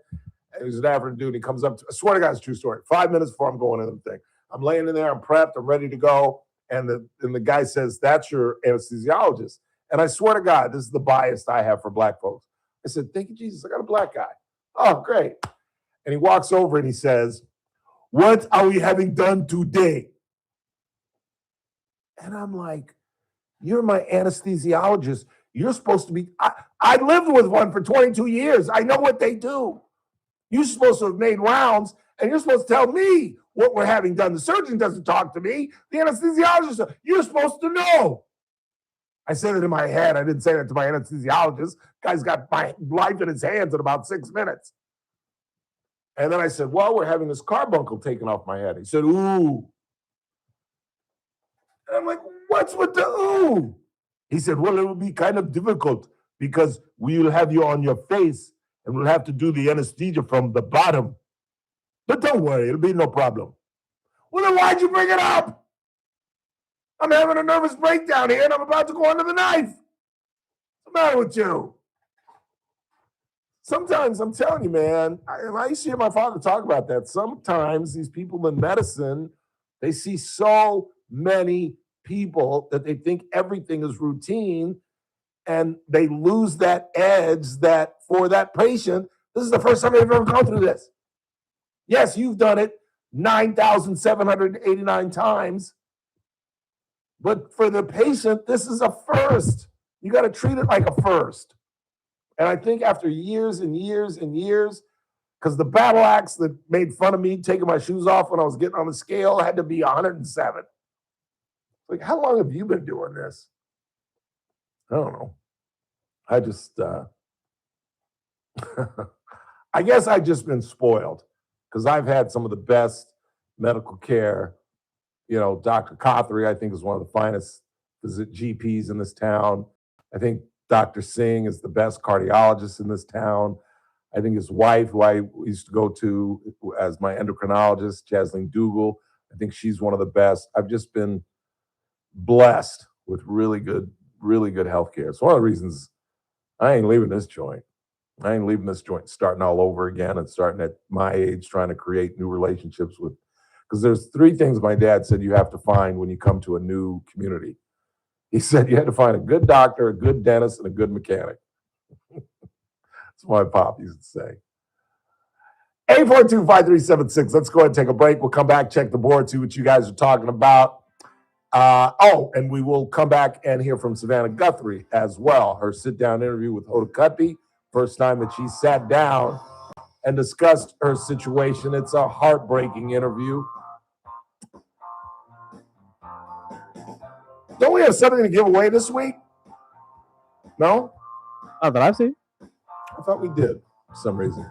And he's an African dude. And he comes up to, I swear to God, it's a true story. 5 minutes before I'm going in the thing. I'm laying in there, I'm prepped, I'm ready to go. And the guy says, that's your anesthesiologist. And I swear to God, this is the bias I have for black folks. I said, thank you, Jesus, I got a black guy. Oh, great. And he walks over and he says, what are we having done today? And I'm like, you're my anesthesiologist. You're supposed to be, I lived with one for 22 years. I know what they do. You're supposed to have made rounds and you're supposed to tell me what we're having done. The surgeon doesn't talk to me. The anesthesiologist, you're supposed to know. I said it in my head. I didn't say that to my anesthesiologist. Guy's got my life in his hands in about 6 minutes. And then I said, well, we're having this carbuncle taken off my head. He said, ooh. And I'm like, what's with the ooh? He said, well, it will be kind of difficult because we'll have you on your face and we'll have to do the anesthesia from the bottom. But don't worry, it'll be no problem. Well, then why'd you bring it up? I'm having a nervous breakdown here and I'm about to go under the knife. What's the matter with you? Sometimes, I'm telling you, man, I used to hear my father talk about that. Sometimes these people in medicine, they see so many people that they think everything is routine and they lose that edge that for that patient, this is the first time they've ever gone through this. Yes, you've done it 9,789 times, but for the patient, this is a first. You got to treat it like a first. And I think after years and years and years, because the battle axe that made fun of me taking my shoes off when I was getting on the scale had to be 107. Like, how long have you been doing this? I don't know. I just, I guess I've just been spoiled because I've had some of the best medical care. You know, Dr. Cothry, I think, is one of the finest GPs in this town. I think Dr. Singh is the best cardiologist in this town. I think his wife, who I used to go to as my endocrinologist, Jasleen Dougal, I think she's one of the best. I've just been blessed with really good healthcare. It's one of the reasons I ain't leaving this joint. I ain't leaving this joint, starting all over again and starting at my age, trying to create new relationships with, because there's 3 things my dad said you have to find when you come to a new community. He said you had to find a good doctor, a good dentist, and a good mechanic. That's what my pop used to say. 842-5376. Let's go ahead and take a break. We'll come back, check the board, see what you guys are talking about. And we will come back and hear from Savannah Guthrie as well. Her sit-down interview with Hoda Kotb. First time that she sat down and discussed her situation. It's a heartbreaking interview. Don't we have something to give away this week? No? Not that I've seen. I thought we did for some reason.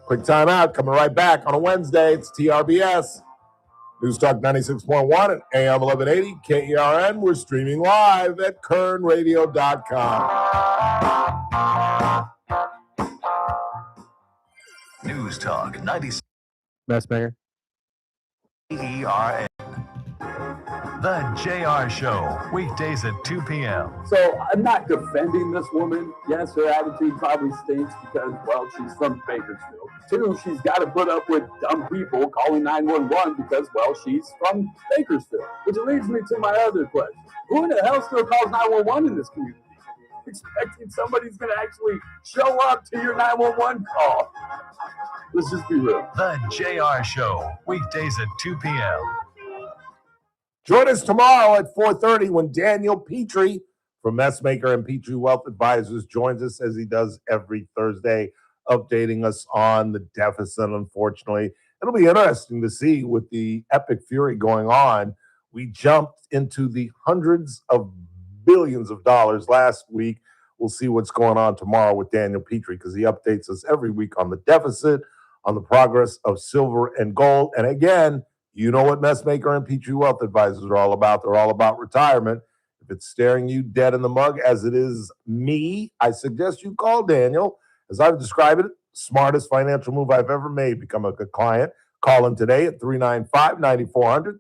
Quick time out. Coming right back on a Wednesday. It's TRBS. News Talk 96.1 and AM 1180 KERN. We're streaming live at kernradio.com. News Talk 96. Messmaker. KERN. The JR Show, weekdays at 2 p.m. So I'm not defending this woman. Yes, her attitude probably stinks because, well, she's from Bakersfield. 2, she's got to put up with dumb people calling 911 because, well, she's from Bakersfield. Which leads me to my other question. Who in the hell still calls 911 in this community? Expecting somebody's going to actually show up to your 911 call. Let's just be real. The JR Show, weekdays at 2 p.m. Join us tomorrow at 4:30 when Daniel Petrie from Messmaker and Petrie Wealth Advisors joins us as he does every Thursday, updating us on the deficit, unfortunately. It'll be interesting to see with the epic fury going on. We jumped into the hundreds of billions of dollars last week. We'll see what's going on tomorrow with Daniel Petrie because he updates us every week on the deficit, on the progress of silver and gold. And again, you know what Messmaker and Petrie Wealth Advisors are all about. They're all about retirement. If it's staring you dead in the mug, as it is me, I suggest you call Daniel. As I've described it, smartest financial move I've ever made. Become a good client. Call him today at 395-9400,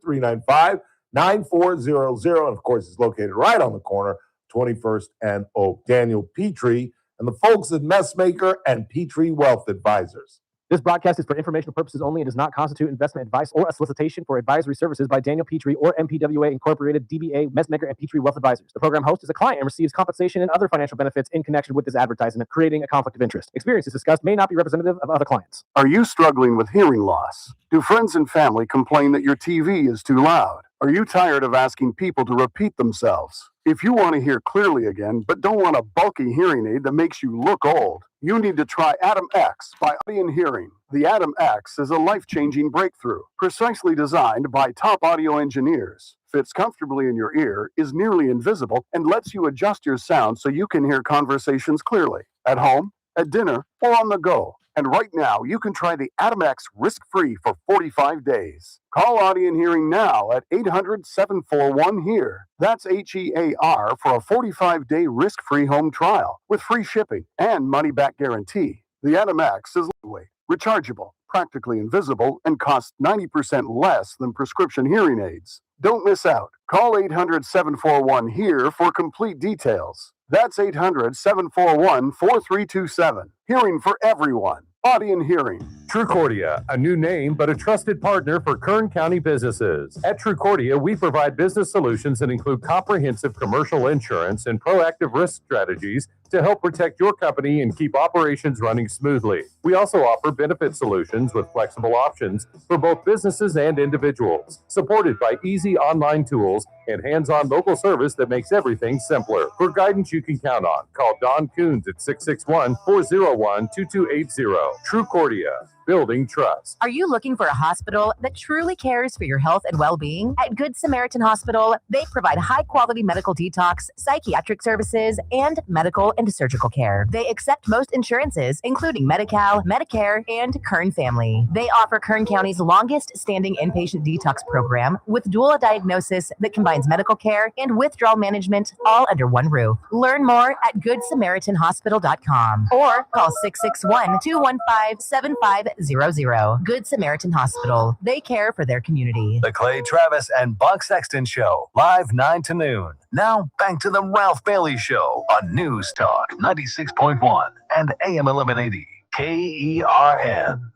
395-9400. And, of course, it's located right on the corner, 21st and Oak. Daniel Petrie and the folks at Messmaker and Petrie Wealth Advisors. This broadcast is for informational purposes only and does not constitute investment advice or a solicitation for advisory services by Daniel Petrie or MPWA Incorporated, DBA, Messmaker, and Petrie Wealth Advisors. The program host is a client and receives compensation and other financial benefits in connection with this advertisement, creating a conflict of interest. Experiences discussed may not be representative of other clients. Are you struggling with hearing loss? Do friends and family complain that your TV is too loud? Are you tired of asking people to repeat themselves? If you want to hear clearly again, but don't want a bulky hearing aid that makes you look old, you need to try Atom X by Audion Hearing. The Atom X is a life-changing breakthrough, precisely designed by top audio engineers. Fits comfortably in your ear, is nearly invisible, and lets you adjust your sound so you can hear conversations clearly, at home, at dinner, or on the go. And right now, you can try the Atom X risk-free for 45 days. Call Audion Hearing now at 800-741-HEAR. That's HEAR for a 45-day risk-free home trial with free shipping and money-back guarantee. The Atom X is lightweight, rechargeable, practically invisible, and costs 90% less than prescription hearing aids. Don't miss out. Call 800-741-HEAR for complete details. That's 800-741-4327. Hearing for everyone. Audion Hearing. Trucordia, a new name, but a trusted partner for Kern County businesses. At Trucordia, we provide business solutions that include comprehensive commercial insurance and proactive risk strategies to help protect your company and keep operations running smoothly. We also offer benefit solutions with flexible options for both businesses and individuals, supported by easy online tools and hands-on local service that makes everything simpler. For guidance you can count on, call Don Coons at 661-401-2280. Trucordia, building trust. Are you looking for a hospital that truly cares for your health and well-being? At Good Samaritan Hospital, they provide high-quality medical detox, psychiatric services, and medical and surgical care. They accept most insurances, including Medi-Cal, Medicare, and Kern Family. They offer Kern County's longest-standing inpatient detox program with dual diagnosis that combines medical care and withdrawal management all under one roof. Learn more at GoodSamaritanHospital.com or call 661-215-7500. Good Samaritan Hospital. They care for their community. The Clay Travis and Buck Sexton Show, live 9 to noon. Now back to the Ralph Bailey Show on News Talk 96.1 and AM 1180 KERN.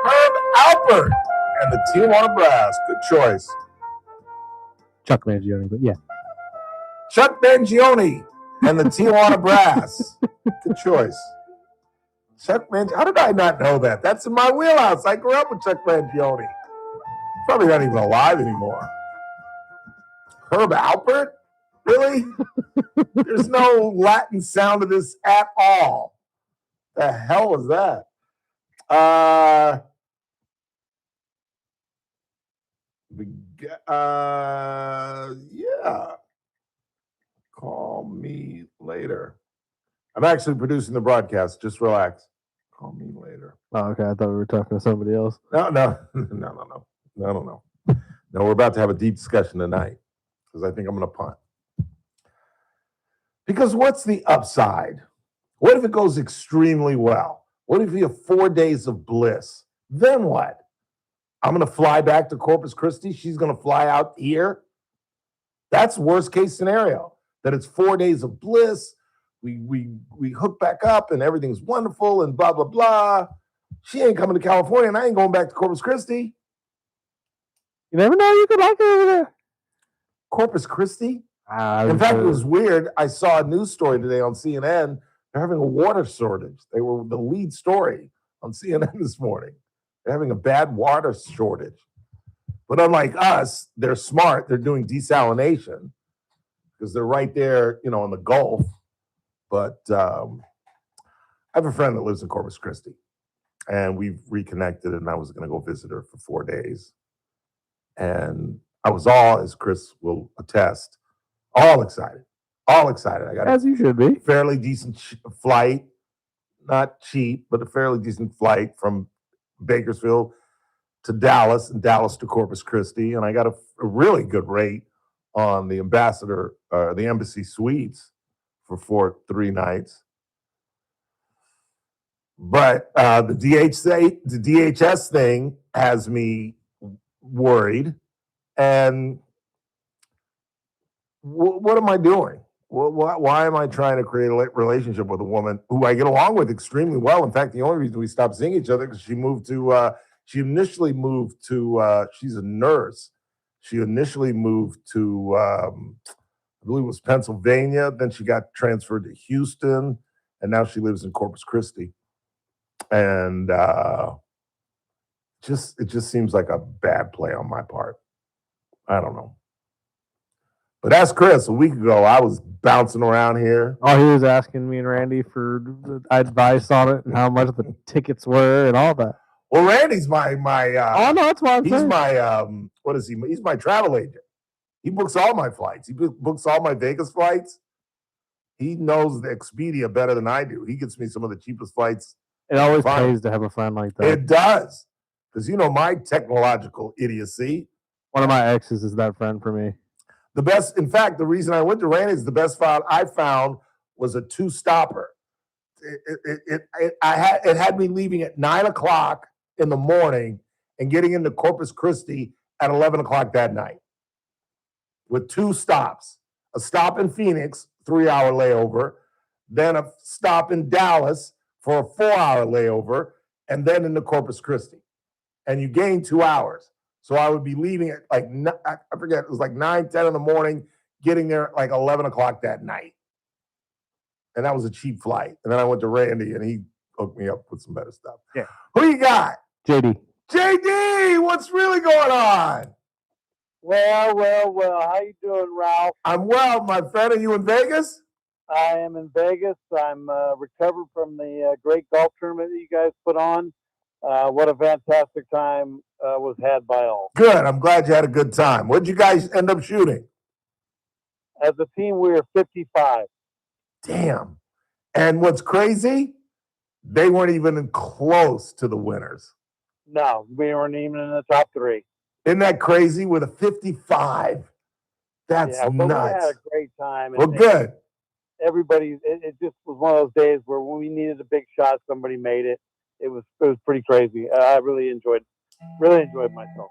Herb Alpert and the Tijuana Brass. Good choice. Chuck Mangione, but yeah. Chuck Mangione and the Tijuana Brass. Good choice. Chuck Mangione. How did I not know that? That's in my wheelhouse. I grew up with Chuck Mangione. Probably not even alive anymore. Herb Alpert? Really? There's no Latin sound to this at all. The hell was that? Yeah. Call me later. I'm actually producing the broadcast. Just relax. Call me later. Oh, okay. I thought we were talking to somebody else. No, we're about to have a deep discussion tonight because I think I'm going to punt. Because what's the upside? What if it goes extremely well? What if you have 4 days of bliss? Then what? I'm going to fly back to Corpus Christi. She's going to fly out here. That's worst case scenario. That it's 4 days of bliss. We hook back up and everything's wonderful and blah, blah, blah. She ain't coming to California and I ain't going back to Corpus Christi. You never know. You could like it over there. Corpus Christi? In fact, it was weird. I saw a news story today on CNN. They're having a water shortage. They were the lead story on CNN this morning. They're having a bad water shortage. But unlike us, they're smart. They're doing desalination because they're right there, in the Gulf. But I have a friend that lives in Corpus Christi, and we've reconnected, and I was going to go visit her for 4 days. And I was all, as Chris will attest, all excited. I got As you should be. fairly decent flight, not cheap, but a fairly decent flight from Bakersfield to Dallas and Dallas to Corpus Christi. And I got a really good rate on the the Embassy Suites for 3 nights. But the DHS thing has me worried. And what am I doing? Why am I trying to create a relationship with a woman who I get along with extremely well? In fact, the only reason we stopped seeing each other is because she moved to She initially moved to, she's a nurse. She initially moved to, I believe it was Pennsylvania. Then she got transferred to Houston, and now she lives in Corpus Christi. And it just seems like a bad play on my part. I don't know. But that's Chris. A week ago, I was bouncing around here. Oh, he was asking me and Randy for advice on it and how much the tickets were and all that. Well, Randy's my oh no, that's why he's saying. my what is he? He's my travel agent. He books all my flights. He books all my Vegas flights. He knows the Expedia better than I do. He gets me some of the cheapest flights. It always pays to have a friend like that. It does, because you know my technological idiocy. One of my exes is that friend for me. The best, in fact, the reason I went to Randy's, the best file I found was a 2-stopper. It had me leaving at 9 o'clock in the morning and getting into Corpus Christi at 11 o'clock that night with 2 stops. A stop in Phoenix, 3-hour layover, then a stop in Dallas for a 4-hour layover, and then into Corpus Christi. And you gain 2 hours. So I would be leaving at like, I forget, it was like 9, 10 in the morning, getting there at like 11 o'clock that night. And that was a cheap flight. And then I went to Randy and he hooked me up with some better stuff. Yeah. Who you got? JD. JD, what's really going on? Well. How you doing, Ralph? I'm well, my friend. Are you in Vegas? I am in Vegas. I'm recovered from the great golf tournament that you guys put on. What a fantastic time was had by all. Good. I'm glad you had a good time. What'd you guys end up shooting? As a team, we were 55. Damn. And what's crazy, they weren't even close to the winners. No, we weren't even in the top 3. Isn't that crazy with a 55? That's yeah, but nuts. we had a great time. Well, good. Everybody, it just was one of those days where when we needed a big shot, somebody made it. It was pretty crazy. I really enjoyed myself.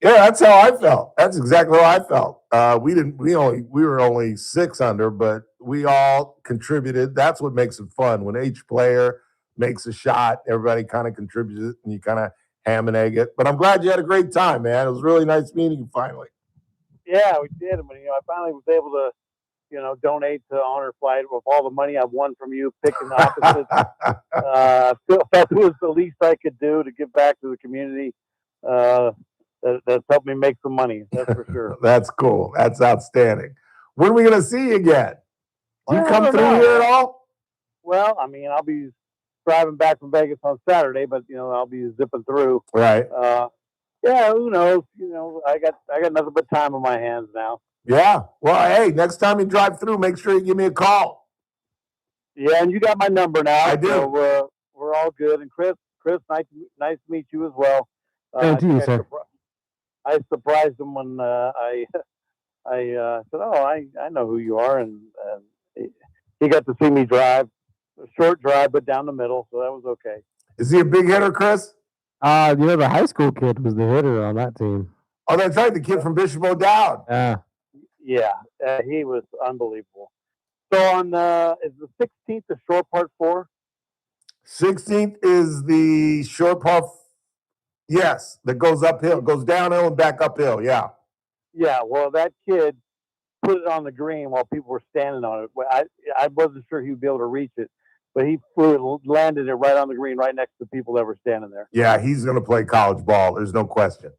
Yeah, that's how I felt. That's exactly how I felt. We were only 6 under, but we all contributed. That's what makes it fun. When each player makes a shot, everybody kind of contributes and you kind of ham and egg it. But I'm glad you had a great time, man. It was really nice meeting you finally. Yeah, we did. But, I finally was able to, donate to Honor Flight with all the money I won from you picking the opposites. Felt it was the least I could do to give back to the community. That's helped me make some money. That's for sure. That's cool. That's outstanding. When are we going to see you again? Do you come through here at all? Well, I'll be driving back from Vegas on Saturday, but I'll be zipping through. Right. Yeah, who knows? I got nothing but time on my hands now. Yeah. Well, hey, next time you drive through, make sure you give me a call. Yeah, and you got my number now. I do. So, we're all good. And Chris, nice to meet you as well. Thank you, sir. I surprised him when I said, "Oh, I know who you are," and he got to see me drive, a short drive, but down the middle, so that was okay. Is he a big hitter, Chris? The high school kid was the hitter on that team. Oh, that's right, the kid from Bishop O'Dowd. Yeah. Yeah, he was unbelievable. So on is the 16th the short part 4? 16th is the short par. Yes, that goes uphill, goes downhill and back uphill. Yeah. Yeah. Well, that kid put it on the green while people were standing on it. I wasn't sure he'd be able to reach it, but he landed it right on the green, right next to the people that were standing there. Yeah, he's going to play college ball. There's no question.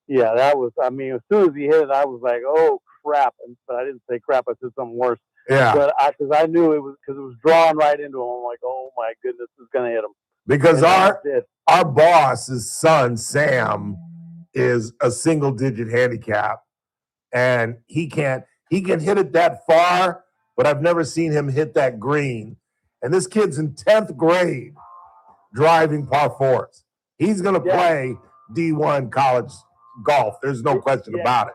Yeah, that was. As soon as he hit it, I was like, "Oh crap!" But I didn't say crap. I said something worse. Yeah. But because I knew it was drawn right into him. I'm like, "Oh my goodness, it's going to hit him." Because our boss's son, Sam, is a single-digit handicap, and he can hit it that far, but I've never seen him hit that green. And this kid's in 10th grade driving par 4s. He's going to play D1 college golf. There's no question about it.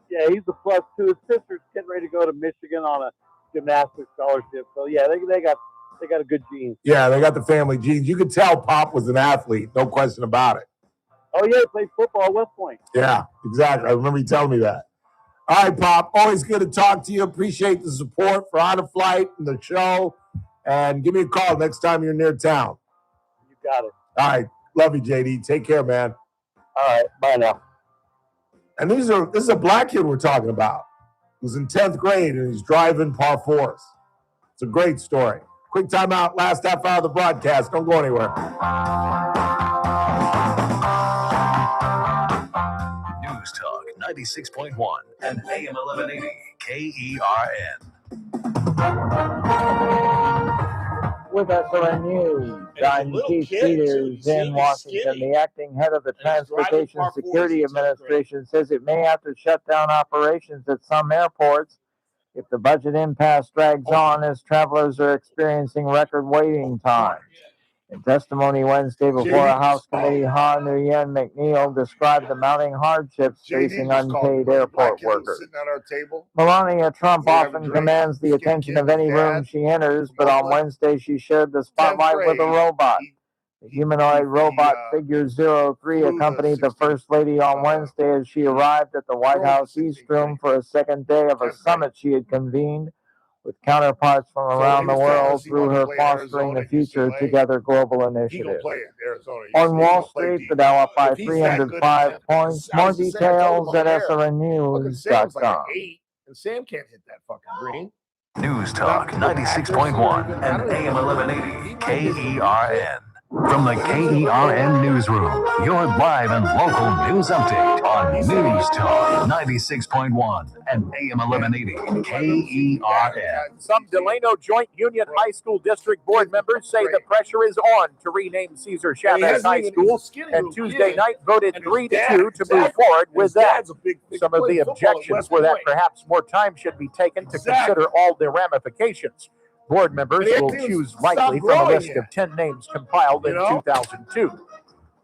Yeah, he's a plus 2. His sister's getting ready to go to Michigan on a gymnastics scholarship. So yeah, they got a good gene. Yeah, they got the family genes. You could tell Pop was an athlete, no question about it. Oh yeah, he played football at West Point. Yeah, exactly. I remember you telling me that. All right, Pop. Always good to talk to you. Appreciate the support for Honor Flight and the show. And give me a call next time you're near town. You got it. All right. Love you, JD. Take care, man. All right. Bye now. And this is a black kid we're talking about. He was in 10th grade and he's driving par fours. It's a great story. Quick timeout, last half hour of the broadcast. Don't go anywhere. News Talk 96.1 and AM 1180 KERN. With SRN News, I'm Keith Peters in Washington. The acting head of the Transportation Security Administration says it may have to shut down operations at some airports if the budget impasse drags on as travelers are experiencing record waiting times. In testimony Wednesday before a House committee, Ha Nguyen McNeil described the mounting hardships facing unpaid airport workers. Melania Trump often commands the attention of any room she enters, but on Wednesday she shared the spotlight with a robot. The humanoid robot Figure 03 accompanied the First Lady on Wednesday as she arrived at the White House East Room for a second day of a summit she had convened with counterparts from around the world through her Fostering the Future Together global initiative. On Wall Street, the Dow up by 305 points. More details at SRNnews.com. And Sam can't hit that fucking green. News Talk 96.1 and AM 1180 KERN. From the KERN Newsroom, your live and local news update on News Talk 96.1 and AM 1180 KERN. Some Delano Joint Union High School District Board members say the pressure is on to rename Cesar Chavez High School, and Tuesday night voted 3-2 to move forward with that. Some of the objections were that perhaps more time should be taken to consider all the ramifications. Board members will choose likely from a list of 10 names compiled in 2002.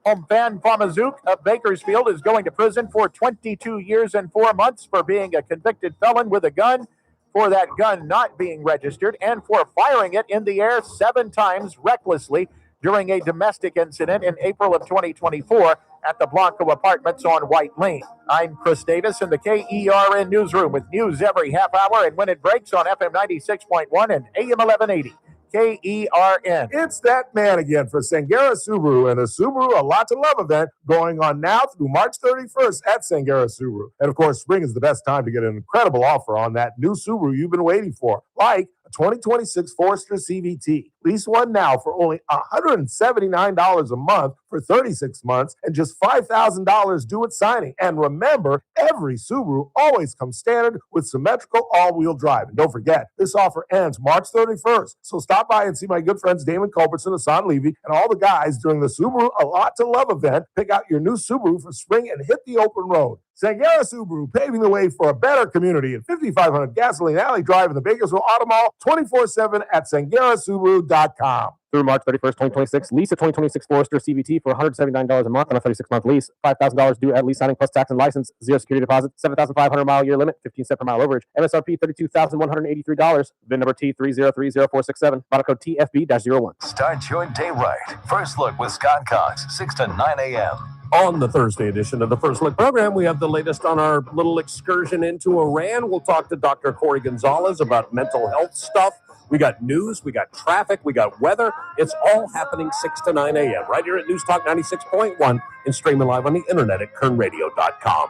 Homefan Famazouk of Bakersfield is going to prison for 22 years and 4 months for being a convicted felon with a gun, for that gun not being registered, and for firing it in the air 7 times recklessly during a domestic incident in April of 2024 at the Blanco Apartments on White Lane. I'm Chris Davis in the KERN Newsroom with news every half hour and when it breaks on FM 96.1 and AM 1180. KERN. It's that man again for Sangera Subaru and a Subaru A Lot to Love event going on now through March 31st at Sangera Subaru. And of course, spring is the best time to get an incredible offer on that new Subaru you've been waiting for, like a 2026 Forester CVT. Lease one now for only $179 a month for 36 months and just $5,000 due at signing. And remember, every Subaru always comes standard with symmetrical all-wheel drive. And don't forget, this offer ends March 31st. So stop by and see my good friends Damon Culbertson, Hassan Levy, and all the guys during the Subaru A Lot to Love event. Pick out your new Subaru for spring and hit the open road. Sangera Subaru, paving the way for a better community at 5500 Gasoline Alley Drive in the Bakersville Auto Mall, 24/7 at sangerasubaru.com. Through March 31st, 2026, lease a 2026 Forester CVT for $179 a month on a 36-month lease. $5,000 due at lease signing plus tax and license. 0 security deposit. 7,500 mile year limit. 15 cent per mile overage. MSRP $32,183. VIN number T3030467. Model code TFB-01. Start your day right. First Look with Scott Cox, 6 to 9 a.m. On the Thursday edition of the First Look program, we have the latest on our little excursion into Iran. We'll talk to Dr. Corey Gonzalez about mental health stuff. We got news, we got traffic, we got weather. It's all happening 6 to 9 a.m. right here at News Talk 96.1 and streaming live on the internet at kernradio.com.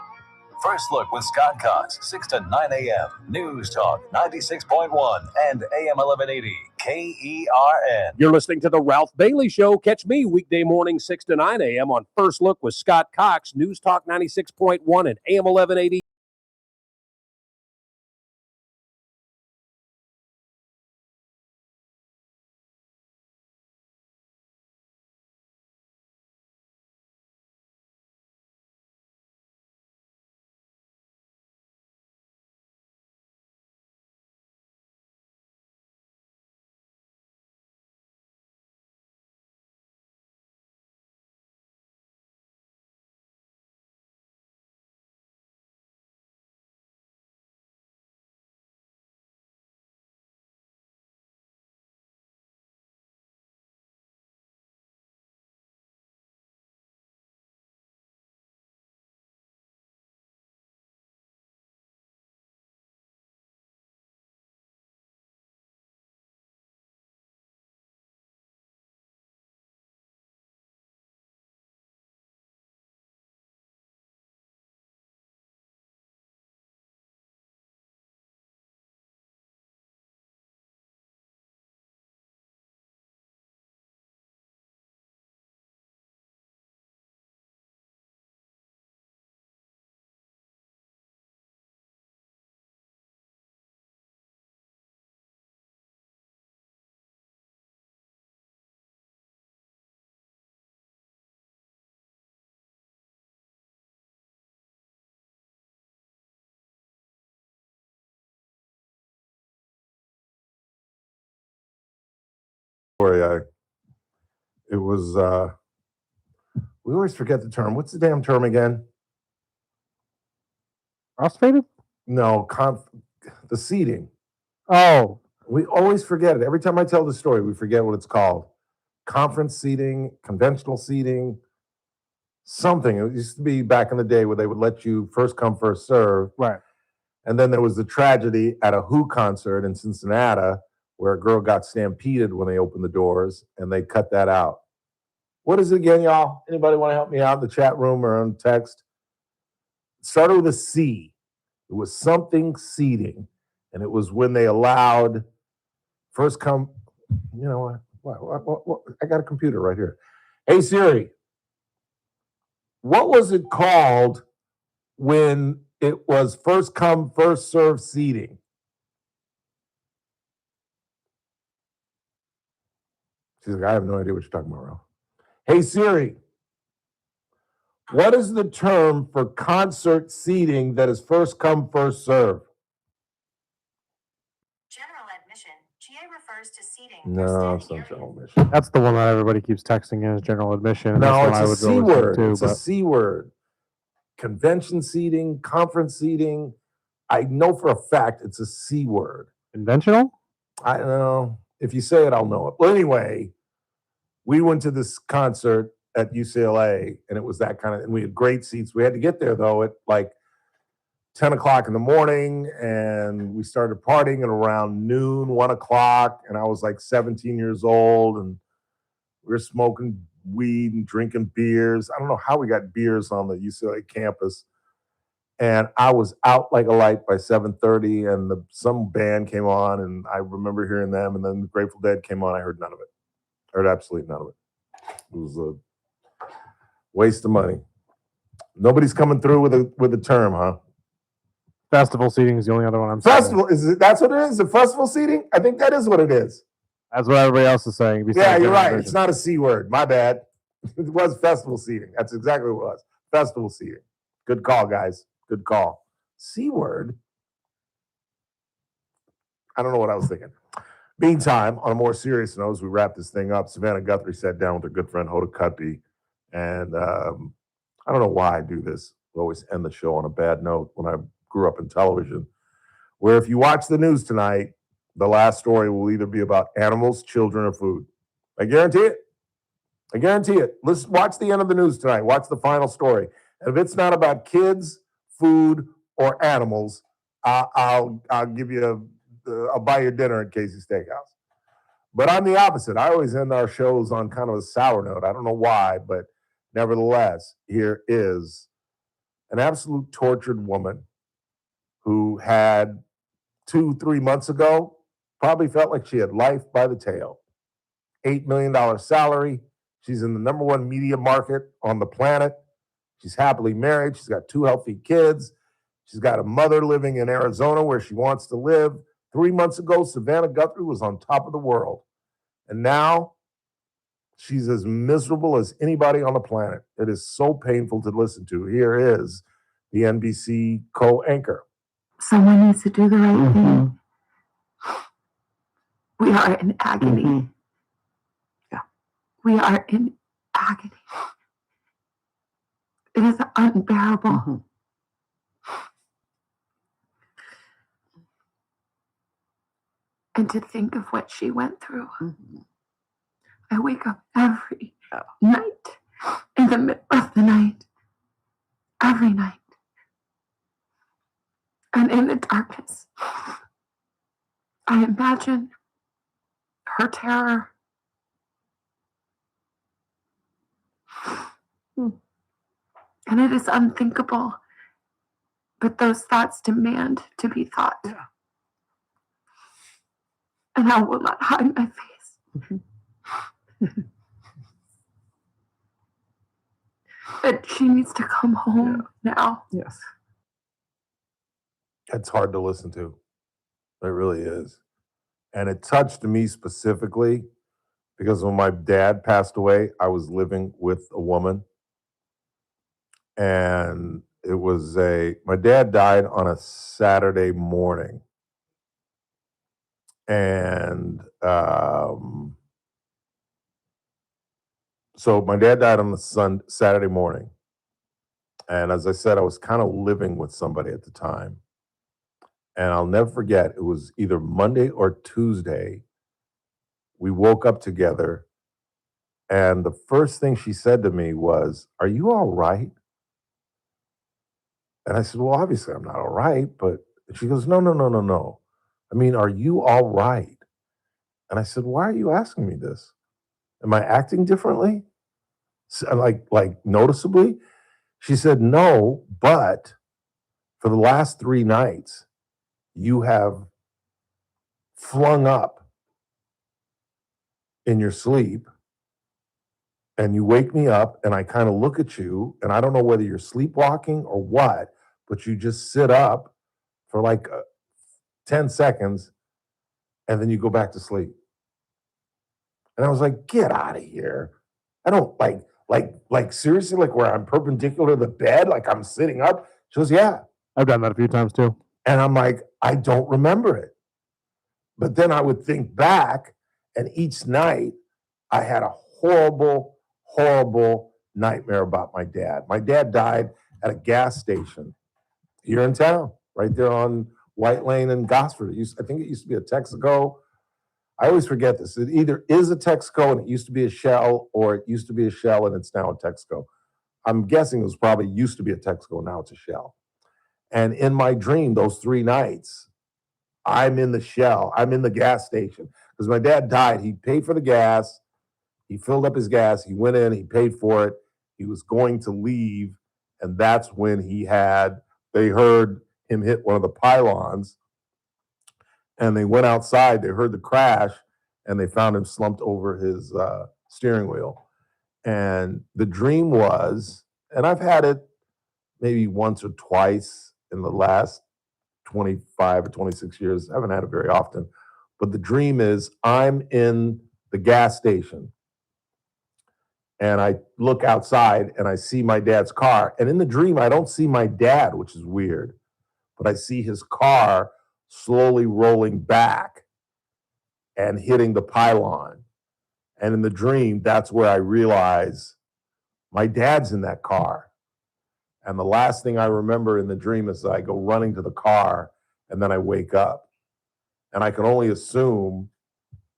First Look with Scott Cox, 6 to 9 a.m. News Talk 96.1 and AM 1180 KERN. You're listening to The Ralph Bailey Show. Catch me weekday morning 6 to 9 a.m. on First Look with Scott Cox, News Talk 96.1 and AM 1180. story. It was, we always forget the term. What's the damn term again? Crossfaded? No, the seating. Oh. We always forget it. Every time I tell the story, we forget what it's called. Conference seating, conventional seating, something. It used to be back in the day where they would let you first come, first serve. Right. And then there was the tragedy at a Who concert in Cincinnati where a girl got stampeded when they opened the doors, and they cut that out. What is it again, y'all? Anybody want to help me out in the chat room or on text? It started with a C. It was something seating, and it was when they allowed first come. You know what? I got a computer right here. Hey Siri, what was it called when it was first come, first serve seating? She's like, I have no idea what you're talking about, Ralph. Hey Siri, what is the term for concert seating that is first come, first serve? General admission. GA refers to seating. No, it's not general admission. That's the one that everybody keeps texting in as general admission. and No, that's it's a one I C would always word. do, It's a but- C word. Convention seating, conference seating. I know for a fact it's a C word. Conventional? I don't know. If you say it, I'll know it. Well, anyway, we went to this concert at UCLA, and it was that kind of, and we had great seats. We had to get there, though, at like 10 o'clock in the morning, and we started partying at around noon, 1 o'clock, and I was like 17 years old, and we were smoking weed and drinking beers. I don't know how we got beers on the UCLA campus. And I was out like a light by 7:30, and some band came on, and I remember hearing them, and then the Grateful Dead came on. I heard none of it. I heard absolutely none of it. It was a waste of money. Nobody's coming through with a term, huh? Festival seating is the only other one I'm saying. Festival, that's what it is? The festival seating? I think that is what it is. That's what everybody else is saying. Yeah, besides you're general right. admission. It's not a C word. My bad. It was festival seating. That's exactly what it was. Festival seating. Good call, guys. Good call. C word? I don't know what I was thinking. Meantime, on a more serious note, as we wrap this thing up, Savannah Guthrie sat down with her good friend Hoda Kotb, and I don't know why I do this. I always end the show on a bad note when I grew up in television, where if you watch the news tonight, the last story will either be about animals, children, or food. I guarantee it. I guarantee it. Let's watch the end of the news tonight. Watch the final story. And if it's not about kids, food, or animals, I'll give you I'll buy you dinner at Casey's Steakhouse. But I'm the opposite. I always end our shows on kind of a sour note. I don't know why, but nevertheless, here is an absolute tortured woman who had 2-3 months ago probably felt like she had life by the tail. $8 million salary. She's in the #1 media market on the planet. She's happily married. She's got 2 healthy kids. She's got a mother living in Arizona where she wants to live. 3 months ago, Savannah Guthrie was on top of the world. And now she's as miserable as anybody on the planet. It is so painful to listen to. Here is the NBC co-anchor. Someone needs to do the right thing. We are in agony. We are in agony. It is unbearable. And to think of what she went through. I wake up every night in the middle of the night. Every night. And in the darkness, I imagine her terror. And it is unthinkable. But those thoughts demand to be thought. And I will not hide my face. But she needs to come home now. Yes. It's hard to listen to. It really is. And it touched me specifically because when my dad passed away, I was living with a woman. And it was my dad died on a Saturday morning. And So my dad died on the Saturday morning. And as I said, I was kind of living with somebody at the time. And I'll never forget, it was either Monday or Tuesday. We woke up together. And the first thing she said to me was, "Are you all right?" And I said, "Well, obviously I'm not all right." But she goes, "No, no, no, no, no. I mean, are you all right?" And I said, "Why are you asking me this? Am I acting differently? Like noticeably?" She said, "No, but for the last 3 nights, you have flung up in your sleep, and you wake me up, and I kind of look at you, and I don't know whether you're sleepwalking or what, but you just sit up for like 10 seconds, and then you go back to sleep." And I was like, "Get out of here. I don't like seriously, like where I'm perpendicular to the bed, like I'm sitting up." She goes, "Yeah." I've done that a few times too. And I'm like, "I don't remember it." But then I would think back, and each night I had a horrible, horrible nightmare about my dad. My dad died at a gas station here in town, right there on White Lane and Gosford. I think it used to be a Texaco. I always forget this. It either is a Texaco and it used to be a Shell, or it used to be a Shell and it's now a Texaco. I'm guessing it was probably used to be a Texaco, now it's a Shell. And in my dream, those 3 nights, I'm in the Shell. I'm in the gas station. Because my dad died. He paid for the gas. He filled up his gas. He went in. He paid for it. He was going to leave. And that's when they heard him hit one of the pylons. And they went outside. They heard the crash. And they found him slumped over his steering wheel. And the dream was, and I've had it maybe once or twice in the last 25 or 26 years. I haven't had it very often. But the dream is I'm in the gas station and I look outside and I see my dad's car. And in the dream, I don't see my dad, which is weird, but I see his car slowly rolling back and hitting the pylon. And in the dream, that's where I realize my dad's in that car. And the last thing I remember in the dream is I go running to the car and then I wake up. And I can only assume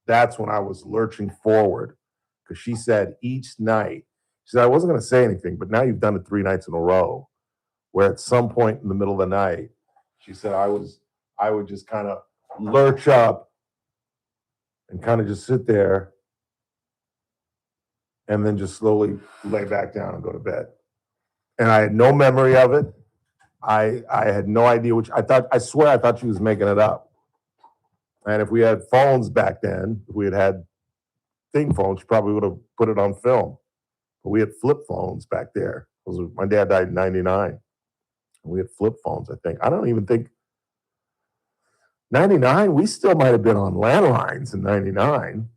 that's when I was lurching forward. Because she said each night, she said, "I wasn't going to say anything, but now you've done it 3 nights in a row," where at some point in the middle of the night, she said I would just kind of lurch up and kind of just sit there and then just slowly lay back down and go to bed. And I had no memory of it. I had no idea I swear I thought she was making it up. And if we had phones back then, if we had thing phones, she probably would have put it on film. But we had flip phones back there. My dad died in 99. And we had flip phones, I think. I don't even think 99, we still might have been on landlines in 99.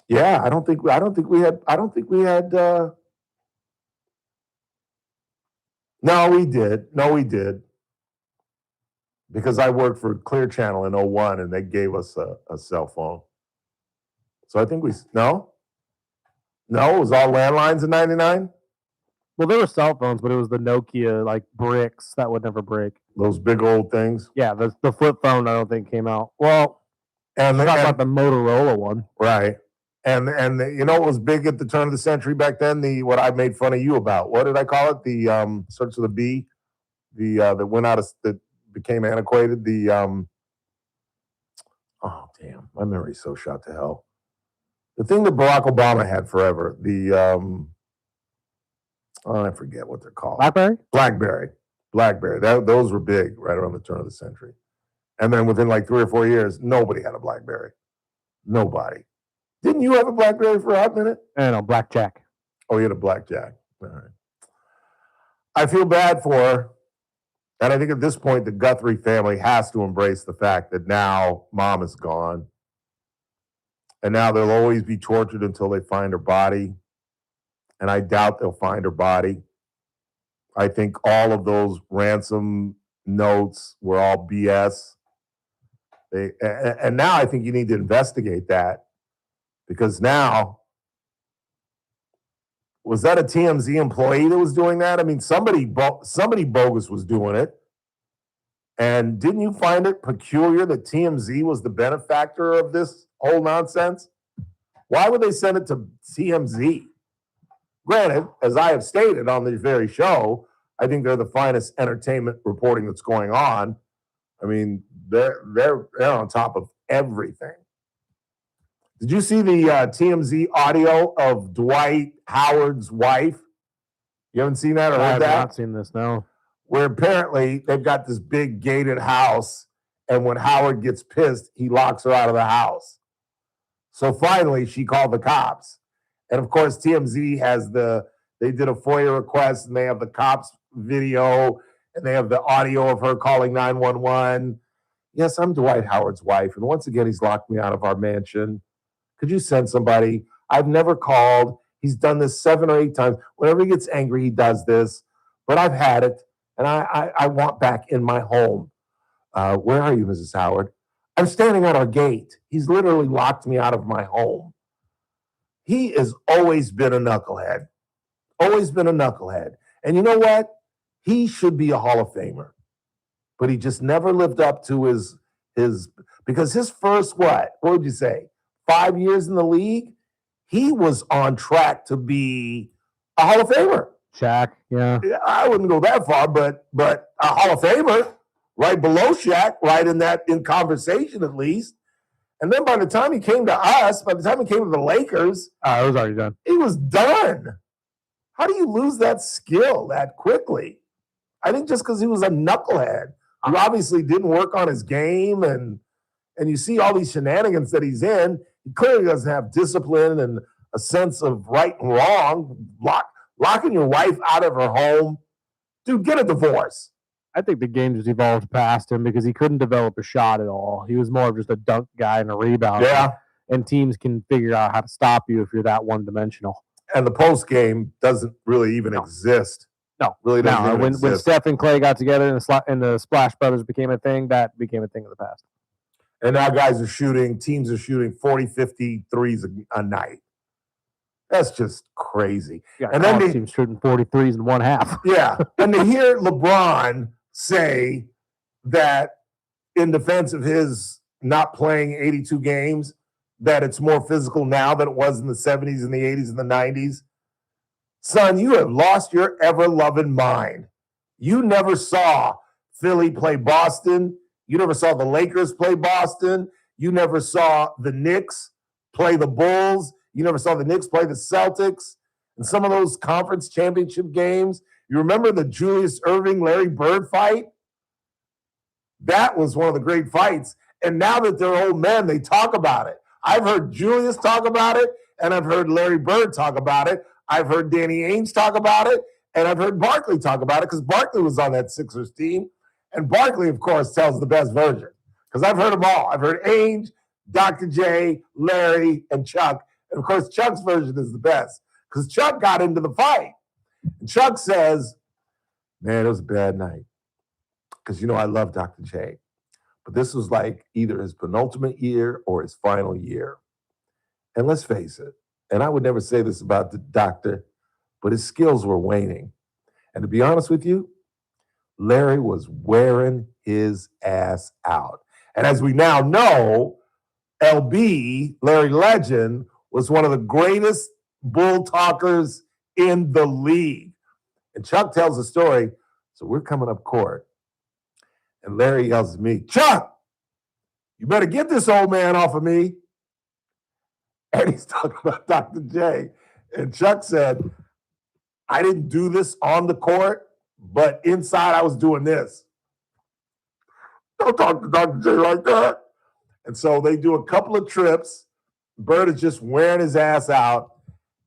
Yeah, I don't think we had No, we did. Because I worked for Clear Channel in 01 and they gave us a cell phone. So I think no, it was all landlines in 99. Well, there were cell phones, but it was the Nokia like bricks that would never break. Those big old things. Yeah, the flip phone I don't think came out. Well, and about the Motorola one, right? And you know what was big at the turn of the century back then? What I made fun of you about. What did I call it? The starts with a B. That went out of that became antiquated. Oh damn, my memory's so shot to hell. The thing that Barack Obama had forever. I forget what they're called. BlackBerry. Those were big right around the turn of the century. And then within like 3 or 4 years, nobody had a BlackBerry. Nobody. Didn't you have a BlackBerry for a hot minute? No, Blackjack. Oh, you had a Blackjack. All right. I feel bad for her. And I think at this point, the Guthrie family has to embrace the fact that now mom is gone. And now they'll always be tortured until they find her body. And I doubt they'll find her body. I think all of those ransom notes were all BS. And now I think you need to investigate that, because now Was that a TMZ employee that was doing that? I mean, somebody bogus was doing it. And didn't you find it peculiar that TMZ was the benefactor of this whole nonsense? Why would they send it to TMZ? Granted, as I have stated on this very show, I think they're the finest entertainment reporting that's going on. I mean, they're on top of everything. Did you see the TMZ audio of Dwight Howard's wife? You haven't seen that or I heard have that? not seen this, no. Where apparently they've got this big gated house, and when Howard gets pissed, he locks her out of the house. So finally, she called the cops. And of course, TMZ has they did a FOIA request, and they have the cops video, and they have the audio of her calling 911. Yes, I'm Dwight Howard's wife, and once again, he's locked me out of our mansion. Could you send somebody? I've never called. He's done this 7 or 8 times. Whenever he gets angry, he does this. But I've had it, and I want back in my home. Where are you, Mrs. Howard? I'm standing at our gate. He's literally locked me out of my home. He has always been a knucklehead. Always been a knucklehead. And you know what? He should be a Hall of Famer. But he just never lived up to his because his first what would you say? 5 years in the league, he was on track to be a Hall of Famer. Shaq, yeah. I wouldn't go that far, but a Hall of Famer, right below Shaq, right in conversation at least. And then by the time he came to us, by the time he came to the Lakers, it was already done. He was done. How do you lose that skill that quickly? I think just because he was a knucklehead. He obviously didn't work on his game, and you see all these shenanigans that he's in. He clearly doesn't have discipline and a sense of right and wrong. Locking your wife out of her home. Dude, get a divorce. I think the game just evolved past him because he couldn't develop a shot at all. He was more of just a dunk guy and a rebounder. Yeah. And teams can figure out how to stop you if you're that one-dimensional. And the post game doesn't really even exist. No, really doesn't even when exist. Steph and Clay got together and the Splash Brothers became a thing, that became a thing of the past. And now teams are shooting 40, 50 threes a night. That's just crazy. And then teams shooting 43s in one half. Yeah. And to hear LeBron say that in defense of his not playing 82 games, that it's more physical now than it was in the 70s and the 80s and the 90s. Son, you have lost your ever-loving mind. You never saw Philly play Boston. You never saw the Lakers play Boston. You never saw the Knicks play the Bulls. You never saw the Knicks play the Celtics. And some of those conference championship games, you remember the Julius Erving, Larry Bird fight? That was one of the great fights. And now that they're old men, they talk about it. I've heard Julius talk about it, and I've heard Larry Bird talk about it. I've heard Danny Ainge talk about it, and I've heard Barkley talk about it because Barkley was on that Sixers team. And Barkley, of course, tells the best version because I've heard them all. I've heard Ainge, Dr. J, Larry, and Chuck. And, of course, Chuck's version is the best because Chuck got into the fight. And Chuck says, man, it was a bad night because, I love Dr. J. But this was like either his penultimate year or his final year. And let's face it, and I would never say this about the doctor, but his skills were waning. And to be honest with you, Larry was wearing his ass out. And as we now know, LB, Larry Legend, was one of the greatest bull talkers in the league. And Chuck tells the story. So we're coming up court. And Larry yells at me, Chuck, you better get this old man off of me. And he's talking about Dr. J. And Chuck said, I didn't do this on the court, but inside I was doing this. Don't talk to Dr. J like that. And so they do a couple of trips. Bird is just wearing his ass out.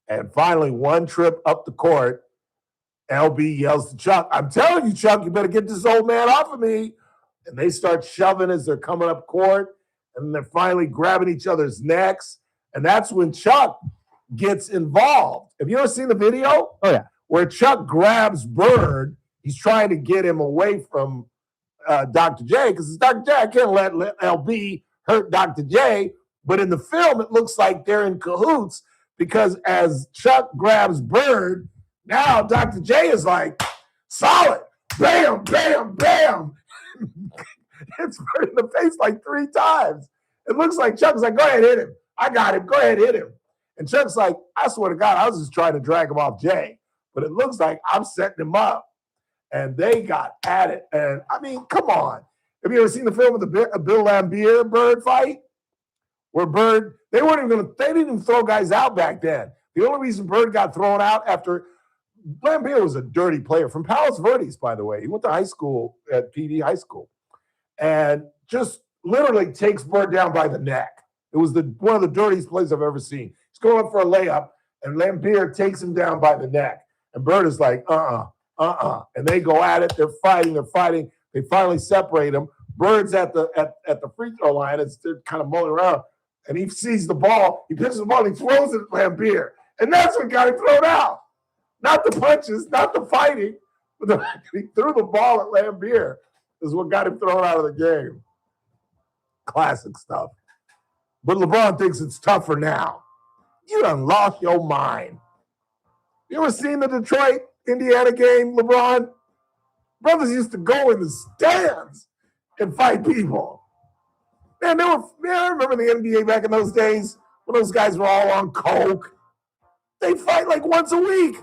And finally, one trip up the court, LB yells to Chuck, I'm telling you, Chuck, you better get this old man off of me. And they start shoving as they're coming up court. And they're finally grabbing each other's necks. And that's when Chuck gets involved. Have you ever seen the video? Oh, yeah. Where Chuck grabs Bird. He's trying to get him away from Dr. J because it's Dr. J. I can't let LB hurt Dr. J. But in the film, it looks like they're in cahoots because as Chuck grabs Bird, now Dr. J is like, solid, bam, bam, bam. Hits Bird in the face like 3 times. It looks like Chuck's like, go ahead, hit him. I got him. Go ahead, hit him. And Chuck's like, I swear to God, I was just trying to drag him off Jay. But it looks like I'm setting him up. And they got at it. And I mean, come on. Have you ever seen the film of the Bill Laimbeer Bird fight? Where Bird, they didn't even throw guys out back then. The only reason Bird got thrown out after Laimbeer was a dirty player from Palos Verdes, by the way. He went to high school at PD High School. And just literally takes Bird down by the neck. It was one of the dirtiest plays I've ever seen. He's going up for a layup, and Laimbeer takes him down by the neck. And Bird is like, And they go at it. They're fighting. They finally separate them. Bird's at the free throw line. They're kind of mulling around. And he sees the ball. He pitches the ball, and he throws it at Laimbeer. And that's what got him thrown out. Not the punches, not the fighting. But he threw the ball at Laimbeer is what got him thrown out of the game. Classic stuff. But LeBron thinks it's tougher now. You done lost your mind. You ever seen the Detroit, Indiana game, LeBron? Brothers used to go in the stands and fight people. Man, I remember the NBA back in those days when those guys were all on coke. They fight like once a week.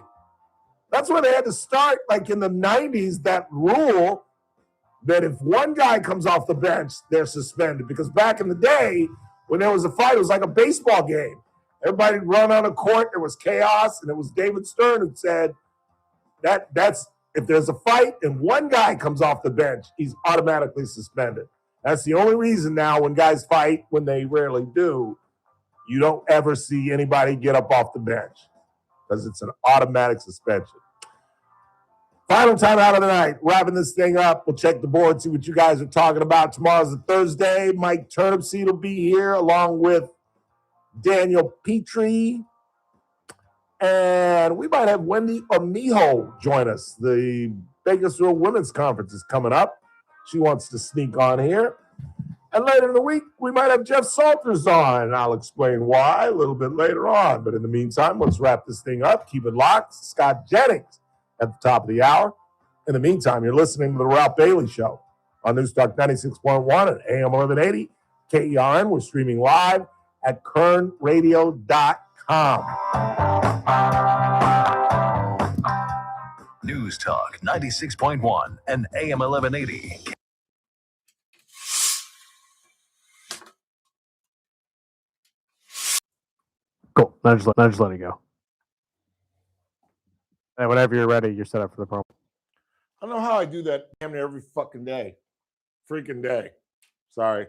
That's why they had to start, like in the 90s, that rule that if one guy comes off the bench, they're suspended. Because back in the day, when there was a fight, it was like a baseball game. Everybody would run on a court, there was chaos, and it was David Stern who said that's if there's a fight and one guy comes off the bench, he's automatically suspended. That's the only reason now when guys fight, when they rarely do, you don't ever see anybody get up off the bench because it's an automatic suspension. Final time out of the night. Wrapping this thing up. We'll check the board, see what you guys are talking about. Tomorrow's a Thursday. Mike Turnipseed will be here along with Daniel Petrie. And we might have Wendy Amijo join us. The Bakersfield Women's Conference is coming up. She wants to sneak on here. And later in the week, we might have Jeff Salters on. And I'll explain why a little bit later on. But in the meantime, let's wrap this thing up. Keep it locked. Scott Jennings at the top of the hour. In the meantime, you're listening to The Ralph Bailey Show on News Talk 96.1 and AM 1180. KERN. We're streaming live at kernradio.com. News Talk 96.1 and AM 1180. Cool. Now just let it go. And whenever you're ready, you're set up for the promo. I don't know how I do that damn near every fucking day. Freaking day. Sorry.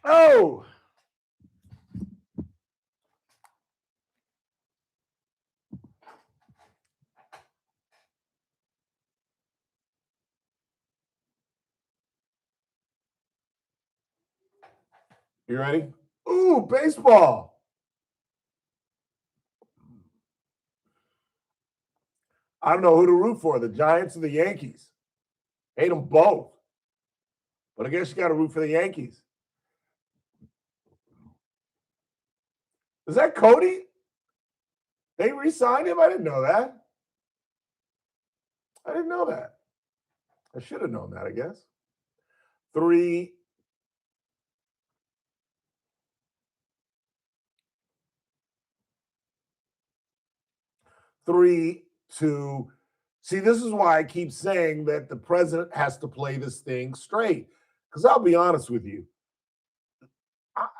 Oh! You ready? Ooh, baseball. I don't know who to root for, the Giants or the Yankees. Hate them both. But I guess you got to root for the Yankees. Is that Cody? They re-signed him? I didn't know that. I didn't know that. I should have known that, I guess. 3-2. See, this is why I keep saying that the president has to play this thing straight. Because I'll be honest with you,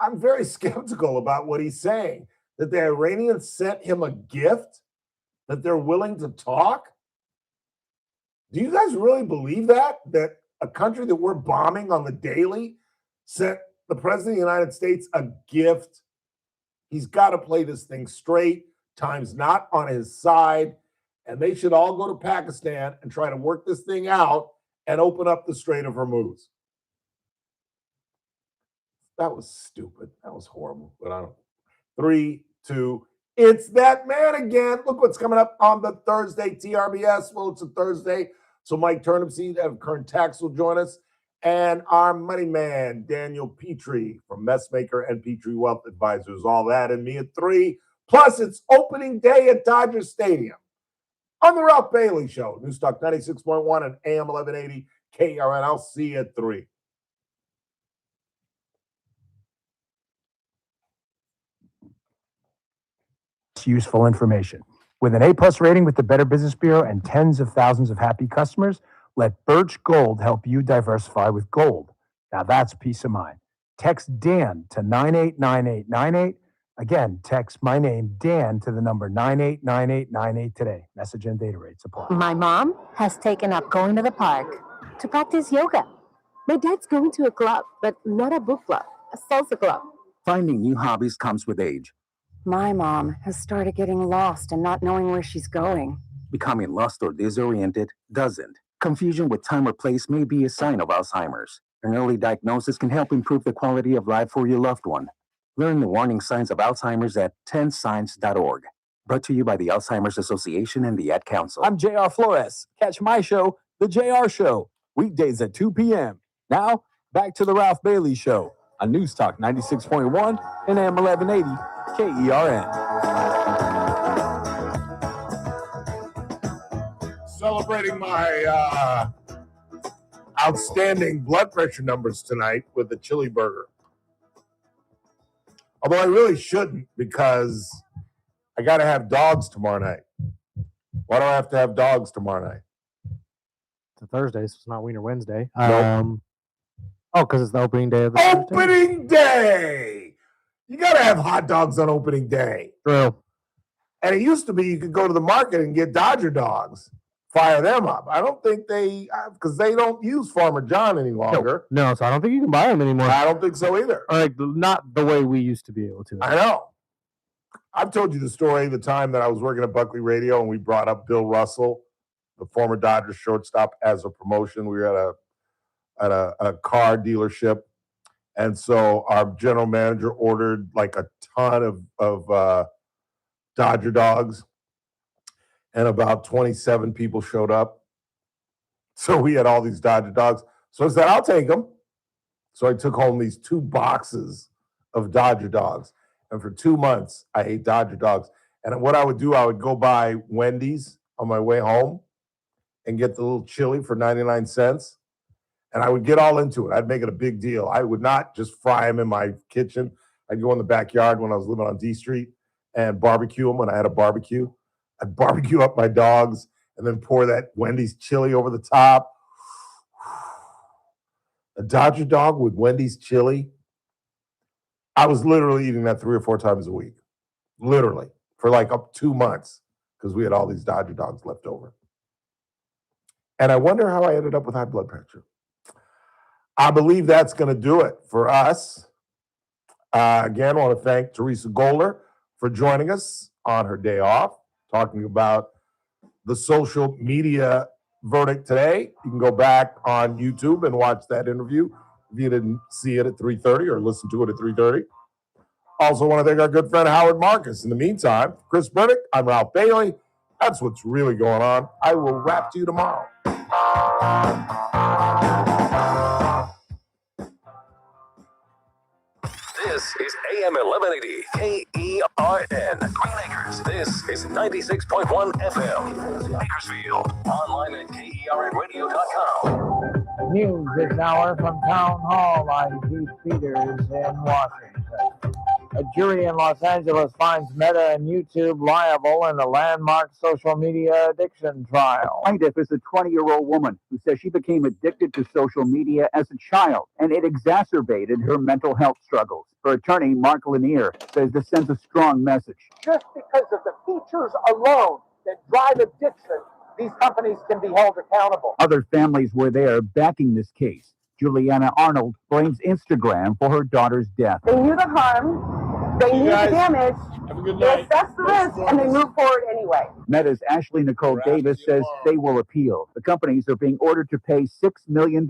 I'm very skeptical about what he's saying. That the Iranians sent him a gift, that they're willing to talk. Do you guys really believe that? That a country that we're bombing on the daily sent the president of the United States a gift? He's got to play this thing straight. Time's not on his side. And they should all go to Pakistan and try to work this thing out and open up the Strait of Hormuz. That was stupid. That was horrible. But I don't. 3-2. It's that man again. Look what's coming up on the Thursday TRBS. Well, it's a Thursday. So Mike Turnipseed of Current Tax will join us. And our money man, Daniel Petrie from Messmaker and Petrie Wealth Advisors. All that and me at 3. Plus, it's opening day at Dodger Stadium on the Ralph Bailey Show. News Talk 96.1 and AM 1180 KRN. I'll see you at 3. Useful information. With an A+ rating with the Better Business Bureau and tens of thousands of happy customers, let Birch Gold help you diversify with gold. Now that's peace of mind. Text Dan to 989898. Again, text my name, Dan, to the number 989898 today. Message and data rates apply. My mom has taken up going to the park to practice yoga. My dad's going to a club, but not a book club, a salsa club. Finding new hobbies comes with age. My mom has started getting lost and not knowing where she's going. Becoming lost or disoriented doesn't. Confusion with time or place may be a sign of Alzheimer's. An early diagnosis can help improve the quality of life for your loved one. Learn the warning signs of Alzheimer's at 10signs.org. Brought to you by the Alzheimer's Association and the Ad Council. I'm JR Flores. Catch my show, The JR Show, weekdays at 2 p.m. Now, back to the Ralph Bailey Show on News Talk 96.1 and AM 1180 KERN. Celebrating my outstanding blood pressure numbers tonight with the chili burger. Although I really shouldn't, because I got to have dogs tomorrow night. Why do I have to have dogs tomorrow night? It's a Thursday, so it's not Wiener Wednesday. Nope. Oh, because it's the opening day of the Opening day! You got to have hot dogs on opening day. True. And it used to be you could go to the market and get Dodger dogs, fire them up. I don't think because they don't use Farmer John any longer. No, so I don't think you can buy them anymore. I don't think so either. Or like, not the way we used to be able to. I know. I've told you the story the time that I was working at Buckley Radio and we brought up Bill Russell, the former Dodgers shortstop, as a promotion. We were at a car dealership. And so our general manager ordered like a ton of Dodger dogs. And about 27 people showed up. So we had all these Dodger dogs. So I said, I'll take them. So I took home these 2 boxes of Dodger dogs. And for 2 months, I ate Dodger dogs. And what I would do, I would go by Wendy's on my way home and get the little chili for 99 cents. And I would get all into it. I'd make it a big deal. I would not just fry them in my kitchen. I'd go in the backyard when I was living on D Street and barbecue them when I had a barbecue. I'd barbecue up my dogs and then pour that Wendy's chili over the top. A Dodger dog with Wendy's chili. I was literally eating that 3 or 4 times a week. Literally. For like up 2 months because we had all these Dodger dogs left over. And I wonder how I ended up with high blood pressure. I believe that's going to do it for us. Again, I want to thank Teresa Golder for joining us on her day off, talking about the social media verdict today. You can go back on YouTube and watch that interview if you didn't see it at 3:30 or listen to it at 3:30. Also want to thank our good friend Howard Marcus. In the meantime, Chris Burdick, I'm Ralph Bailey. That's what's really going on. I will rap to you tomorrow. This is AM 1180 KERN, Green Acres. This is 96.1 FM, Bakersfield. Online at KERNradio.com. News this hour from Town Hall. I'm Keith Peters in Washington. A jury in Los Angeles finds Meta and YouTube liable in the landmark social media addiction trial. Plaintiff is a 20-year-old woman who says she became addicted to social media as a child, and it exacerbated her mental health struggles. Her attorney, Mark Lanier, says this sends a strong message. Just because of the features alone that drive addiction, these companies can be held accountable. Other families were there backing this case. Juliana Arnold blames Instagram for her daughter's death. They knew the harm, they knew the damage, they assessed the risk, and they moved forward anyway. Meta's Ashley Nicole Davis says they will appeal. The companies are being ordered to pay $6 million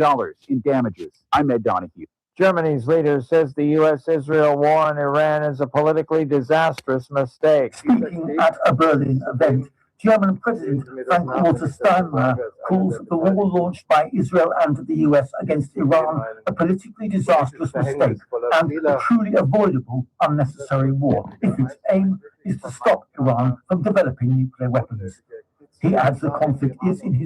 in damages. I'm Ed Donahue. Germany's leader says the U.S.-Israel war in Iran is a politically disastrous mistake. Speaking at a Berlin event, German President Frank-Walter Steinmeier calls the war launched by Israel and the US against Iran a politically disastrous mistake and a truly avoidable unnecessary war if its aim is to stop Iran from developing nuclear weapons. He adds the conflict is, in his